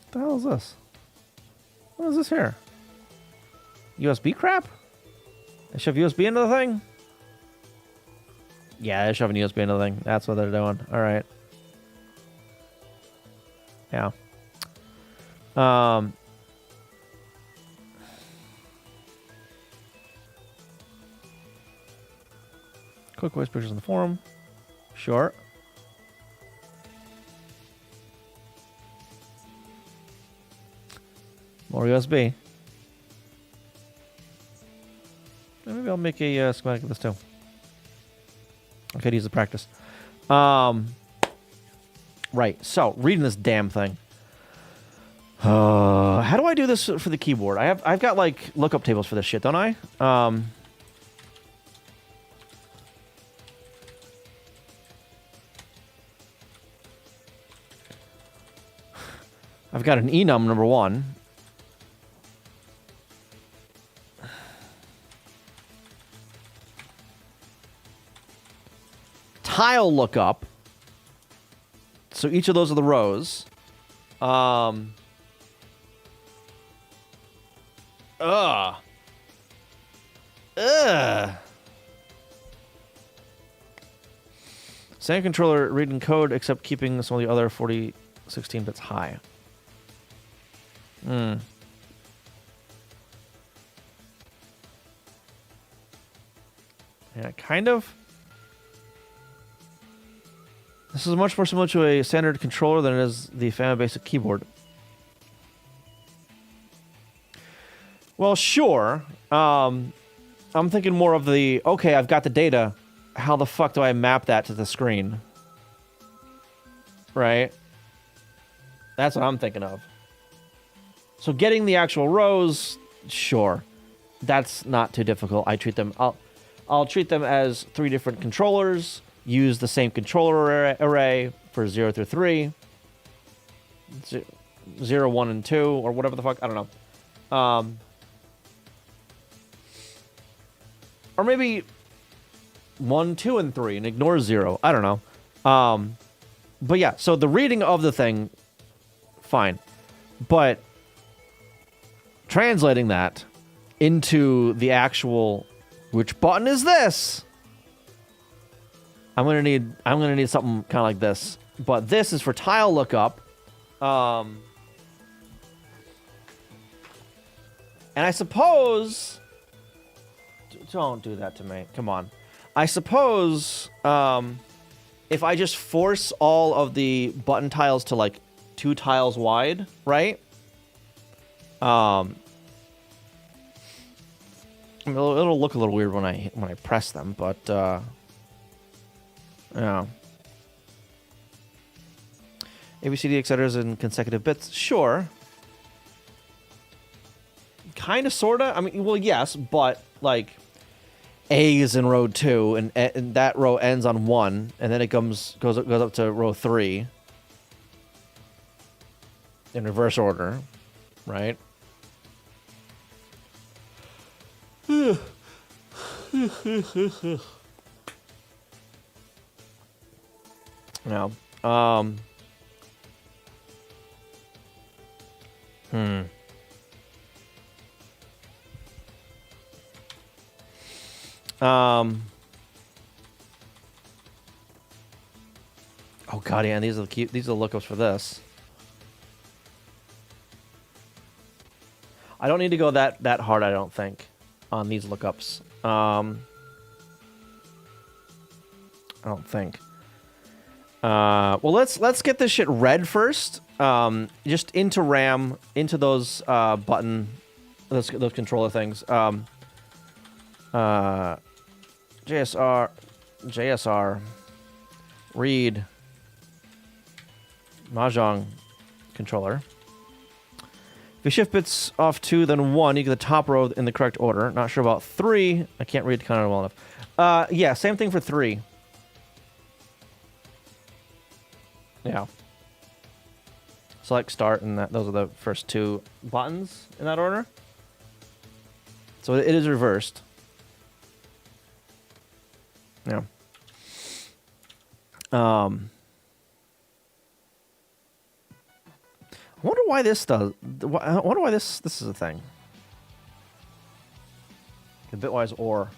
What the hell is this? What is this here? USB crap? They shove USB into the thing? Yeah, they're shoving USB into the thing. That's what they're doing. All right. Yeah. Quick voice pictures on the forum. Sure. More USB. Maybe I'll make a schematic of this too. I could use the practice. Right. So reading this damn thing. How do I do this for the keyboard? I've got like lookup tables for this shit, don't I? I've got an enum number 1. Tile lookup. So each of those are the rows. Same controller reading code except keeping some of the other 4016 bits high. Yeah, kind of. This is much more similar to a standard controller than it is the Famicom basic keyboard. Well, sure. I'm thinking more of the, okay, I've got the data. How the fuck do I map that to the screen? Right? That's what I'm thinking of. So getting the actual rows, sure. That's not too difficult. I treat them, I'll treat them as 3 different controllers. Use the same controller array for 0 through 3. 0, 1, and 2, or whatever the fuck. I don't know. Or maybe 1, 2, and 3 and ignore 0. I don't know. But yeah, so the reading of the thing, fine. But translating that into the actual, which button is this? I'm gonna need something kind of like this, but this is for tile lookup, and I suppose don't do that to me. Come on, I suppose if I just force all of the button tiles to like 2 tiles wide, right? I mean, it'll look a little weird when I press them, but yeah. ABCD etc. in consecutive bits, sure. Kind of, sorta. I mean, well, yes, but like A is in row 2, and that row ends on 1, and then it goes up to row 3 in reverse order, right? Now, oh god, yeah, and these are the lookups for this. I don't need to go that hard, I don't think, on these lookups. I don't think. Well, let's get this shit read first. Just into RAM, into those button, those controller things. JSR, read, Mahjong controller. If you shift bits off 2, then 1, you get the top row in the correct order. Not sure about 3. I can't read counter well enough. Yeah, same thing for 3. Yeah. Select start, and those are the first 2 buttons in that order. So it is reversed. Yeah. I wonder why this does. I wonder why this is a thing. The bitwise OR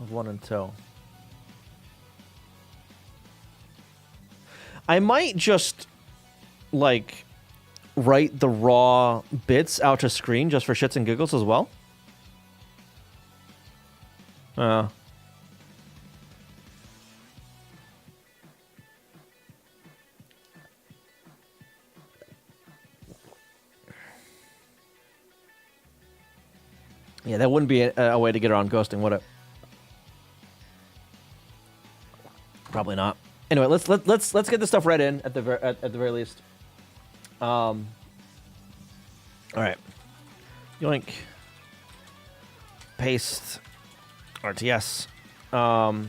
of 1 and 2. I might just like write the raw bits out to screen just for shits and giggles as well. Yeah, that wouldn't be a way to get around ghosting, would it? Probably not. Anyway, let's get this stuff read in at the very least. All right. Yoink. Paste. RTS. Obtain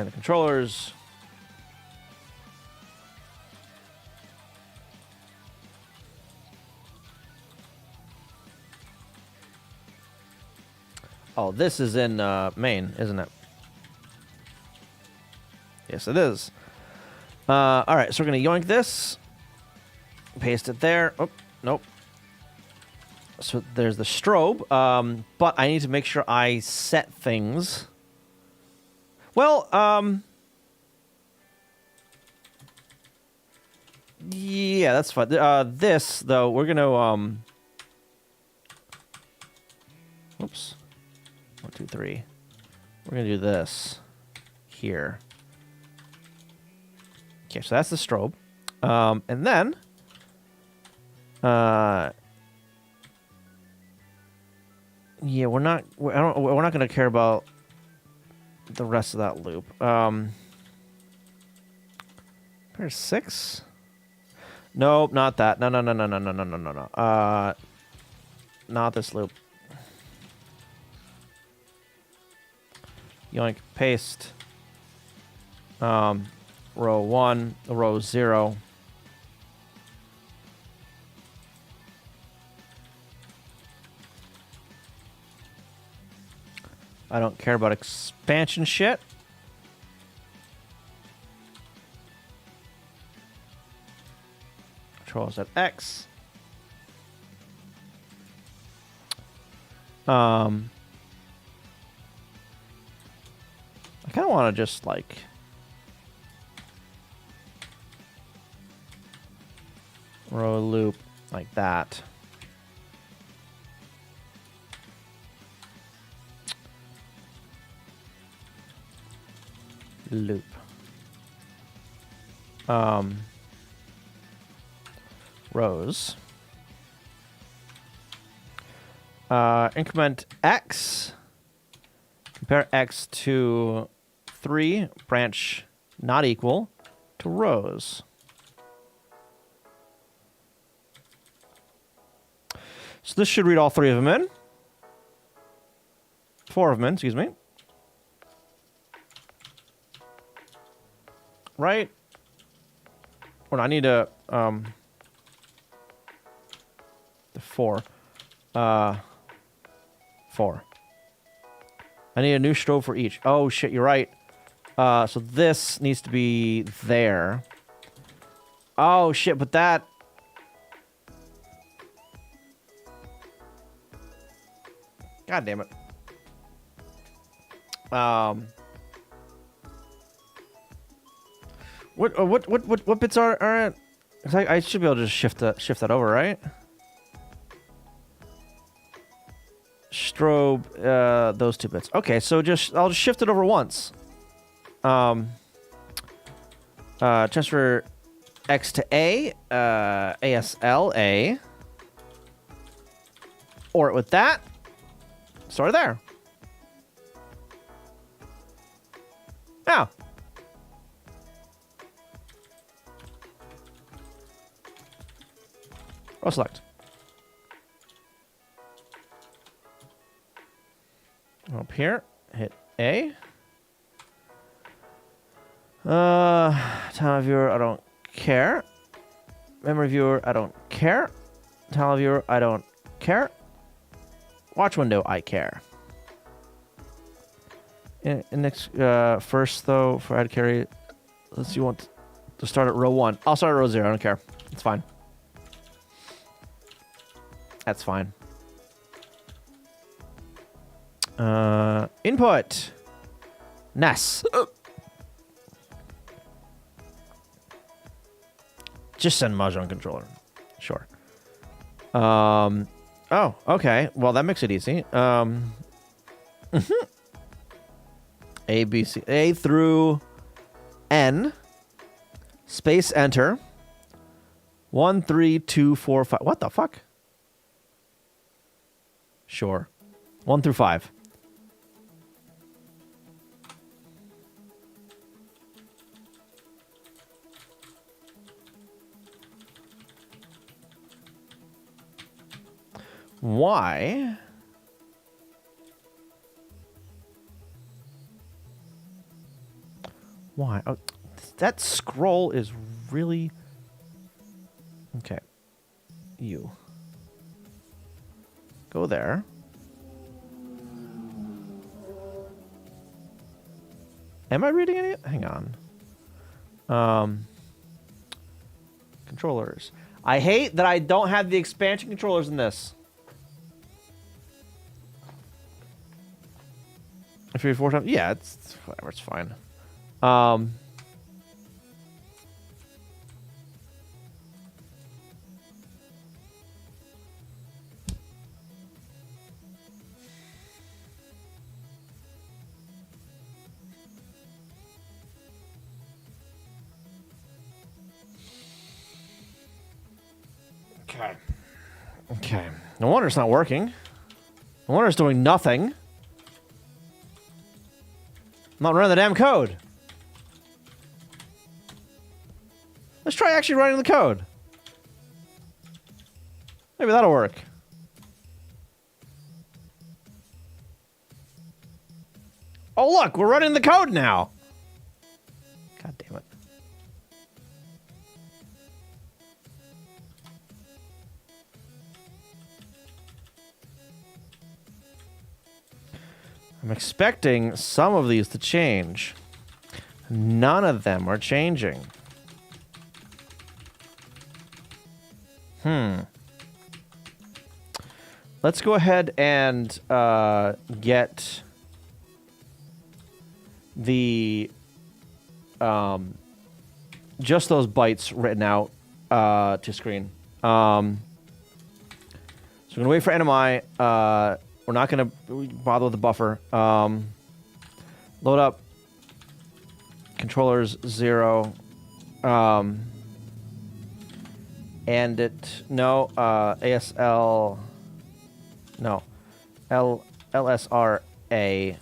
the controllers. Oh, this is in main, isn't it? Yes, it is. All right, so we're going to yoink this. Paste it there. Oh, nope. So there's the strobe. But I need to make sure I set things. Well, yeah, that's fine. This, though, we're going to... Oops. 1, 2, 3. We're going to do this here. Okay, so that's the strobe. And then... yeah, we're not going to care about the rest of that loop. There's 6? Nope, not that. No. Not this loop. Yoink, paste. Row 1, row 0. I don't care about expansion shit. Controls at X. I kind of want to just like row loop like that. Loop. Rows. Increment X. Compare X to 3. Branch not equal to rows. So this should read all 3 of them in. 4 of them in, excuse me. Right? Or no, I need to, the 4. 4. I need a new strobe for each. Oh, shit, you're right. So this needs to be there. Oh, shit, but that... God damn it. What bits are... I should be able to just shift that over, right? Strobe, those 2 bits. Okay, so I'll just shift it over once. Transfer X to A, ASL A. Or with that. Sort of there. Now. Row select. Up here, hit A. Timeline viewer, I don't care. Memory viewer, I don't care. Timeline viewer, I don't care. Watch window, I care. Next, first though, for add carry, let's see, you want to start at row 1. I'll start at row 0. I don't care. It's fine. That's fine. Input. NES. Just send Mahjong controller. Sure. Oh, okay. Well, that makes it easy. A, B, C, A through N. Space enter. 1, 3, 2, 4, 5. What the fuck? Sure. 1 through 5. Why? Why? Oh, that scroll is really... Okay. You. Go there. Am I reading any? Hang on. Controllers. I hate that I don't have the expansion controllers in this. If you're 4 times, yeah, it's whatever, it's fine. Okay. No wonder it's not working. No wonder it's doing nothing. I'm not running the damn code. Let's try actually running the code. Maybe that'll work. Oh, look, we're running the code now. God damn it. I'm expecting some of these to change. None of them are changing. Let's go ahead and get the just those bytes written out to screen. So we're gonna wait for NMI. We're not gonna bother with the buffer. Load up controllers 0. And it ASL. No. LSRA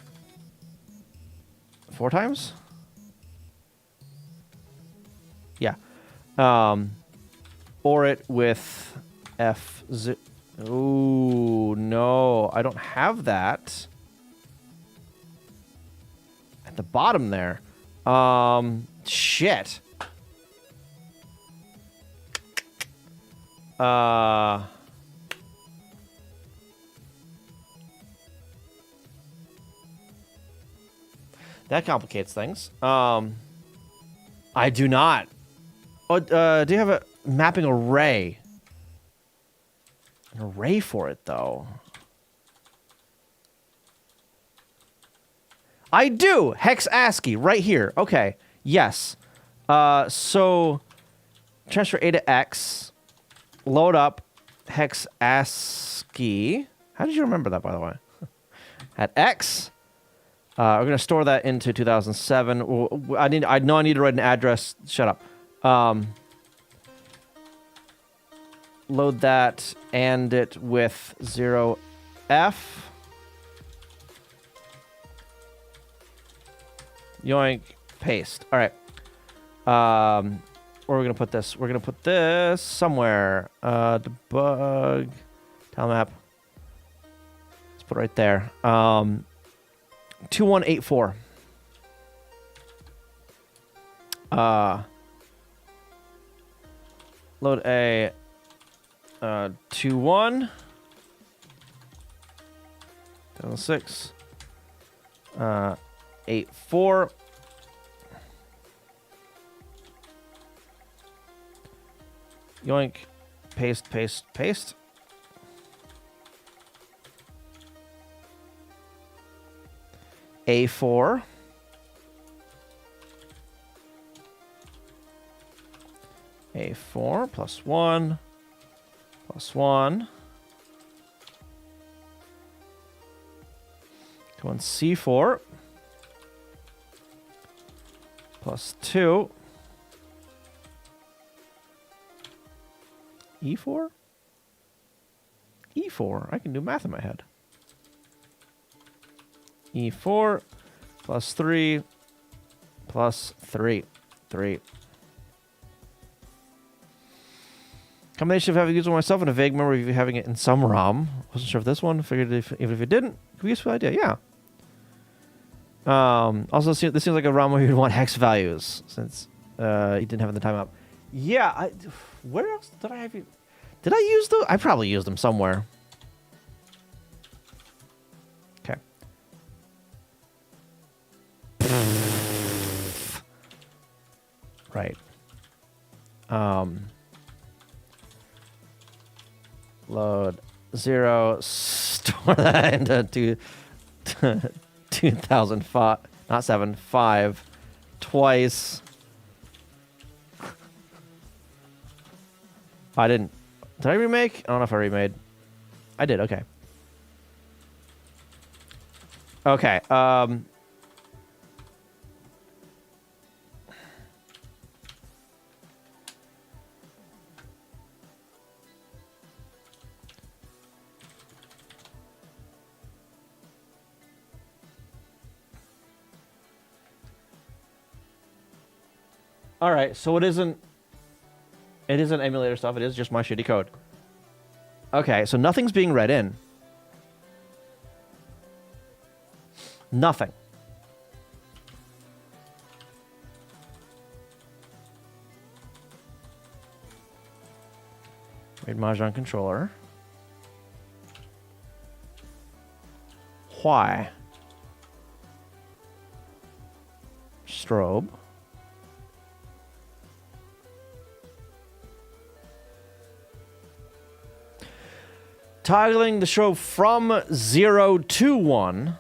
4 times? Yeah. Or it with F0. Ooh, no. I don't have that. At the bottom there. Shit. That complicates things. I do not. Oh, do you have a mapping array? An array for it, though. I do! Hex ASCII, right here. Okay. Yes. So, transfer A to X. Load up hex ASCII. How did you remember that, by the way? At X. We're going to store that into 2007. I know I need to write an address. Shut up. Load that and it with 0F. Yoink. Paste. All right. Where are we going to put this? We're going to put this somewhere. Debug. Tilemap. Let's put it right there. 2184. Load a 21 2006 84 yoink paste A4 A4 plus 1 plus 1 come on C4 plus 2 E4 E4 I can do math in my head. E4 plus 3 plus 3. 3. Combination of having used it myself and a vague memory of having it in some ROM. Wasn't sure if this one. Figured even if it didn't, it could be a useful idea. Yeah. Also, this seems like a ROM where you'd want hex values since you didn't have the time up. Yeah. Where else did I have you? Did I use those? I probably used them somewhere. Okay. Right. Load 0, store that into 2005, not 7, 5, twice. I didn't. Did I remake? I don't know if I remade. I did, okay. Okay, all right, so it isn't emulator stuff. It is just my shitty code. Okay, so nothing's being read in. Nothing. Read Mahjong controller. Why? Strobe. Toggling the strobe from 0 to 1.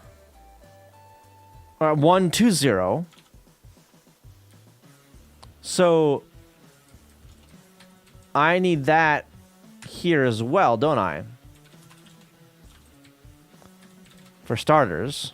Or 1 to 0. So I need that here as well, don't I? For starters.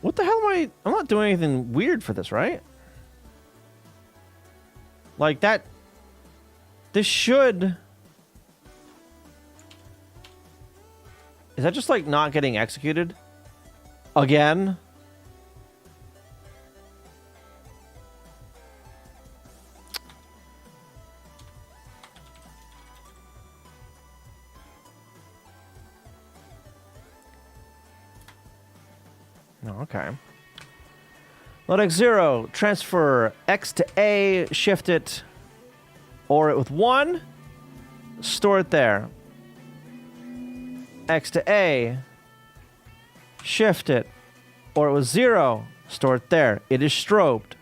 What the hell am I... I'm not doing anything weird for this, right? Like that... This should... Is that just like not getting executed? Again? Oh, okay. Let X0 transfer X to A, shift it, or it with 1, store it there. X to A, shift it, or it was 0, store it there. It is strobed.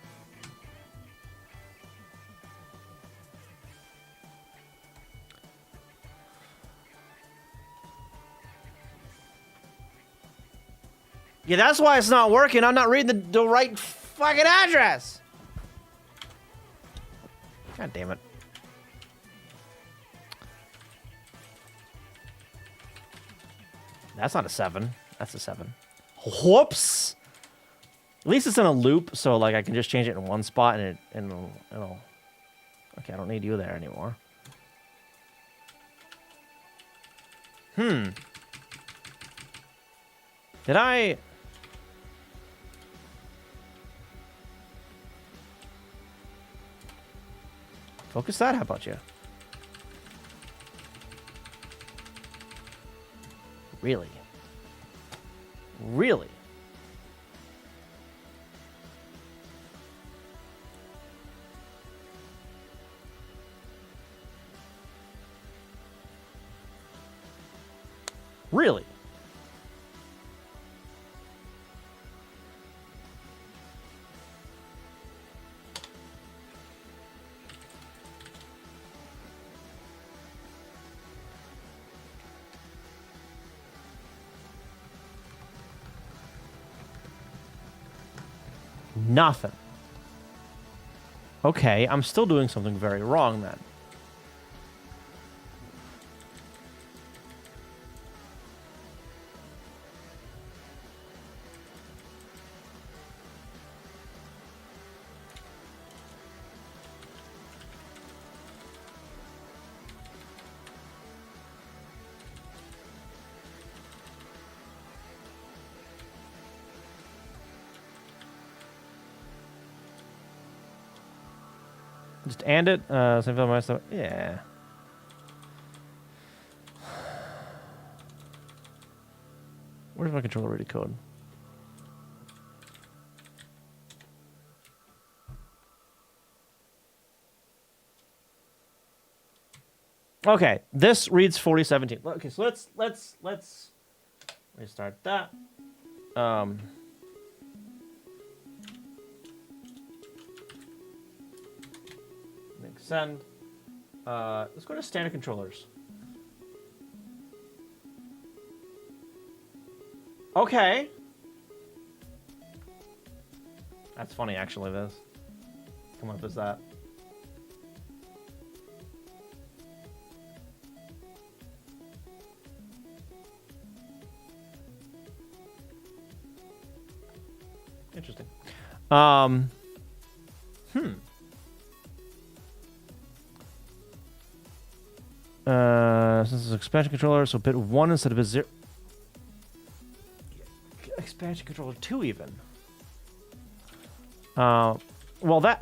Yeah, that's why it's not working. I'm not reading the right fucking address. God damn it. That's not a 7. That's a 7. Whoops. At least it's in a loop, so like I can just change it in one spot and it'll... Okay, I don't need you there anymore. Did I... Focus that? How about you? Really? Really? Really? Nothing. Okay, I'm still doing something very wrong then. Just and it. Same for my stuff. Yeah. Where's my controller ready code? Okay, this reads 4017. Okay, so let's restart that. Send. Let's go to standard controllers. Okay. That's funny, actually, this. Come up as that. Interesting. Since it's an expansion controller, so bit 1 instead of a 0. Expansion controller 2 even. Well, that,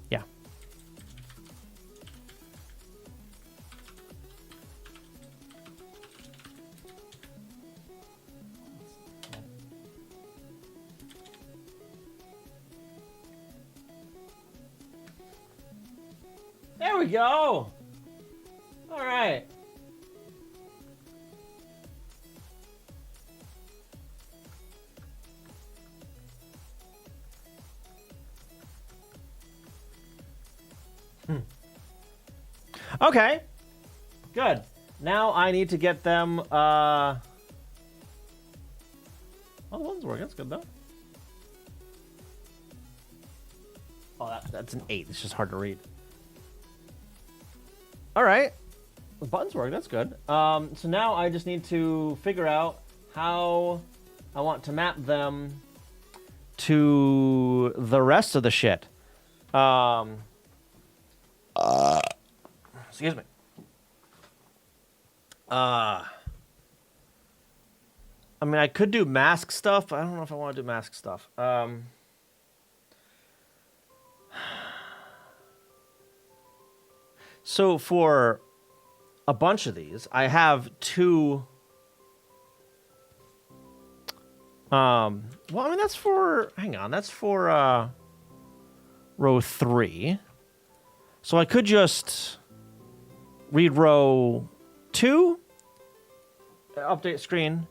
yeah. There we go. All right. Okay. Good. Now I need to get them Oh, the buttons work. That's good though. Oh, that's an 8. It's just hard to read. All right. The buttons work. That's good. So now I just need to figure out how I want to map them to the rest of the shit. Excuse me. I mean, I could do mask stuff. I don't know if I want to do mask stuff. So for a bunch of these, I have two. Well, I mean, that's for. Hang on, that's for row 3. So I could just read row 2, update screen.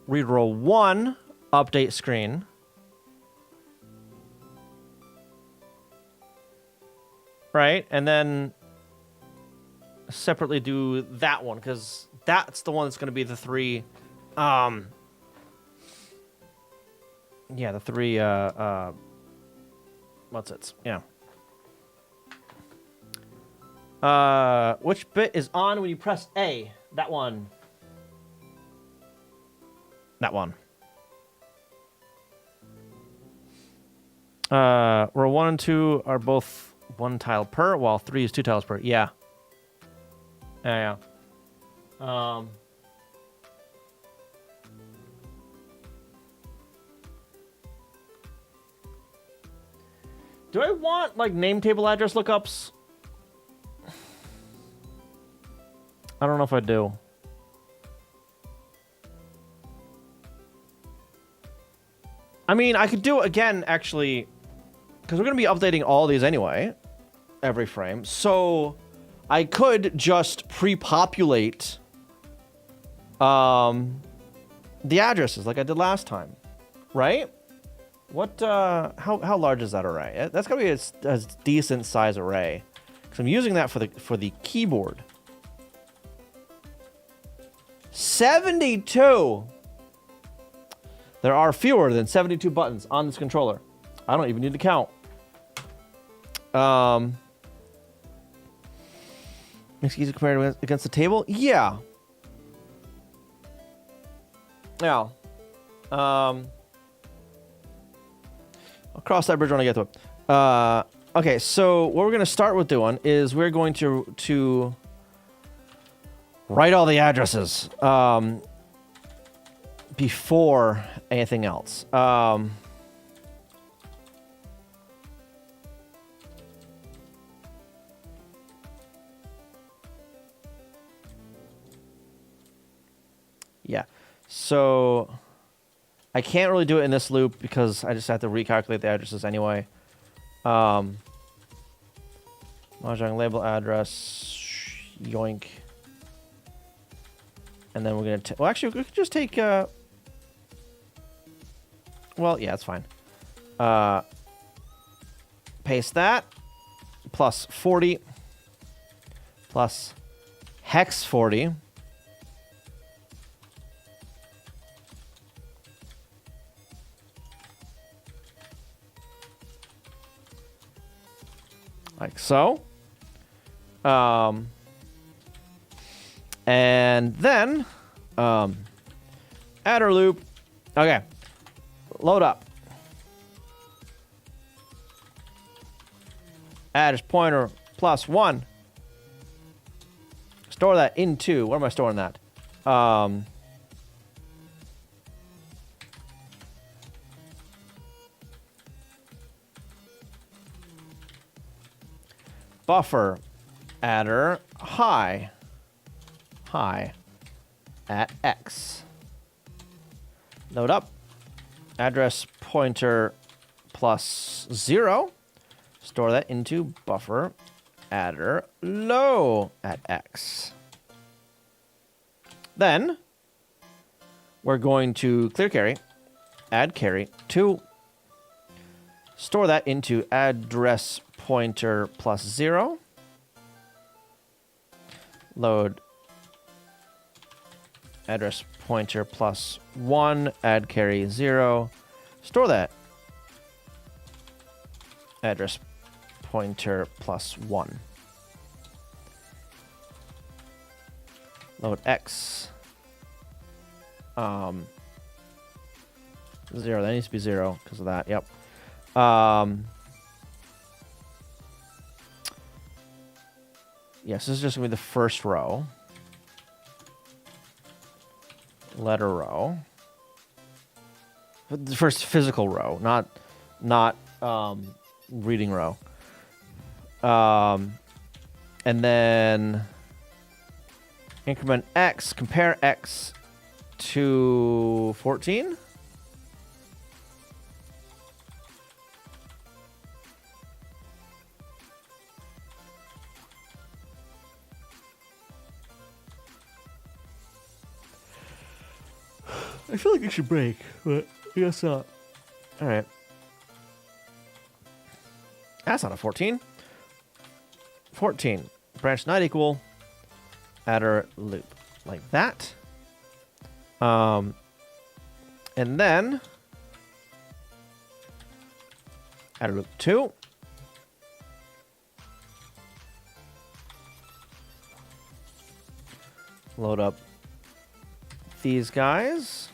Read row 1, update screen. Right, and then separately do that one, because that's the one that's going to be the 3 yeah, the 3 what's it? Yeah. Which bit is on when you press A? That one. That one. Row 1 and 2 are both 1 tile per, while 3 is 2 tiles per. Yeah. Yeah. Do I want, like, name table address lookups? I don't know if I do. I mean, I could do it again, actually, because we're going to be updating all these anyway, every frame. So I could just pre-populate the addresses like I did last time, right? What? How large is that array? That's got to be a decent size array, because I'm using that for the keyboard. 72. There are fewer than 72 buttons on this controller. I don't even need to count. Makes it easy compared against the table? Yeah. Yeah. I'll cross that bridge when I get to it. Okay, so what we're going to start with doing is we're going to write all the addresses before anything else. Yeah, so I can't really do it in this loop because I just have to recalculate the addresses anyway. Mahjong label address, yoink. And then we're going to... Well, actually, we could just take... Well, yeah, it's fine. Paste that. Plus 40. Plus hex 40. Like so. And then, adder loop. Okay. Load up. Address pointer plus 1. Store that into, where am I storing that? Buffer adder high at X. Load up. Address pointer plus 0. Store that into buffer adder low at X. Then we're going to clear carry, add carry 2. Store that into address pointer plus 0. address pointer plus 1, add carry 0. Store that. Address pointer plus 1. Load X. 0. That needs to be 0 because of that. Yep. Yes, this is just going to be the first row. Letter row. The first physical row, not reading row. And then increment X, compare X to 14. I feel like it should break, but I guess not. All right. That's not a 14. 14. Branch not equal. Adder loop. Like that. And then adder loop 2. Load up these guys.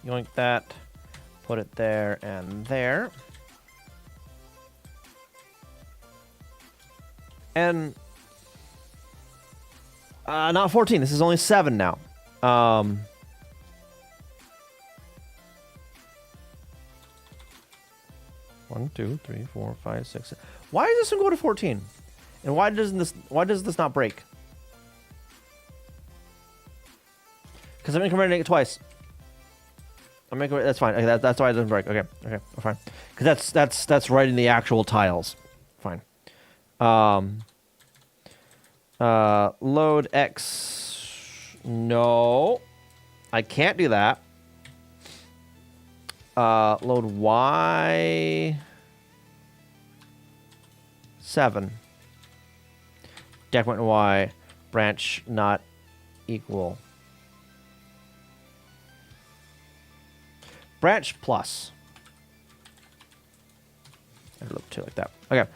Yoink that, put it there and there. And not 14, this is only 7 now. 1, 2, 3, 4, 5, 6. Why does this one go to 14? And why does this not break? Because I'm incrementing it twice. That's fine. Okay, that's why it doesn't break. Okay, fine. Because that's right in the actual tiles. Fine. Load X. No, I can't do that. Load Y. 7. Decrement Y. Branch not equal. Branch plus. I look too like that. Okay.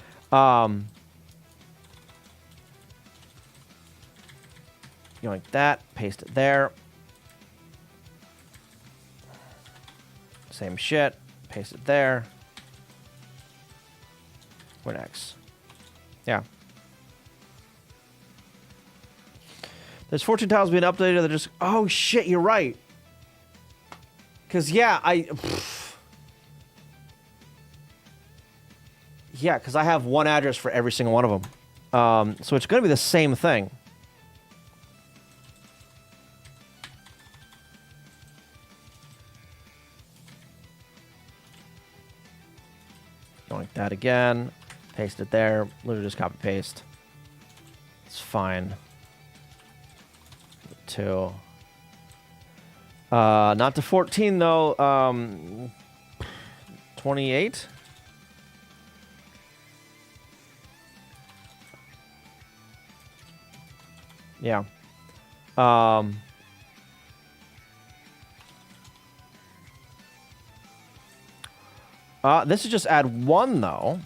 You like that. Paste it there. Same shit. Paste it there. Where next? Yeah. There's 14 tiles being updated. They're just. Oh shit! You're right. Because, yeah, yeah, because I have one address for every single one of them. So it's going to be the same thing. Like that again. Paste it there. Literally just copy paste. It's fine. 2. Not to 14 though. 28. Yeah. This is just add 1 though.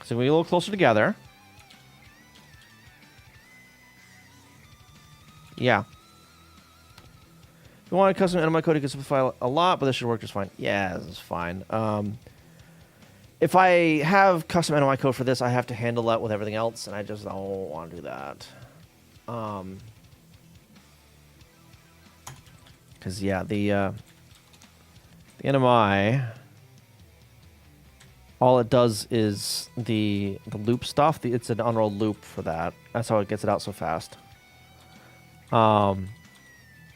So we get a little closer together. Yeah. If you want a custom NMI code, you can simplify a lot, but this should work just fine. Yeah, this is fine. If I have custom NMI code for this, I have to handle that with everything else, and I just don't want to do that. Because, yeah, the NMI, all it does is the loop stuff. It's an unrolled loop for that. That's how it gets it out so fast.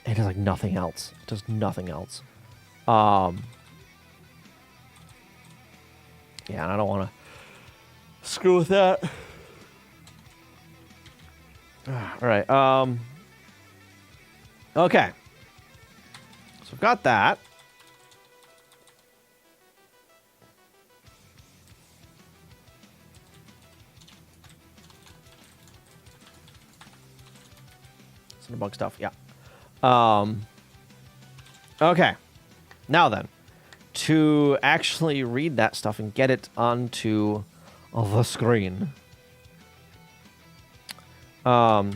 It does like nothing else. It does nothing else. Yeah, and I don't want to screw with that. All right. Okay. So I've got that. debug stuff. Yeah. Okay. Now then, to actually read that stuff and get it onto the screen. No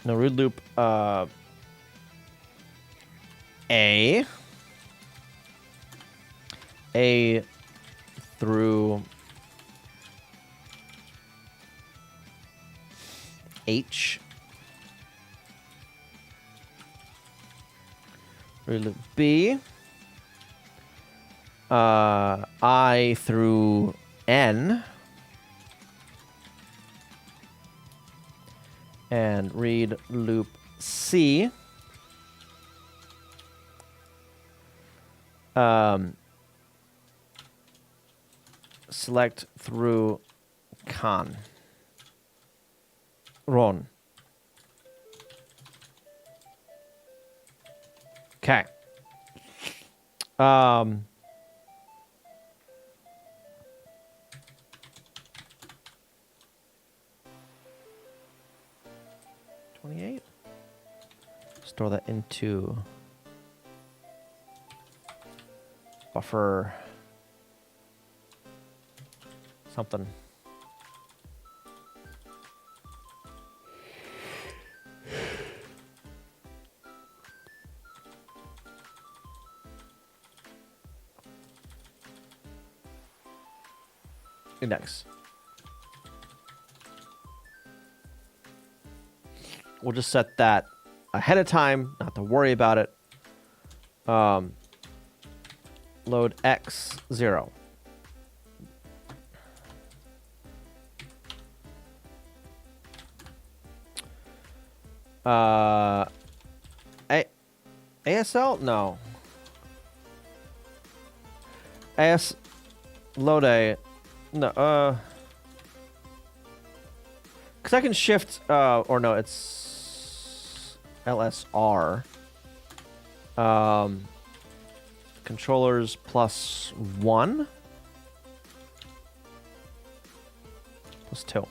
read loop. A through H. Read loop B. I through N. And read loop C. Select through con. Ron. Okay. 28. Store that into buffer something. Index. We'll just set that ahead of time, not to worry about it. Load X 0. ASL? No. Load A. No, because I can shift, or no, it's LSR. Controllers +1. +2.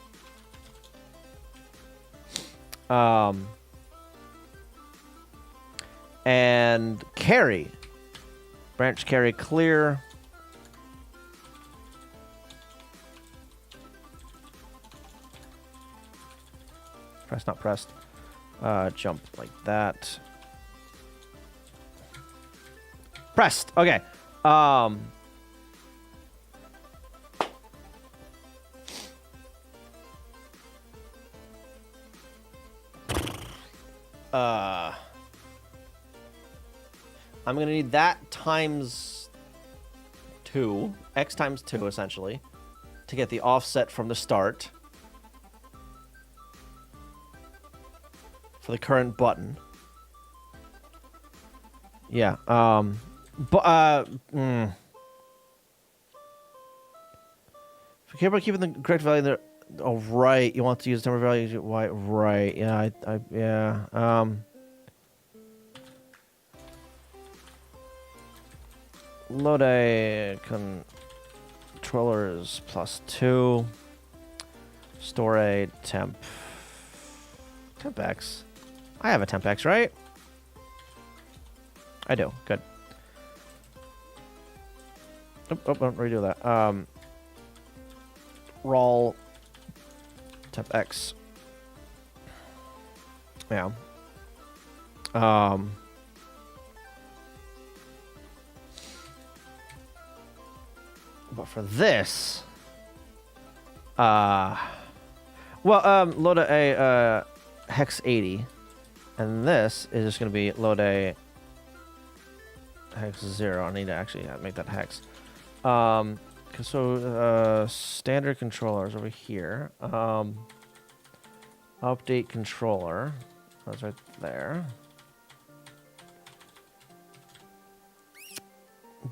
And carry. Branch carry clear. Press, not pressed. Jump like that. Pressed. Okay. I'm gonna need that times 2, x times 2 essentially, to get the offset from the start for the current button. Yeah. If you care about keeping the correct value there, oh right, you want to use number values. Why? Right. Yeah. Yeah. Load a controllers +2. Store a temp. Temp-X. I have a temp-X, right? I do. Good. Don't redo that. Roll temp-X. Yeah. But for this, load a hex 80, and this is just going to be load a hex 0. I need to actually make that hex. So standard controllers over here. Update controller. That's right there.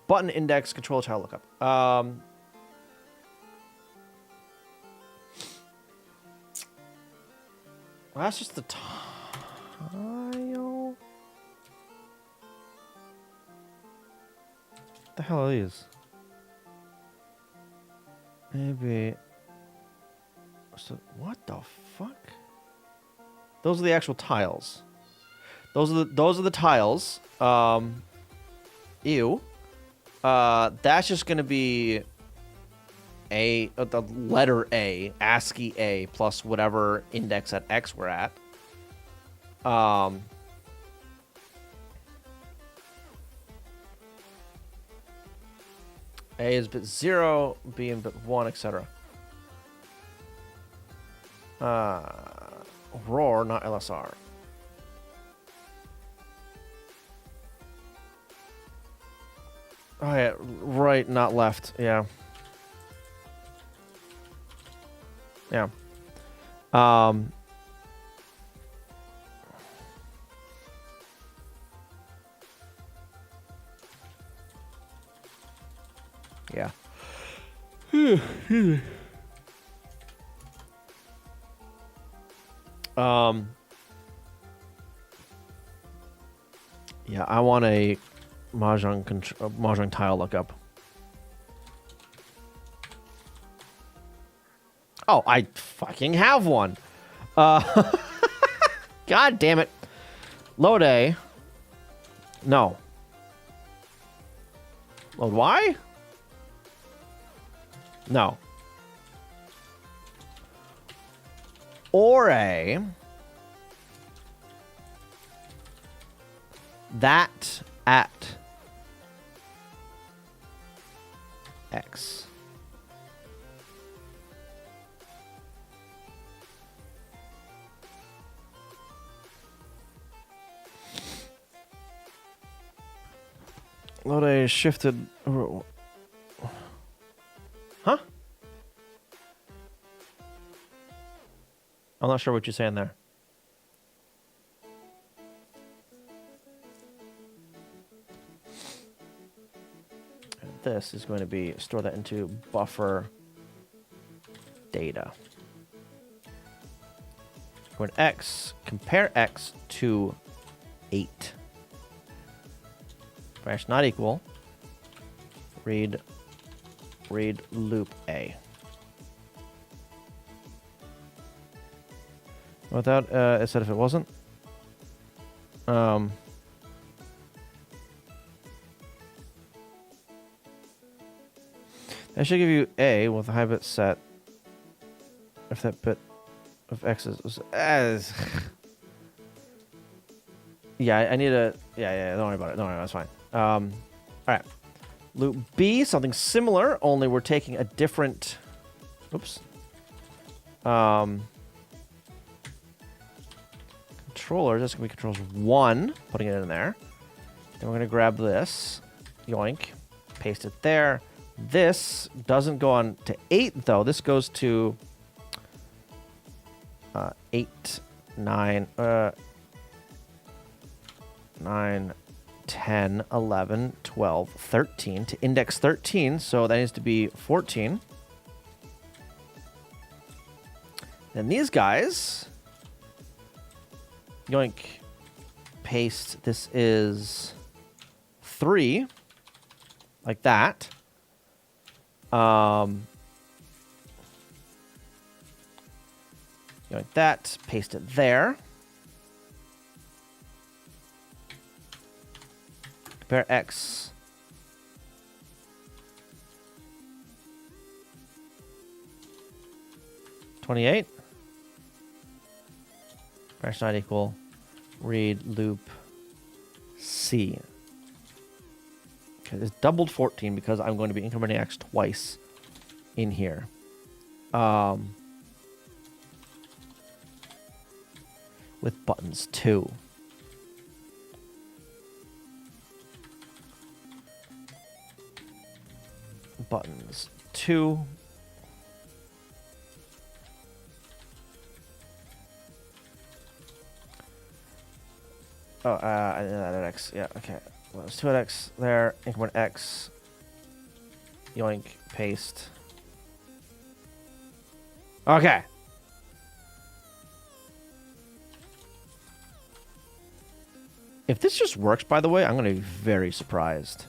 Button index controller tile lookup. Well, that's just the tile. What the hell are these? Maybe So what the fuck? Those are the actual tiles. Those are the tiles. Ew. That's just gonna be the letter A, ASCII A plus whatever index at X we're at. A is bit 0, B in bit 1, etc. ROR, not LSR. Oh yeah, right, not left. Yeah. Yeah. Yeah. Yeah, I want a Mahjong tile lookup. Oh, I fucking have one. God damn it. Load A. No. Load Y? No. Or A. That at X. Load A shifted. Huh? I'm not sure what you're saying there. And this is going to be store that into buffer data. When X, compare X to 8. Branch not equal. Read loop A. Without it said if it wasn't. That should give you A with a high bit set. If that bit of X is as yeah, I need a yeah. Don't worry about it. Don't worry, that's fine. All right. Loop B, something similar, only we're taking a different. Oops. Controllers. That's gonna be controllers 1. Putting it in there. Then we're gonna grab this. Yoink. Paste it there. This doesn't go on to 8 though. This goes to 8, 9, 9, 10, 11, 12, 13 to index 13. So that needs to be 14. Then these guys, yoink, paste. This is 3, like that. Like that, paste it there. Compare X. $28. Branch not equal. Read loop C. Okay, this doubled 14 because I'm going to be incrementing X twice in here. With buttons 2. Buttons 2. Oh, I did that at X. Yeah, okay. Well, it's 2 at X there. Increment X. Yoink. Paste. Okay. If this just works, by the way, I'm going to be very surprised.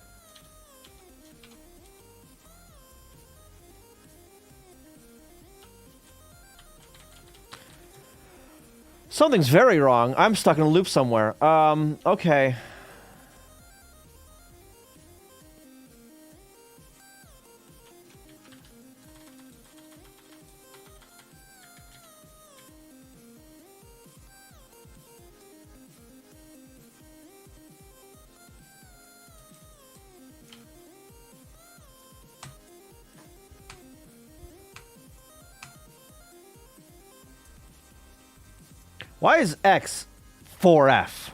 Something's very wrong. I'm stuck in a loop somewhere. Okay. Why is X 4F?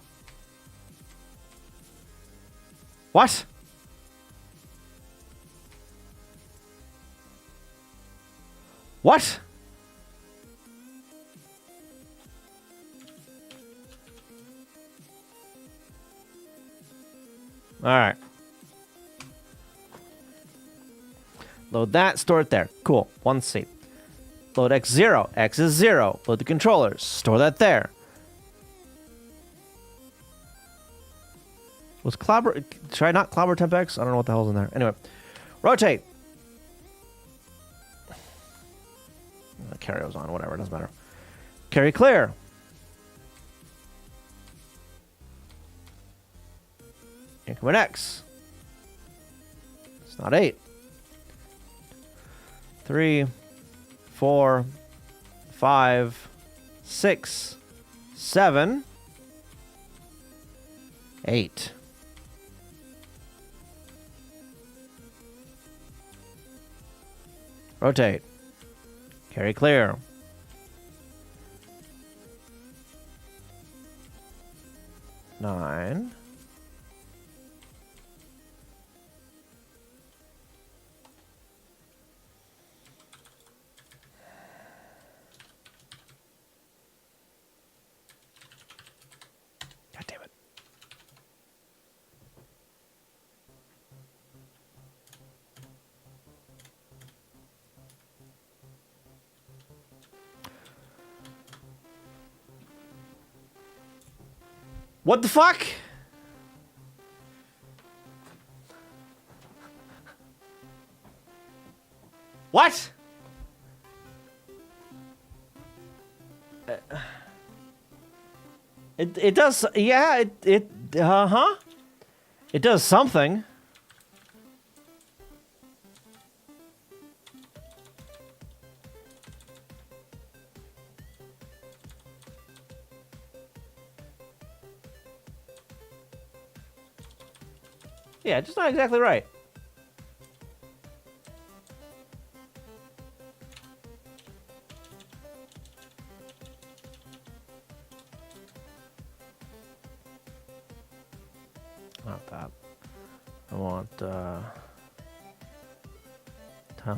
What? What? All right. Load that, store it there. Cool. 1C. Load X0. X is 0. Load the controllers. Store that there. Was Clobber... Should I not Clobber temp X? I don't know what the hell's in there. Anyway. Rotate. Carry was on. Whatever. It doesn't matter. Carry clear. Increment X. It's not 8. 3... 4, 5, 6, 7, 8. Rotate. Carry clear. 9. What the fuck? What? It does, yeah, uh-huh. It does something. Yeah, just not exactly right. Not that. I want tile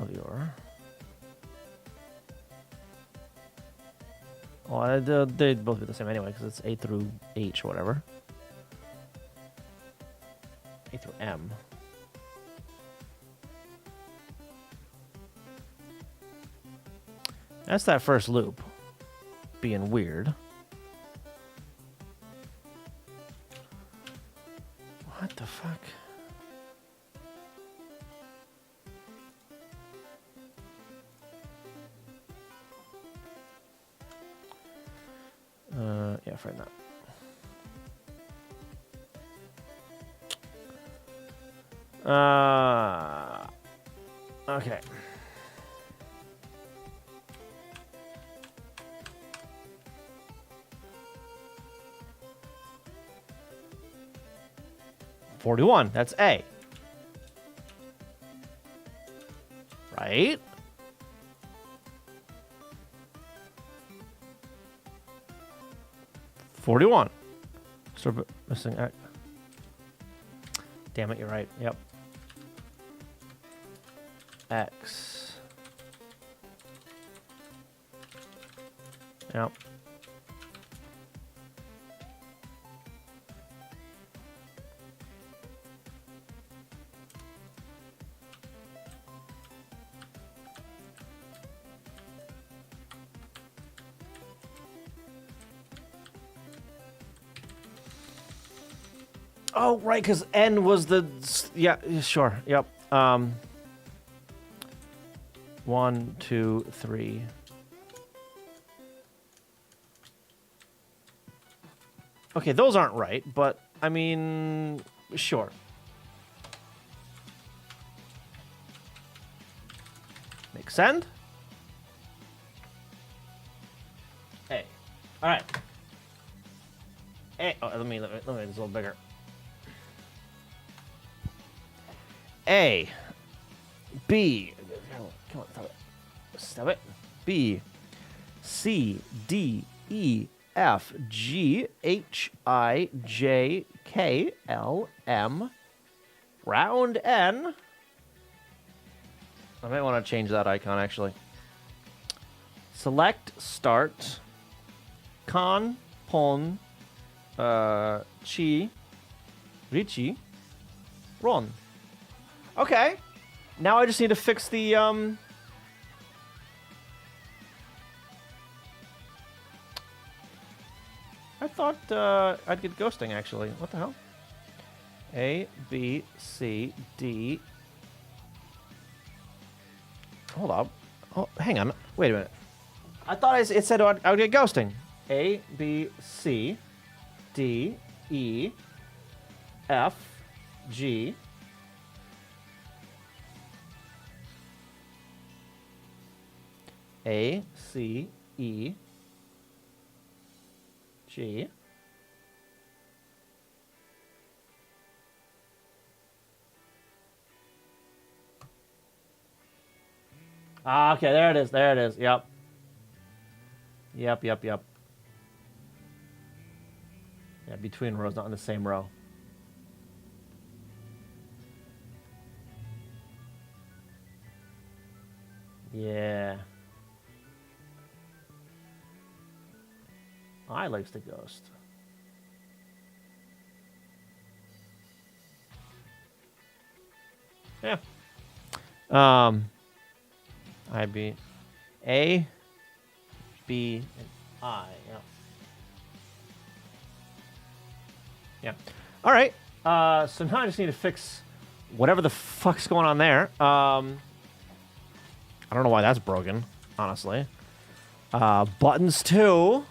viewer. Well, they'd both be the same anyway because it's A through H or whatever. A through M. That's that first loop being weird. What the fuck? Yeah, afraid not. Okay. $41. That's A. Right? $41. Start missing X. Damn it, you're right. Yep. X. Yep. Oh, right, because N was the... Yeah, sure. Yep. 1, 2, 3. Okay, those aren't right, but I mean, sure. Make send. Hey. All right. Hey. Oh, let me make this a little bigger. A. B. Come on, stop it. B. C. D. E. F. G. H. I. J. K. L. M. Round N. I might want to change that icon, actually. Select, start, con, pon, chi, richi, ron. Okay. Now I just need to fix the, I thought, I'd get ghosting, actually. What the hell? A, B, C, D. Hold up. Oh, hang on. Wait a minute. I thought it said I would get ghosting. A, B, C, D, E, F, G. A, C, E, G. Ah, okay, there it is. There it is. Yep. Yep. Yeah, between rows, not in the same row. Yeah. I likes the ghost. Yeah. I B A B and I. Yeah. Yeah. All right. So now I just need to fix whatever the fuck's going on there. I don't know why that's broken, honestly. Buttons too.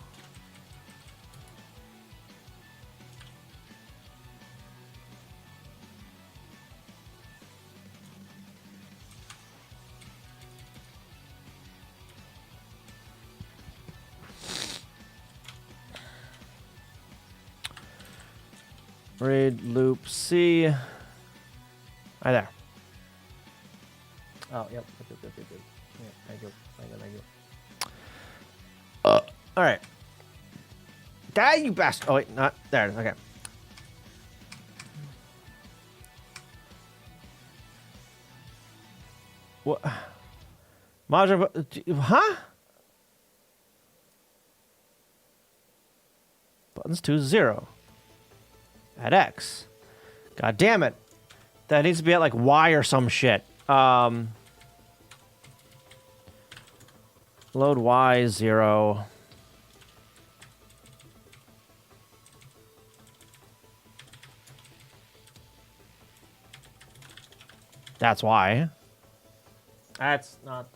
Read loop C. Right there. Oh, yep. Good. Yeah, thank you. All right. Die, you bastard. Oh, wait, not there. Okay. What? Module. Huh? Buttons to 0. At X. God damn it. That needs to be at like Y or some shit. Load Y 0. That's why. That's not.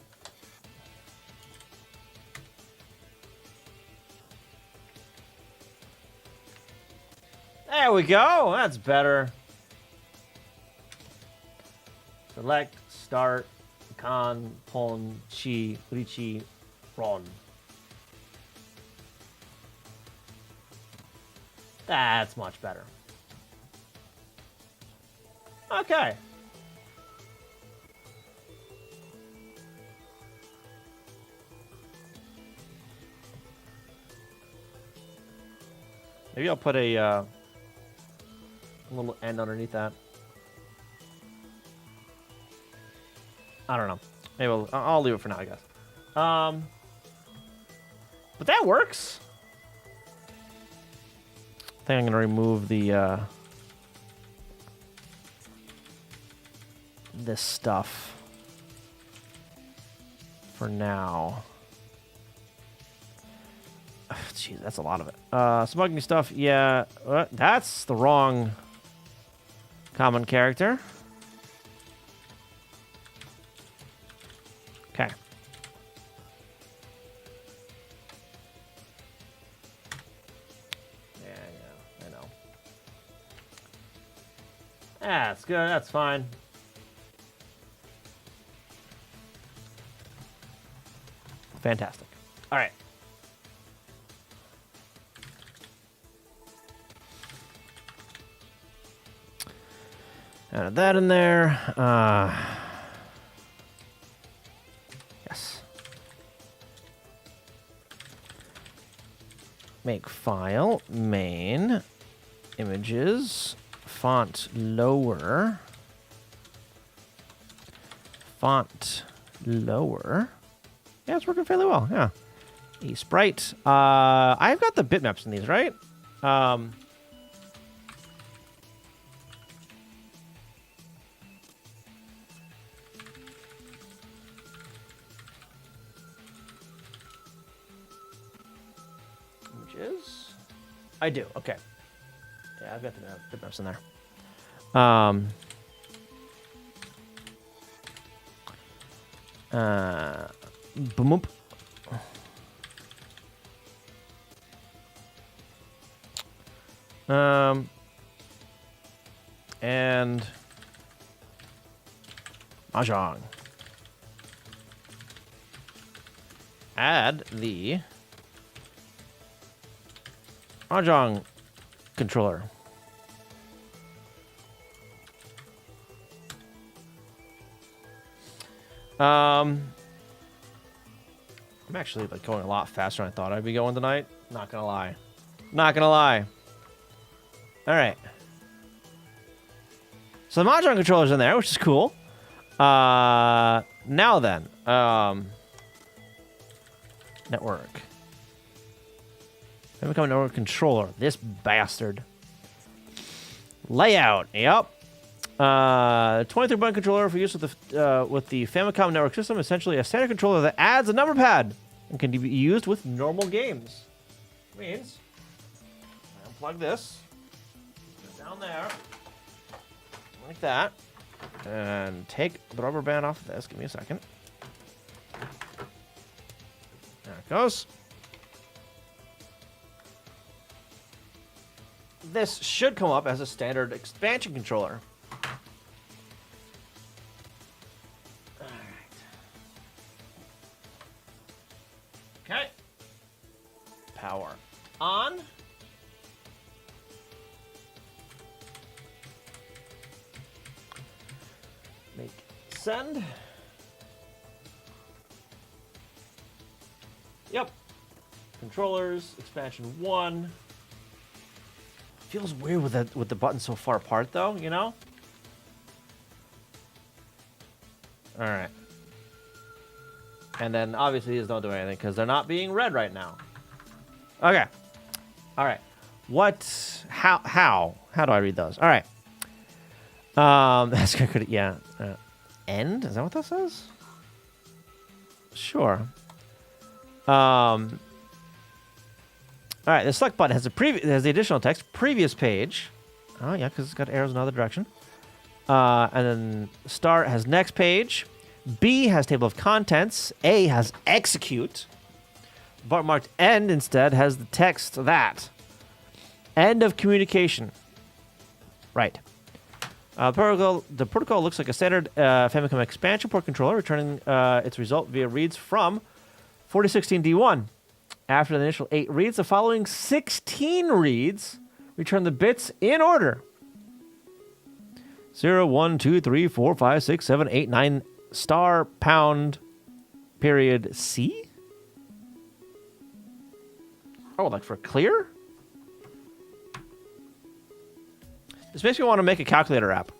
There we go. That's better. Select, start, con, pon, chi, richi, ron. That's much better. Okay. Maybe I'll put a little end underneath that. I don't know. Maybe I'll leave it for now, I guess. But that works. I think I'm gonna remove the this stuff for now. Jeez, that's a lot of it. Smuggling stuff, yeah. That's the wrong common character. Okay. Yeah. That's good. That's fine. Fantastic. All right. Added that in there. Yes. Make file, main, images, font lower. Font lower. Yeah, it's working fairly well. Yeah. Sprite. I've got the bitmaps in these, right? Images. I do. Okay. Yeah, I've got the bitmaps in there. Boom. And Mahjong. Add the Mahjong controller. I'm actually like going a lot faster than I thought I'd be going tonight. Not gonna lie. Not gonna lie. All right. So the Mahjong controller's in there, which is cool. Now then, network. Famicom network controller. This bastard. Layout. Yep. 23-button controller for use with the Famicom network system. Essentially, a standard controller that adds a number pad and can be used with normal games. Means unplug this. Put it down there. Like that. And take the rubber band off of this. Give me a second. There it goes. This should come up as a standard expansion controller. Alright. Okay. Power on. Make send. Yep. Controllers, expansion 1. Feels weird with the button so far apart though, you know? Alright. And then obviously these don't do anything because they're not being read right now. Okay. Alright. How do I read those? Alright. That's good. Yeah. End? Is that what that says? Sure. All right. The select button has the additional text. Previous page. Oh yeah, because it's got arrows in the other direction. And then start has next page. B has table of contents. A has execute. Button marked end instead has the text that. End of communication. Right. The protocol looks like a standard Famicom expansion port controller, returning its result via reads from 4016 D1. After the initial 8 reads, the following 16 reads return the bits in order. 0, 1, 2, 3, 4, 5, 6, 7, 8, 9, star, pound, period, C? Oh, like for clear? This makes me want to make a calculator app.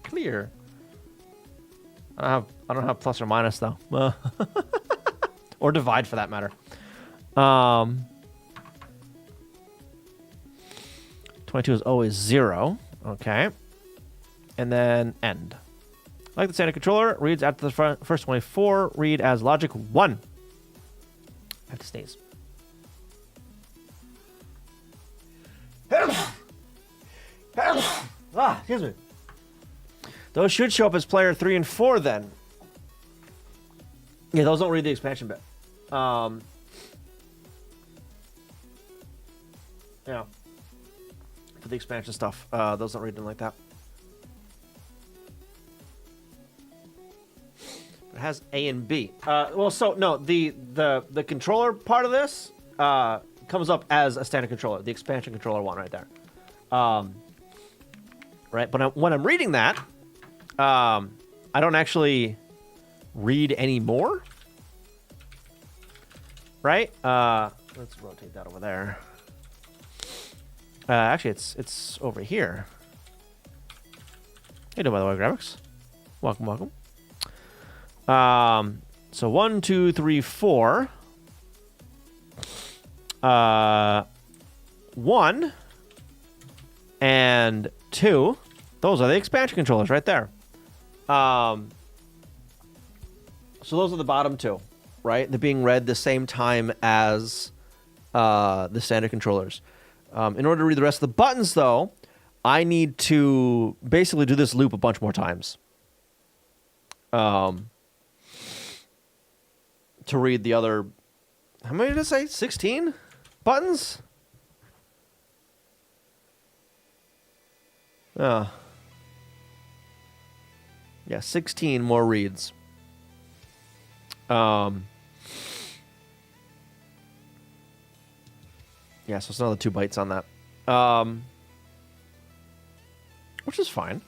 Clear. I don't have plus or minus though. Or divide for that matter. 22 is always 0. Okay. And then end. Like the standard controller, reads after the first 24, read as logic 1. I have to sneeze. Excuse me. Those should show up as player 3 and 4 then. Yeah, those don't read the expansion bit. Yeah. for the expansion stuff. Those don't read them like that. It has A and B. Well, so no, the controller part of this comes up as a standard controller, the expansion controller one right there. Right, but when I'm reading that, I don't actually read anymore. Right? Let's rotate that over there. Actually, it's over here. Hey, by the way, graphics. Welcome, welcome. So 1, 2, 3, 4. 1 and 2. Those are the expansion controllers right there. So those are the bottom two, right? They're being read the same time as the standard controllers. In order to read the rest of the buttons, though, I need to basically do this loop a bunch more times. To read the other, how many did I say? 16 buttons? Yeah, 16 more reads. Yeah, so it's another 2 bytes on that. Which is fine.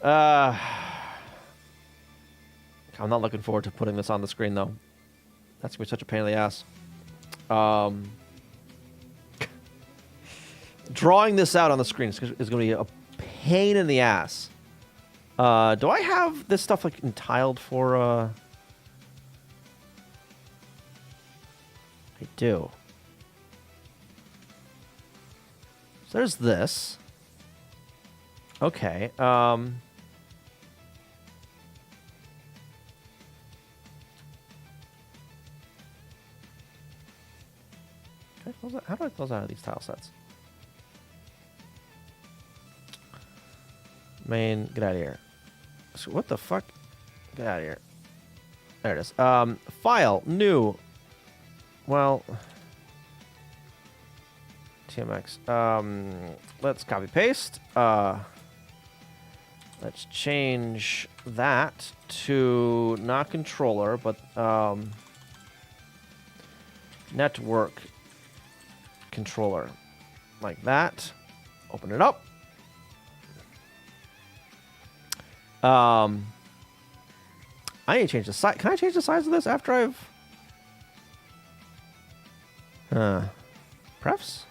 I'm not looking forward to putting this on the screen, though. That's going to be such a pain in the ass. Drawing this out on the screen is going to be a pain in the ass. Do I have this stuff like tiled for... I do. So there's this. Okay. How do I close out of these tile sets? Main, get out of here. So what the fuck? Get out of here. There it is. File, new. Well, TMX. Let's copy paste. Let's change that to not controller, but network controller, like that. Open it up. I need to change the size. Can I change the size of this after I've... Prefs?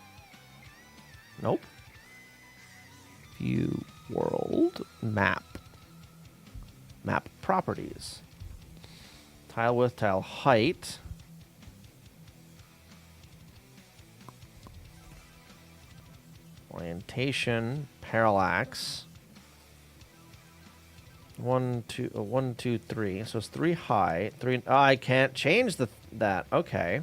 Nope. View world map. Map properties. Tile width, tile height. Orientation, parallax. 1, 2, 1, 2, 3. So it's 3 high. 3. Oh, I can't change that. Okay.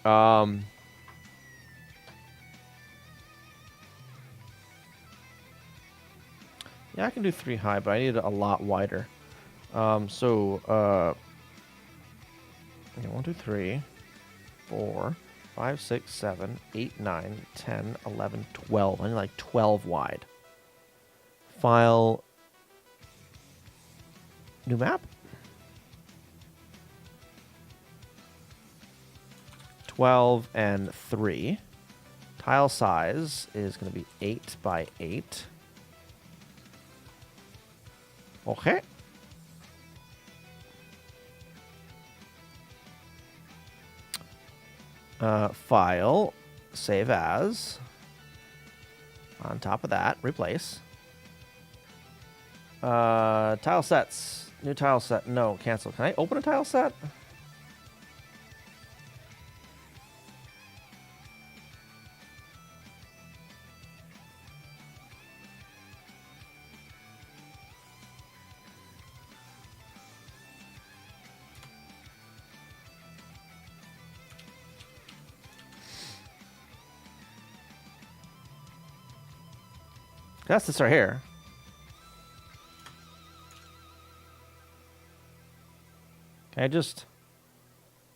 Yeah, I can do 3 high, but I need it a lot wider. So 1, 2, 3, 4, 5, 6, 7, 8, 9, 10, 11, 12. I need like 12 wide. File. New map. 12 and 3. Tile size is going to be 8 by 8. Okay. File, save as. On top of that, replace. Tile sets. New tile set. No, cancel. Can I open a tile set? That's this right here. Can I just...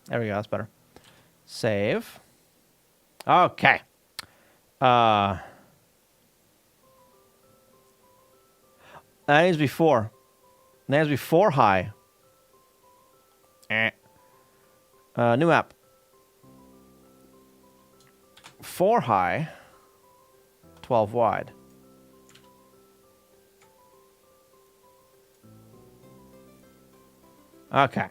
There we go. That's better. Save. Okay. That needs to be 4. That needs to be 4 high. New map. 4 high. 12 wide. Okay.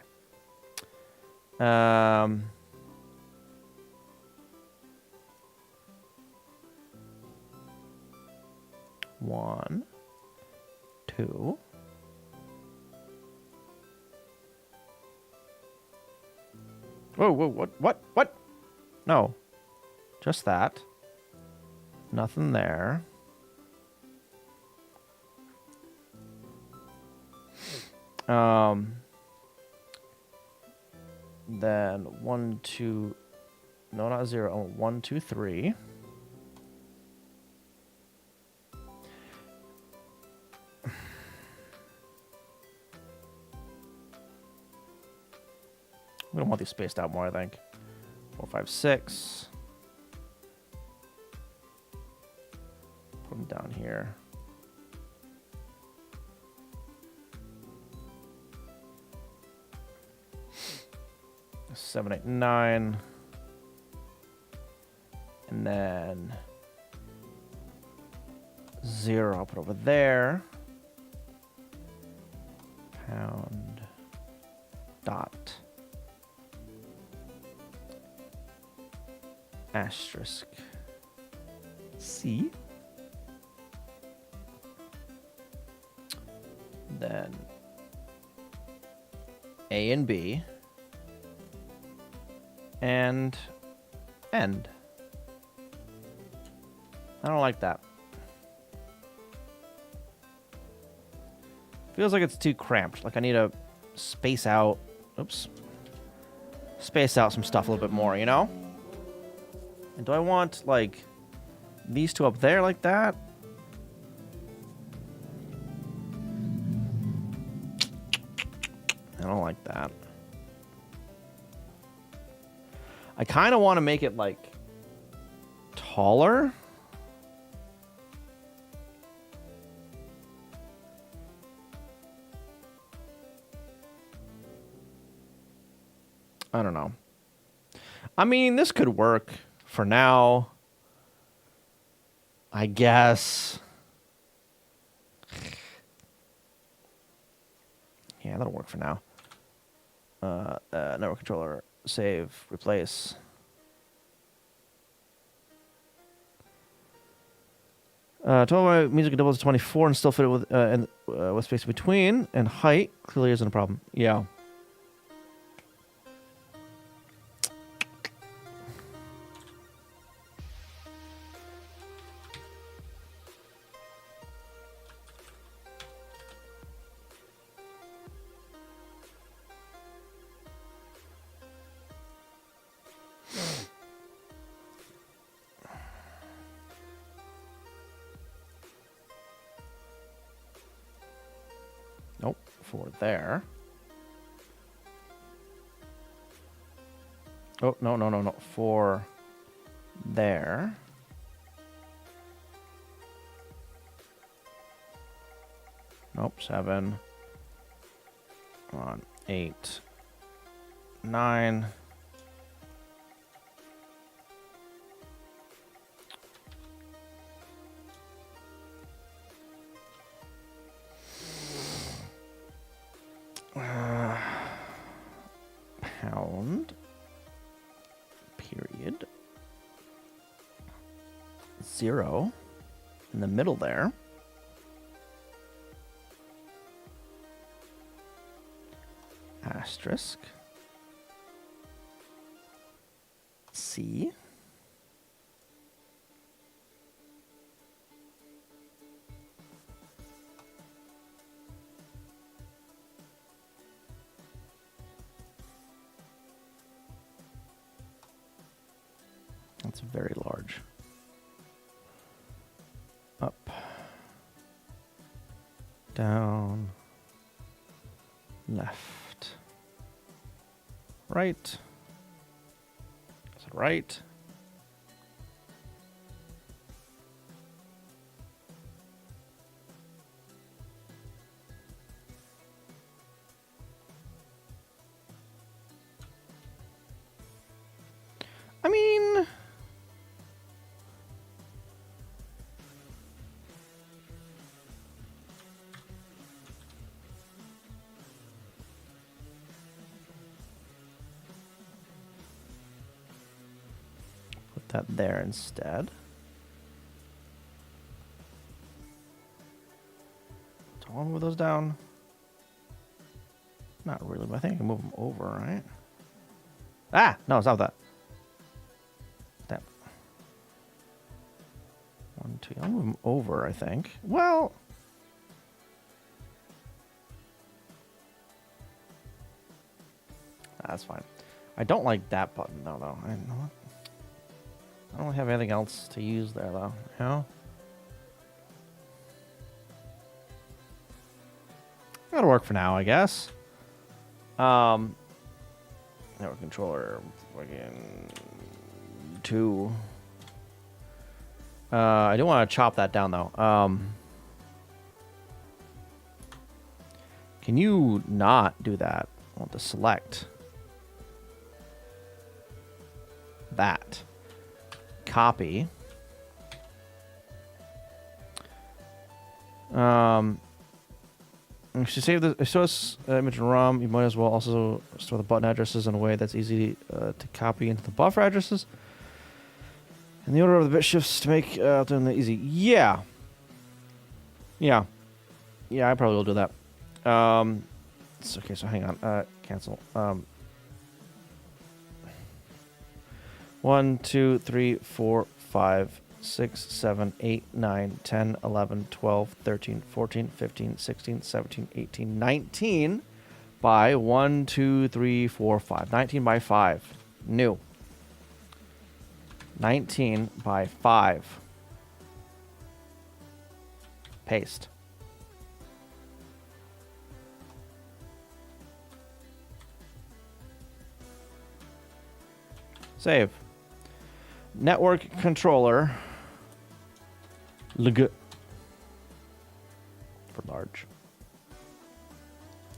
1, 2. Whoa, what? No. Just that. Nothing there. Then 1, 2. No, not 0. 1, 2, 3. We don't want these spaced out more, I think. 4, 5, 6. Put them down here. Seven, 8, 9. And then 0, I'll put over there. Pound. Dot. Asterisk. C. Then A and B. And end. I don't like that. Feels like it's too cramped. Like I need to space out. Oops. Space out some stuff a little bit more, you know? And do I want, like, these two up there like that? I don't like that. I kind of want to make it, like, taller. I don't know. I mean, this could work for now, I guess. Yeah, that'll work for now. Network controller, save, replace. Total music doubles to 24 and still fit it with space between, and height clearly isn't a problem. Yeah. Nope, 4 there. Oh, no. 4 there. Nope, 7. Come on, 8. 9. Pound. Period. 0 in the middle there. Asterisk. C. That's very large. Up. Down. Left. Right. right. I mean, put that there instead. Do I want to move those down? Not really, but I think I can move them over, right? Ah, no, it's not that. Damn. 1, 2. I'll move them over, I think. Well, that's fine. I don't like that button, though. I know what. I don't have anything else to use there, though. You know? That'll work for now, I guess. Network controller, fucking 2. I do want to chop that down, though. Can you not do that? I want to select that. Copy. If you save the source image in ROM, you might as well also store the button addresses in a way that's easy to copy into the buffer addresses. And the order of the bit shifts to make doing that easy. Yeah. Yeah. Yeah, I probably will do that. Okay, so hang on. Cancel. 1, 2, 3, 4, 5, 6, 7, 8, 9, 10, 11, 12, 13, 14, 15, 16, 17, 18, 19 by 1, 2, 3, 4, 5. 19 by 5. New. 19 by 5. Paste. Save. Network controller. Leg. For large.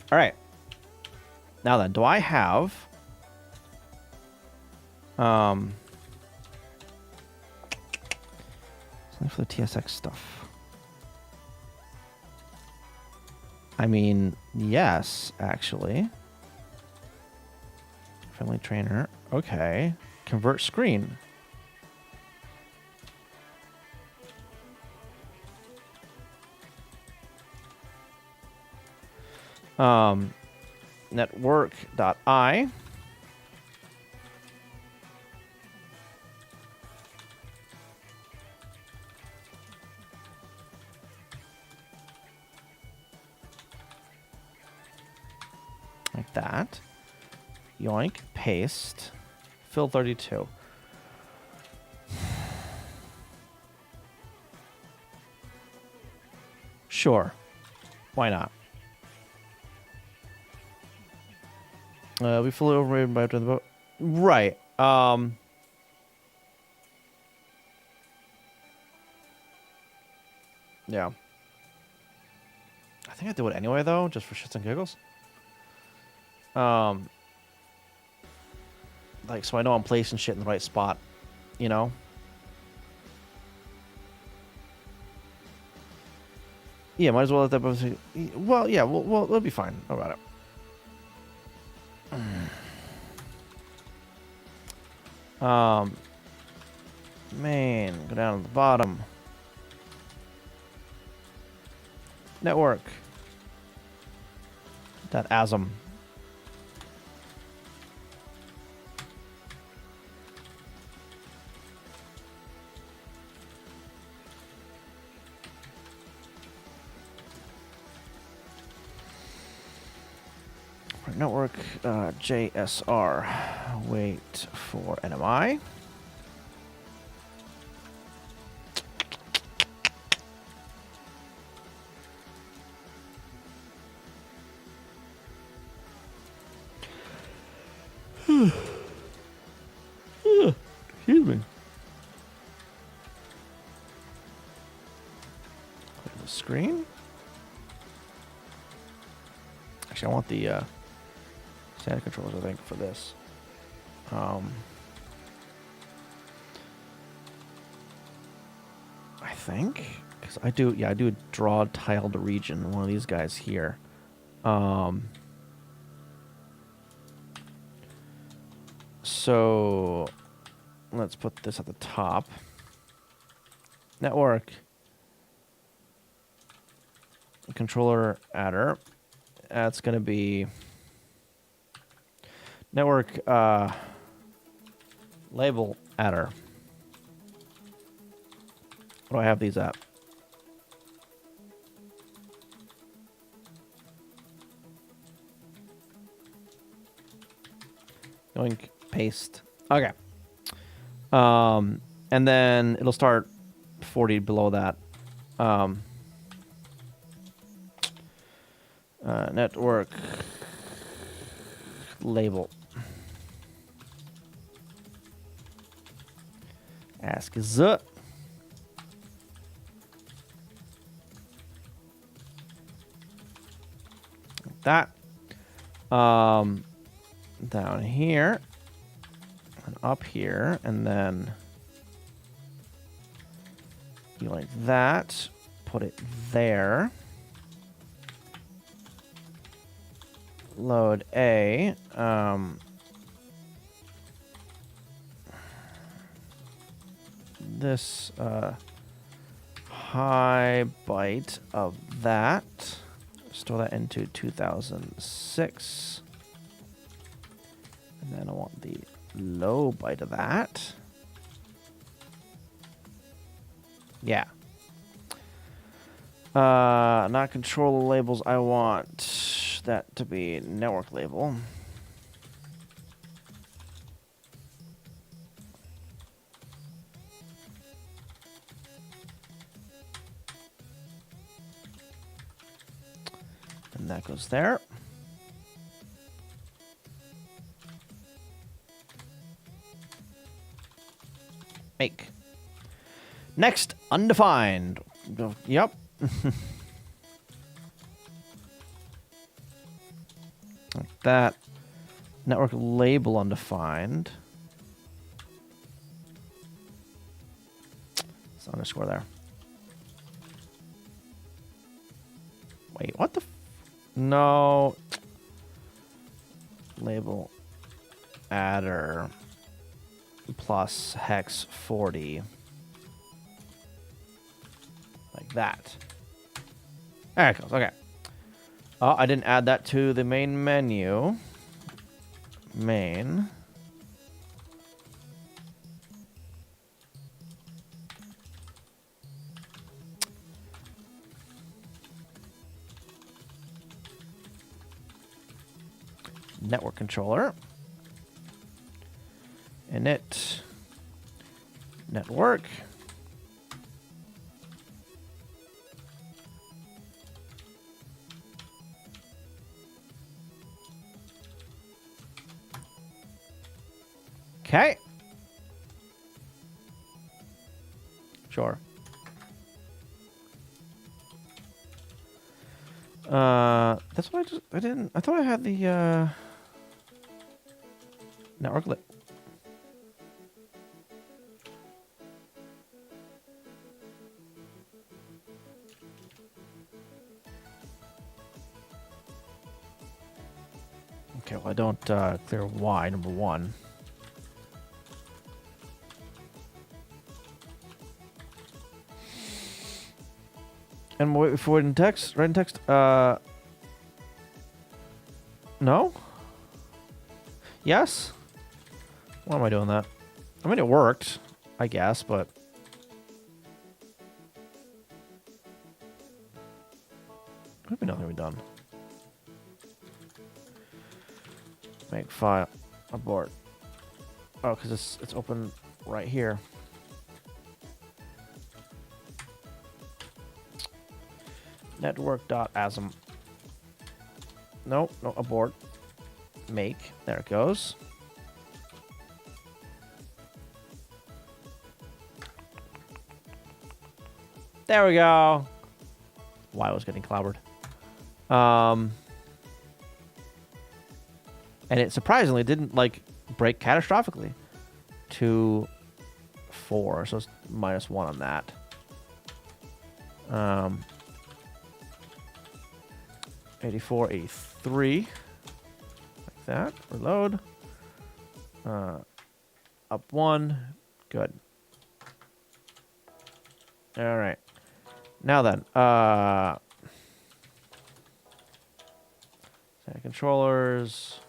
All right. Now then, do I have something for the TSX stuff? I mean, yes, actually. Friendly trainer. Okay. Convert screen. Network.I. Like that. Yoink. Paste. Fill 32. Sure. Why not? We fully overrated by the boat. Right. Yeah. I think I do it anyway, though, just for shits and giggles. Like, so I know I'm placing shit in the right spot, you know? Yeah, might as well let that both. Well, yeah, we'll be fine about it. Man, go down to the bottom. Network. That ASM. Network JSR. Wait for NMI. screen. Actually, I want the SATA controllers, I think, for this. I think, because I do draw tiled region. One of these guys here. So let's put this at the top. Network controller adder. That's going to be network label adder. What do I have these at? Going paste. Okay. And then it'll start 40 below that. Network label. Ask the. Like that. Down here. And up here. And then you like that. Put it there. Load A. This high byte of that. Store that into 2006. And then I want the low byte of that. Yeah. Not controller labels. I want that to be network label. And that goes there. Make. Next, undefined. Yep. Like that. Network label undefined. It's underscore there. Wait, what the? No. Label adder plus hex 40. Like that. There it goes. Okay. Oh, I didn't add that to the main menu. Main. Network controller. Init. Network. Okay. Sure. That's what I thought I had the network lit. Okay, well I don't clear Y, number one. And if we're in text, write in text, no? Yes? Why am I doing that? I mean, it worked, I guess, but... Could be nothing we've done. Make file. Abort. Oh, because it's open right here. Network.asm. No, abort. Make. There it goes. There we go. why I was getting clobbered. And it surprisingly didn't like break catastrophically. 2, 4, so it's -1 on that. 84, 83, like that. Reload. Up 1, good. All right. Now then, set controllers.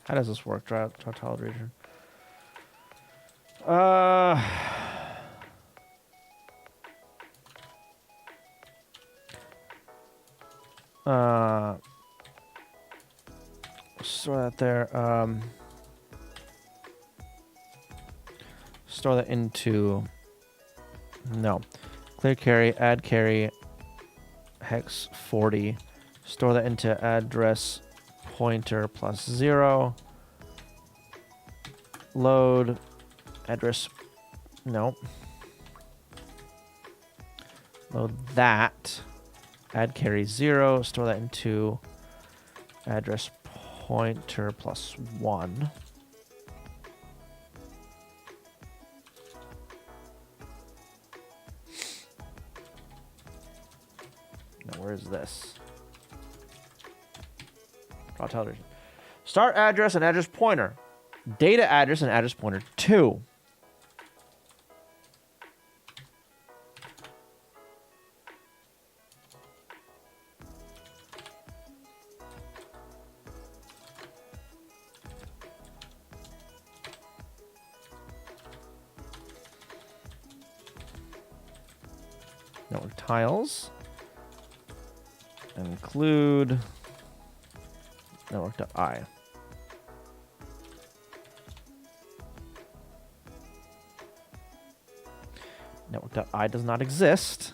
How does this work? Child region. Store that there. Store that into. No. Clear carry, add carry, hex 40. Store that into address pointer +0. Load address. No. Load that. Add carry 0. Store that into address pointer +1. Now where is this? Draw television. Start address and address pointer. Data address and address pointer 2. Network tiles. Include network.i. Network.i does not exist.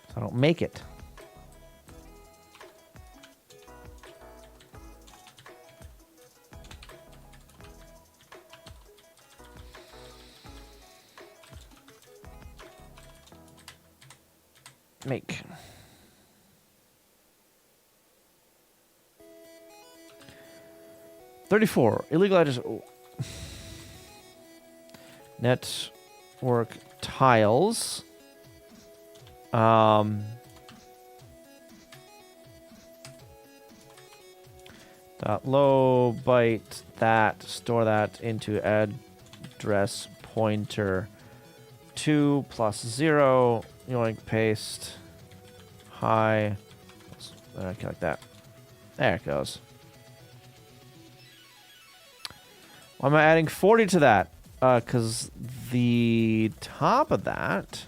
So I don't make it. Make. $34 illegal address. Oh. Network tiles. Dot low byte that. Store that into address pointer 2 +0. Yoink, paste. Hi. Okay, like that. There it goes. Why am I adding 40 to that? Because the top of that...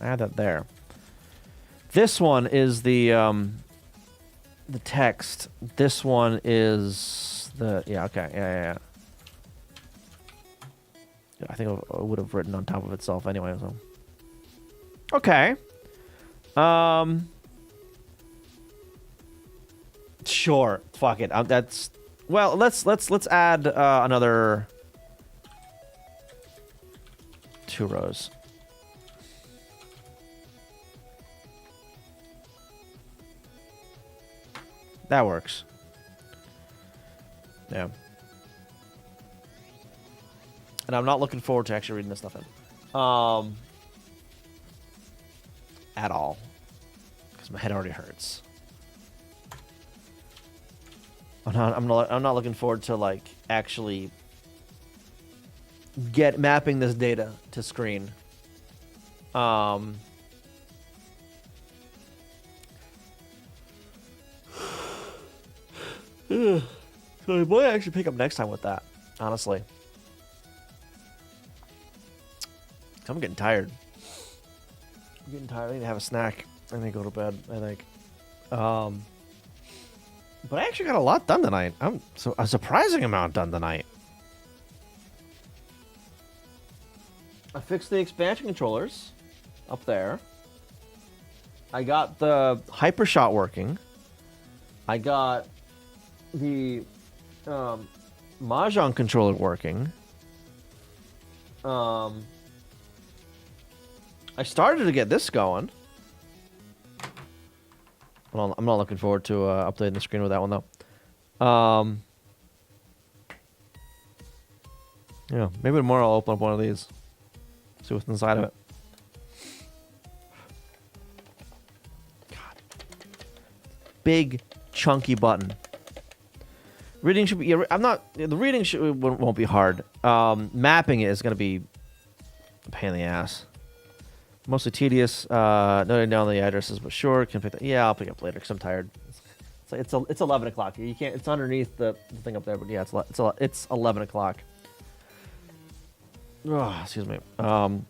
Add that there. This one is the text. This one is the okay. Yeah. I think I would have written on top of itself anyway. So okay. Sure. Fuck it. That's well. Let's add another 2 rows. That works. Yeah. And I'm not looking forward to actually reading this stuff in. At all. Because my head already hurts. I'm not looking forward to like actually mapping this data to screen. So I might actually pick up next time with that, honestly. I'm getting tired. getting tired. I need to have a snack and then go to bed, I think. But I actually got a lot done tonight. A surprising amount done tonight. I fixed the expansion controllers up there. I got the Hypershot working. I got the Mahjong controller working. I started to get this going. I'm not looking forward to updating the screen with that one, though. Yeah, maybe tomorrow I'll open up one of these. See what's inside of it. God. Big, chunky button. Reading should be... Yeah, the reading won't be hard. Mapping it is going to be a pain in the ass. Mostly tedious. Noting down the addresses, but sure, can pick that. Yeah, I'll pick up later because I'm tired. It's 11 o'clock. You can't. It's underneath the thing up there, but yeah, it's 11 o'clock. Oh, excuse me. But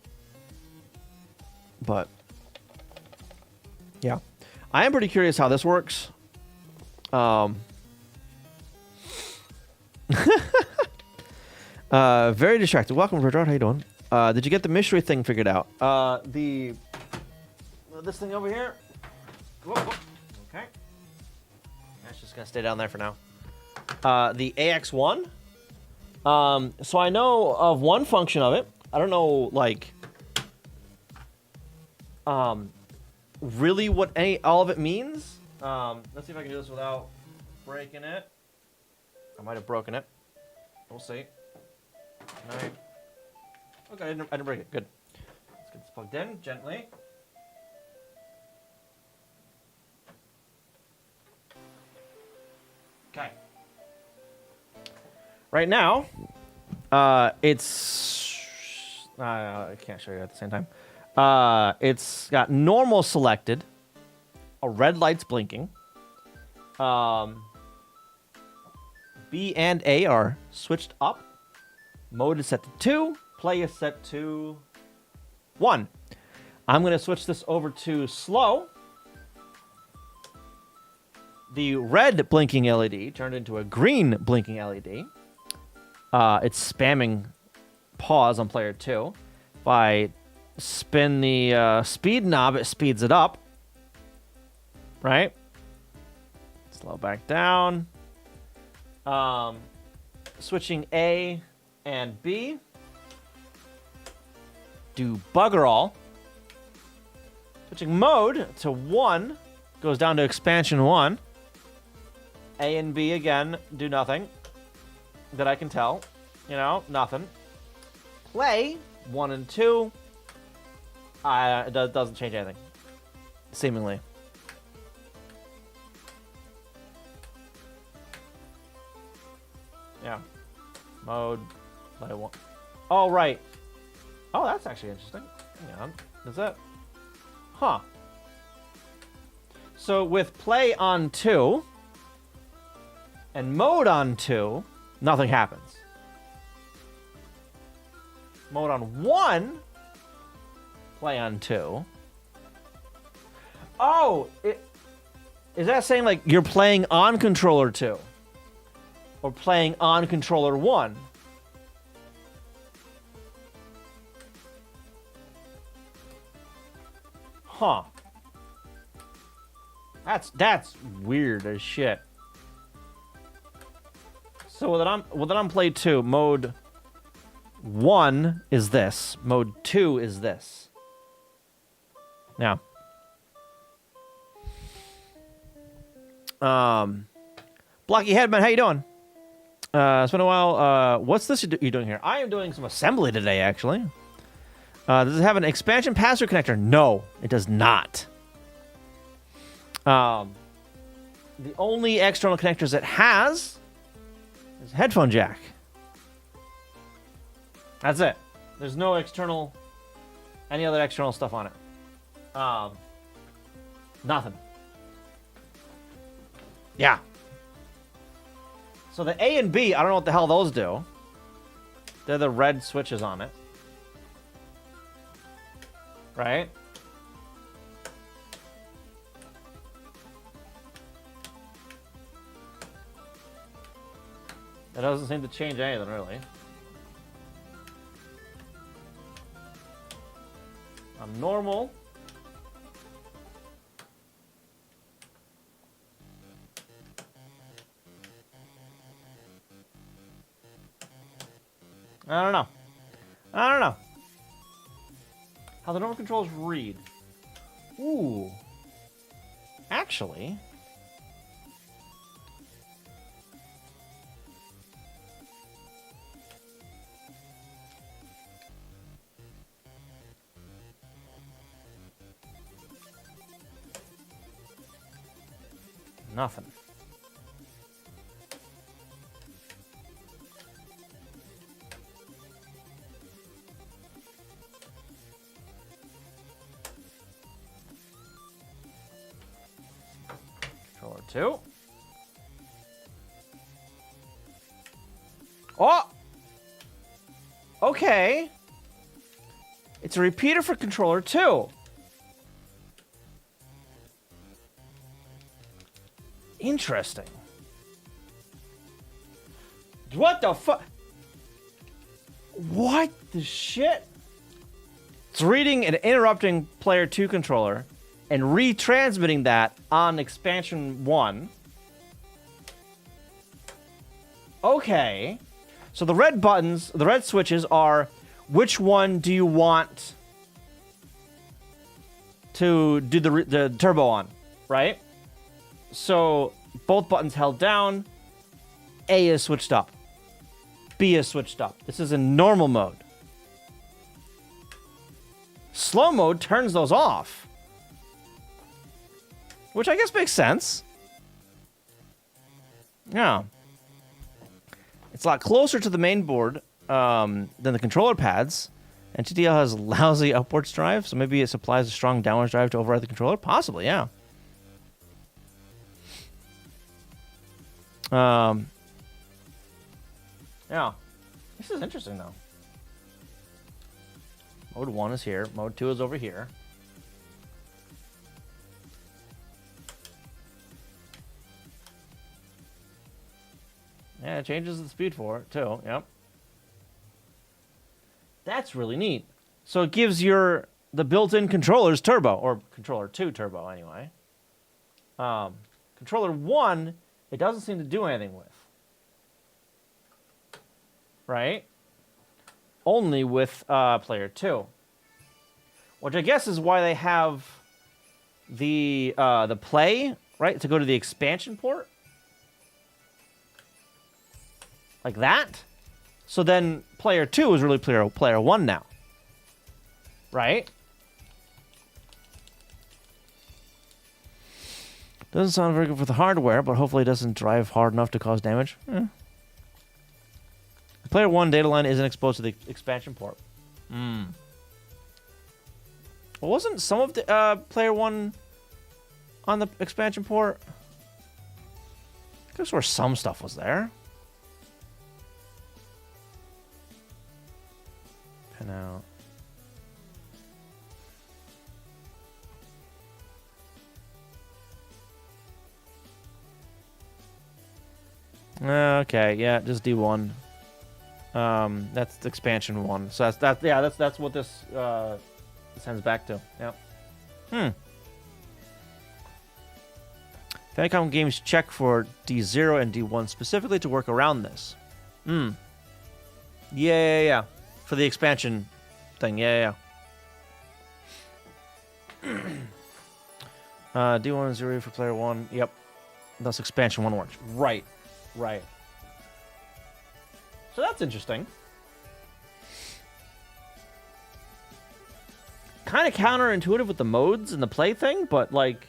yeah, I am pretty curious how this works. Very distracted. Welcome, Richard. How you doing? Did you get the mystery thing figured out? This thing over here. Whoa. Okay. That's just gonna stay down there for now. The AX1. So I know of one function of it. I don't know, like, really what all of it means. Let's see if I can do this without breaking it. I might have broken it. We'll see. Right. Okay, I didn't break it. Good. Let's get this plugged in gently. Okay. Right now, it's... I can't show you at the same time. It's got normal selected. A red light's blinking. B and A are switched up. Mode is set to 2. Play is set to 1. I'm going to switch this over to slow. The red blinking LED turned into a green blinking LED. It's spamming pause on player 2. If I spin the speed knob, it speeds it up. Right? Slow back down. Switching A and B. Do bugger all. Switching mode to 1. Goes down to expansion 1. A and B again do nothing. That I can tell. You know, nothing. Play 1 and 2. It doesn't change anything. Seemingly. Yeah. Mode. Play 1. Oh, right. Oh, that's actually interesting. Hang on. Is that... Huh. So with play on 2 and mode on 2, nothing happens. Mode on 1, play on 2. Oh, is that saying like you're playing on controller 2 or playing on controller 1? Huh. That's weird as shit. So that I'm play 2, mode 1 is this. Mode 2 is this. Now. Blocky Headman, how you doing? It's been a while. What's this you're doing here? I am doing some assembly today, actually. Does it have an expansion pass-through connector? No, it does not. The only external connectors it has is a headphone jack. That's it. There's no any other external stuff on it. Nothing. Yeah. So the A and B, I don't know what the hell those do. They're the red switches on it. Right? It doesn't seem to change anything, really. On normal. I don't know. I don't know. How the normal controls read. Ooh. Actually. Nothing. Controller 2. Oh! Okay. It's a repeater for controller 2. Interesting. What the fuck? What the shit? It's reading and interrupting player 2 controller and retransmitting that on expansion 1. Okay. So the red buttons, the red switches are which one do you want to do the turbo on, right? So both buttons held down, A is switched up, B is switched up. This is in normal mode. Slow mode turns those off, which I guess makes sense. Yeah. It's a lot closer to the main board than the controller pads. And TTL has lousy upwards drive, so maybe it supplies a strong downwards drive to override the controller? Possibly, yeah. Yeah. This is interesting, though. Mode 1 is here. Mode 2 is over here. Yeah, it changes the speed for it, too. Yep. That's really neat. So it gives the built-in controllers turbo, or controller 2 turbo, anyway. Controller 1, it doesn't seem to do anything with. Right? Only with player 2. Which I guess is why they have the play, right? To go to the expansion port. Like that. So then player 2 is really player 1 now. Right? Doesn't sound very good for the hardware, but hopefully it doesn't drive hard enough to cause damage. Player 1 data line isn't exposed to the expansion port. Well, wasn't some of the player 1 on the expansion port? I guess where some stuff was there. Pin out. Okay, yeah, just D1. That's the expansion 1. So that's what this sends back to. Yep. Famicom games check for D0 and D1 specifically to work around this. Yeah. For the expansion thing. Yeah. D1 and 0 for player 1. Yep. Thus expansion 1 works. Right. So that's interesting. Kind of counterintuitive with the modes and the play thing, but like,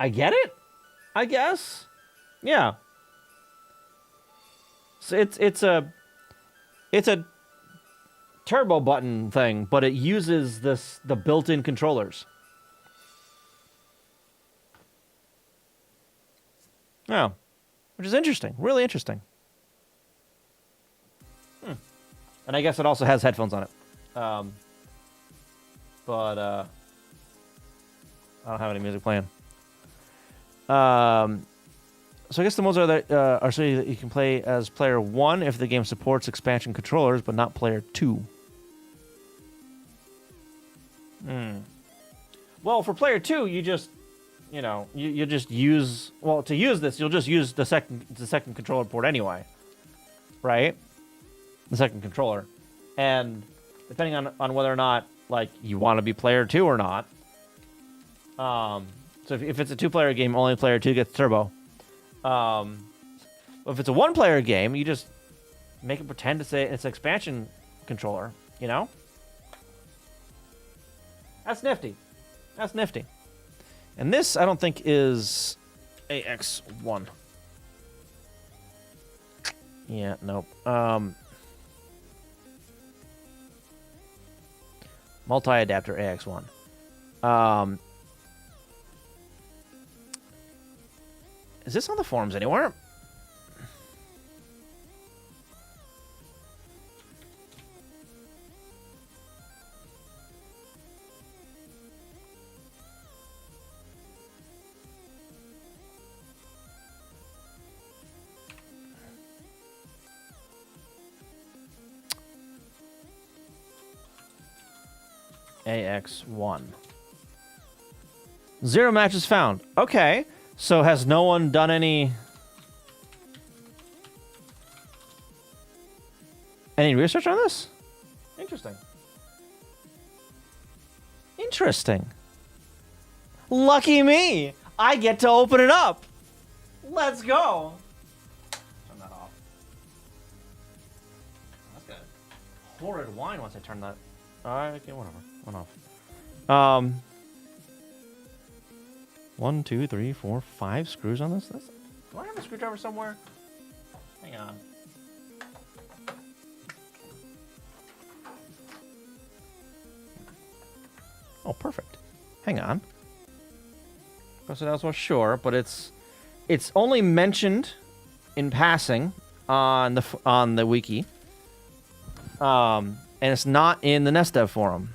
I get it, I guess. Yeah. So it's a turbo button thing, but it uses the built-in controllers. Yeah. Which is interesting. Really interesting. And I guess it also has headphones on it. But I don't have any music playing. So I guess the modes are that are so that you can play as player 1 if the game supports expansion controllers, but not player 2. Well, for player 2, you just, you just use, well, to use this, you'll just use the second controller port anyway, right? The second controller, and depending on whether or not like you want to be player 2 or not. So if it's a 2-player game, only player 2 gets turbo. If it's a 1-player game, you just make it pretend it's an expansion controller, That's nifty. That's nifty. And this, I don't think, is AX1. Yeah, nope. Multi-adapter AX1. Is this on the forums anywhere? AX1. 0 matches found. Okay. So has no one done any research on this? Interesting. Interesting. Lucky me. I get to open it up. Let's go. Turn that off. That's good. Horrid wine once I turn that. Okay, whatever. Went off. 1, 2, 3, 4, 5 screws on this? Do I have a screwdriver somewhere? Hang on. Oh, perfect. Hang on. Because I was sure, but it's only mentioned in passing on the wiki. And it's not in the NestDev forum.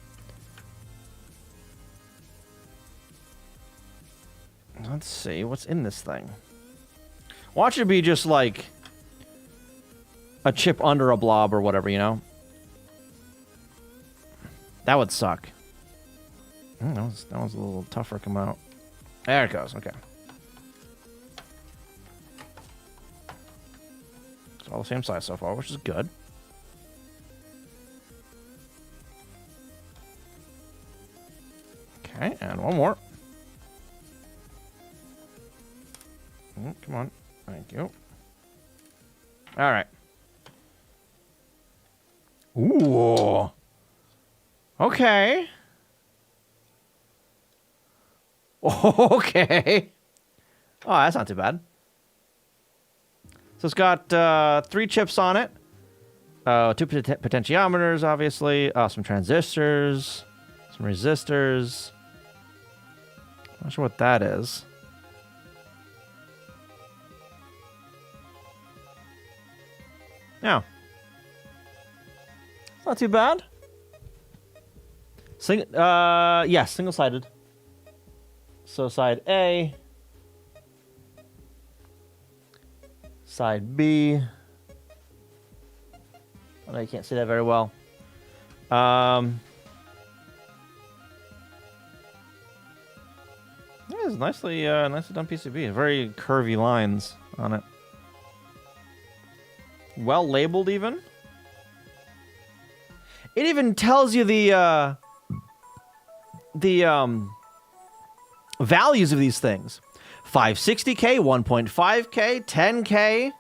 Let's see, what's in this thing? Watch it be just like a chip under a blob or whatever, That would suck. That was a little tougher to come out. There it goes, okay. It's all the same size so far, which is good. Okay, and one more. Come on. Thank you. All right. Ooh. Okay. Okay. Oh, that's not too bad. So it's got 3 chips on it. 2 potentiometers, obviously. Some transistors. Some resistors. Not sure what that is. Yeah. It's not too bad. Yeah, single-sided. So side A. Side B. I know you can't see that very well. Yeah, it's nicely done PCB. Very curvy lines on it. Well labeled, even. It even tells you the values of these things. 560K, 1.5K, 10K,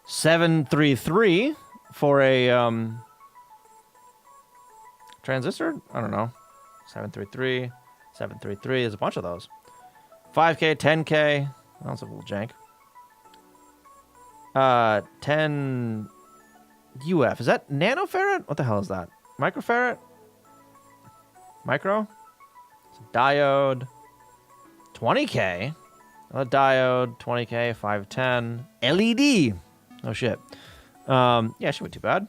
733 for a transistor. I don't know. 733, 733. There's a bunch of those. 5K, 10K. That's a little jank. 10 UF. Is that nanofarad? What the hell is that? Microfarad? Micro? It's a diode. 20K. Another diode. 20K. 510. LED. Oh shit. Yeah, shouldn't be too bad.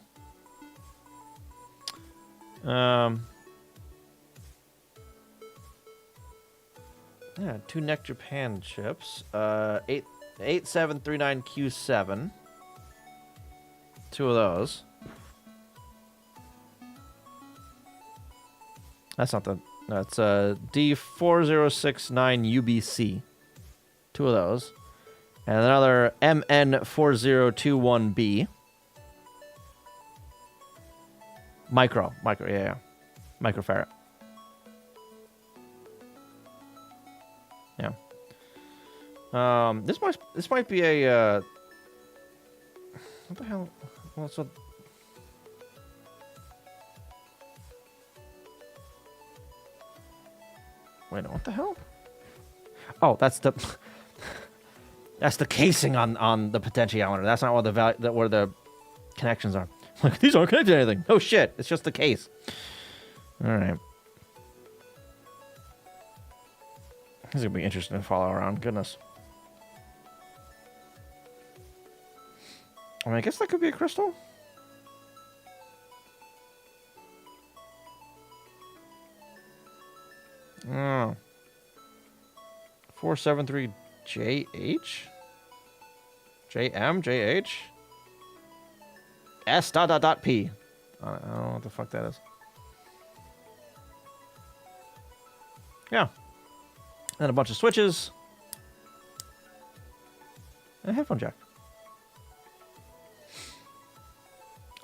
Yeah, 2 Neck Japan chips. 8739Q7. 2 of those. That's not the... That's D4069UBC. 2 of those. And another MN4021B. Micro, yeah. Microfarad. Yeah. This might be a what the hell? Well, so wait, what the hell? Oh, that's the that's the casing on the potentiometer. That's not where the where the connections are. Like, these aren't connected to anything. Oh shit, it's just the case. All right. This is gonna be interesting to follow around. Goodness. I mean, I guess that could be a crystal. Oh. 473JH? JM? JH? S dot dot dot P. I don't know what the fuck that is. Yeah. And a bunch of switches. And a headphone jack.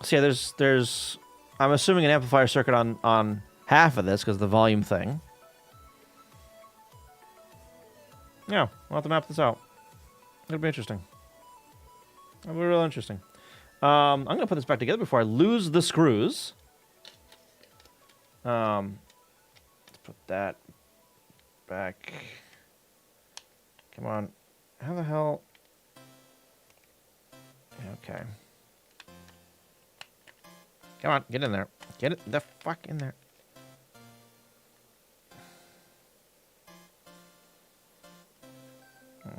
So yeah, there's I'm assuming an amplifier circuit on half of this because of the volume thing. Yeah, we'll have to map this out. It'll be interesting. It'll be real interesting. I'm gonna put this back together before I lose the screws. Let's put that back. Come on. How the hell? Okay. Come on, get in there. Get it the fuck in there.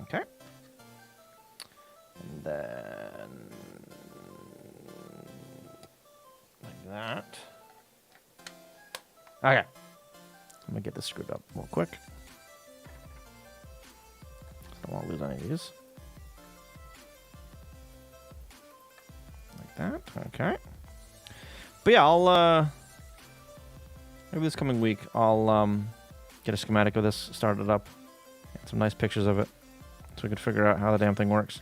Okay. And then like that. Okay. I'm gonna get this screwed up real quick. I don't want to lose any of these. Like that. Okay. But yeah, I'll maybe this coming week I'll get a schematic of this, start it up, get some nice pictures of it, so we can figure out how the damn thing works.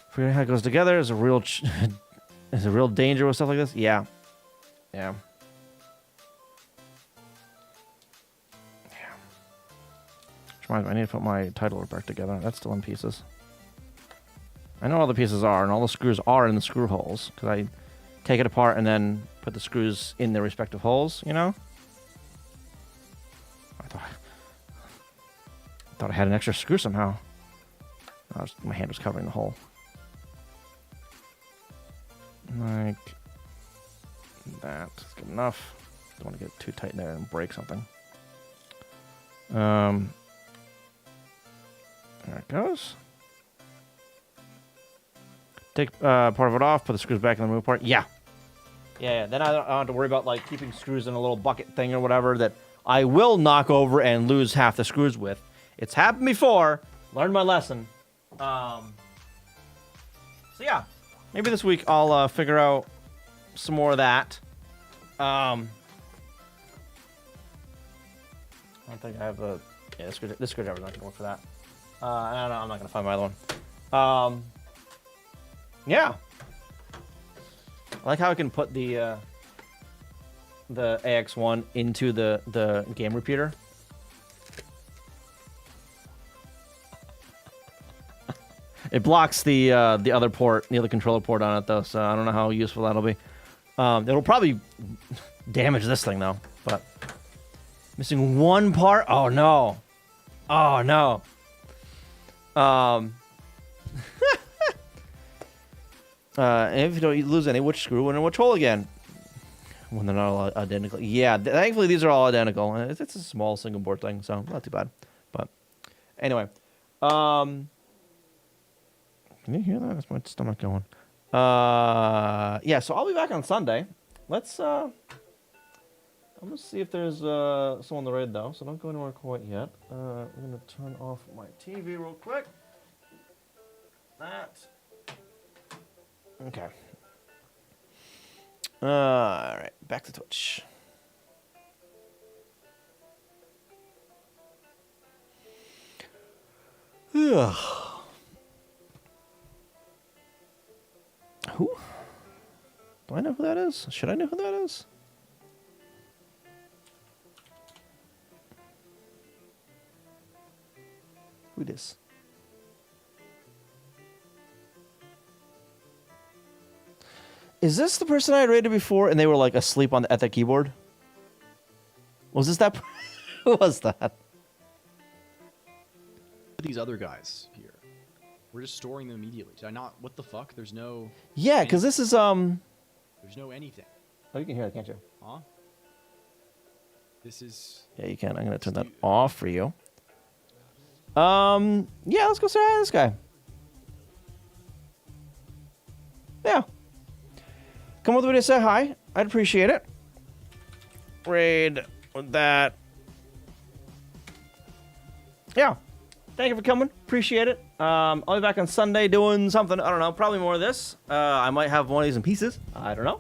Figuring out how it goes together is a real is a real danger with stuff like this. Yeah, yeah, yeah. Which reminds me, I need to put my title back together. That's still in pieces. I know all the pieces are, and all the screws are in the screw holes, because I take it apart and then put the screws in their respective holes, you know? I thought I had an extra screw somehow. My hand was covering the hole. Like that. That's good enough. Don't want to get too tight in there and break something. There it goes. Take part of it off, put the screws back in the remove part. Yeah. Yeah. Then I don't have to worry about like keeping screws in a little bucket thing or whatever that I will knock over and lose half the screws with. It's happened before. Learned my lesson. So yeah, maybe this week I'll figure out some more of that. I don't think I have a... Yeah, this screwdriver's not going to work for that. I'm not going to find my other one. Yeah. I like how I can put the AX1 into the game repeater. It blocks the other port, the other controller port on it though, so I don't know how useful that'll be. It'll probably damage this thing though, but missing one part. Oh no. Oh no. If you don't lose any, which screw and which hole again? When they're not all identical. Yeah, thankfully these are all identical. It's a small single board thing, so not too bad. But anyway, can you hear that? That's my stomach going. Yeah, so I'll be back on Sunday. Let's I'm gonna see if there's someone on the raid though, so don't go anywhere quite yet. I'm gonna turn off my TV real quick. That. Okay. All right, back to Twitch. Ugh. Who? Do I know who that is? Should I know who that is? Who this? Is this the person I had rated before and they were like asleep at the keyboard? Was this that? Who was that? These other guys here. We're just storing them immediately. Did I not? What the fuck? There's no... Yeah, because this is, There's no anything. Oh, you can hear it, can't you? Huh? This is... Yeah, you can. I'm going to turn that off for you. Yeah, let's go say hi to this guy. Yeah. Come with me to say hi. I'd appreciate it. Raid with that. Yeah. Thank you for coming. Appreciate it. I'll be back on Sunday doing something. I don't know. Probably more of this. I might have one of these in pieces. I don't know.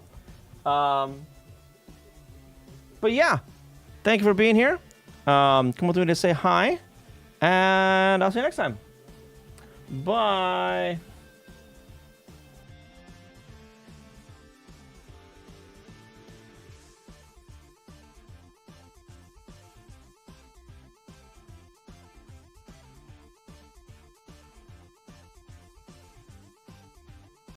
But yeah. Thank you for being here. Come with me to say hi. And I'll see you next time. Bye.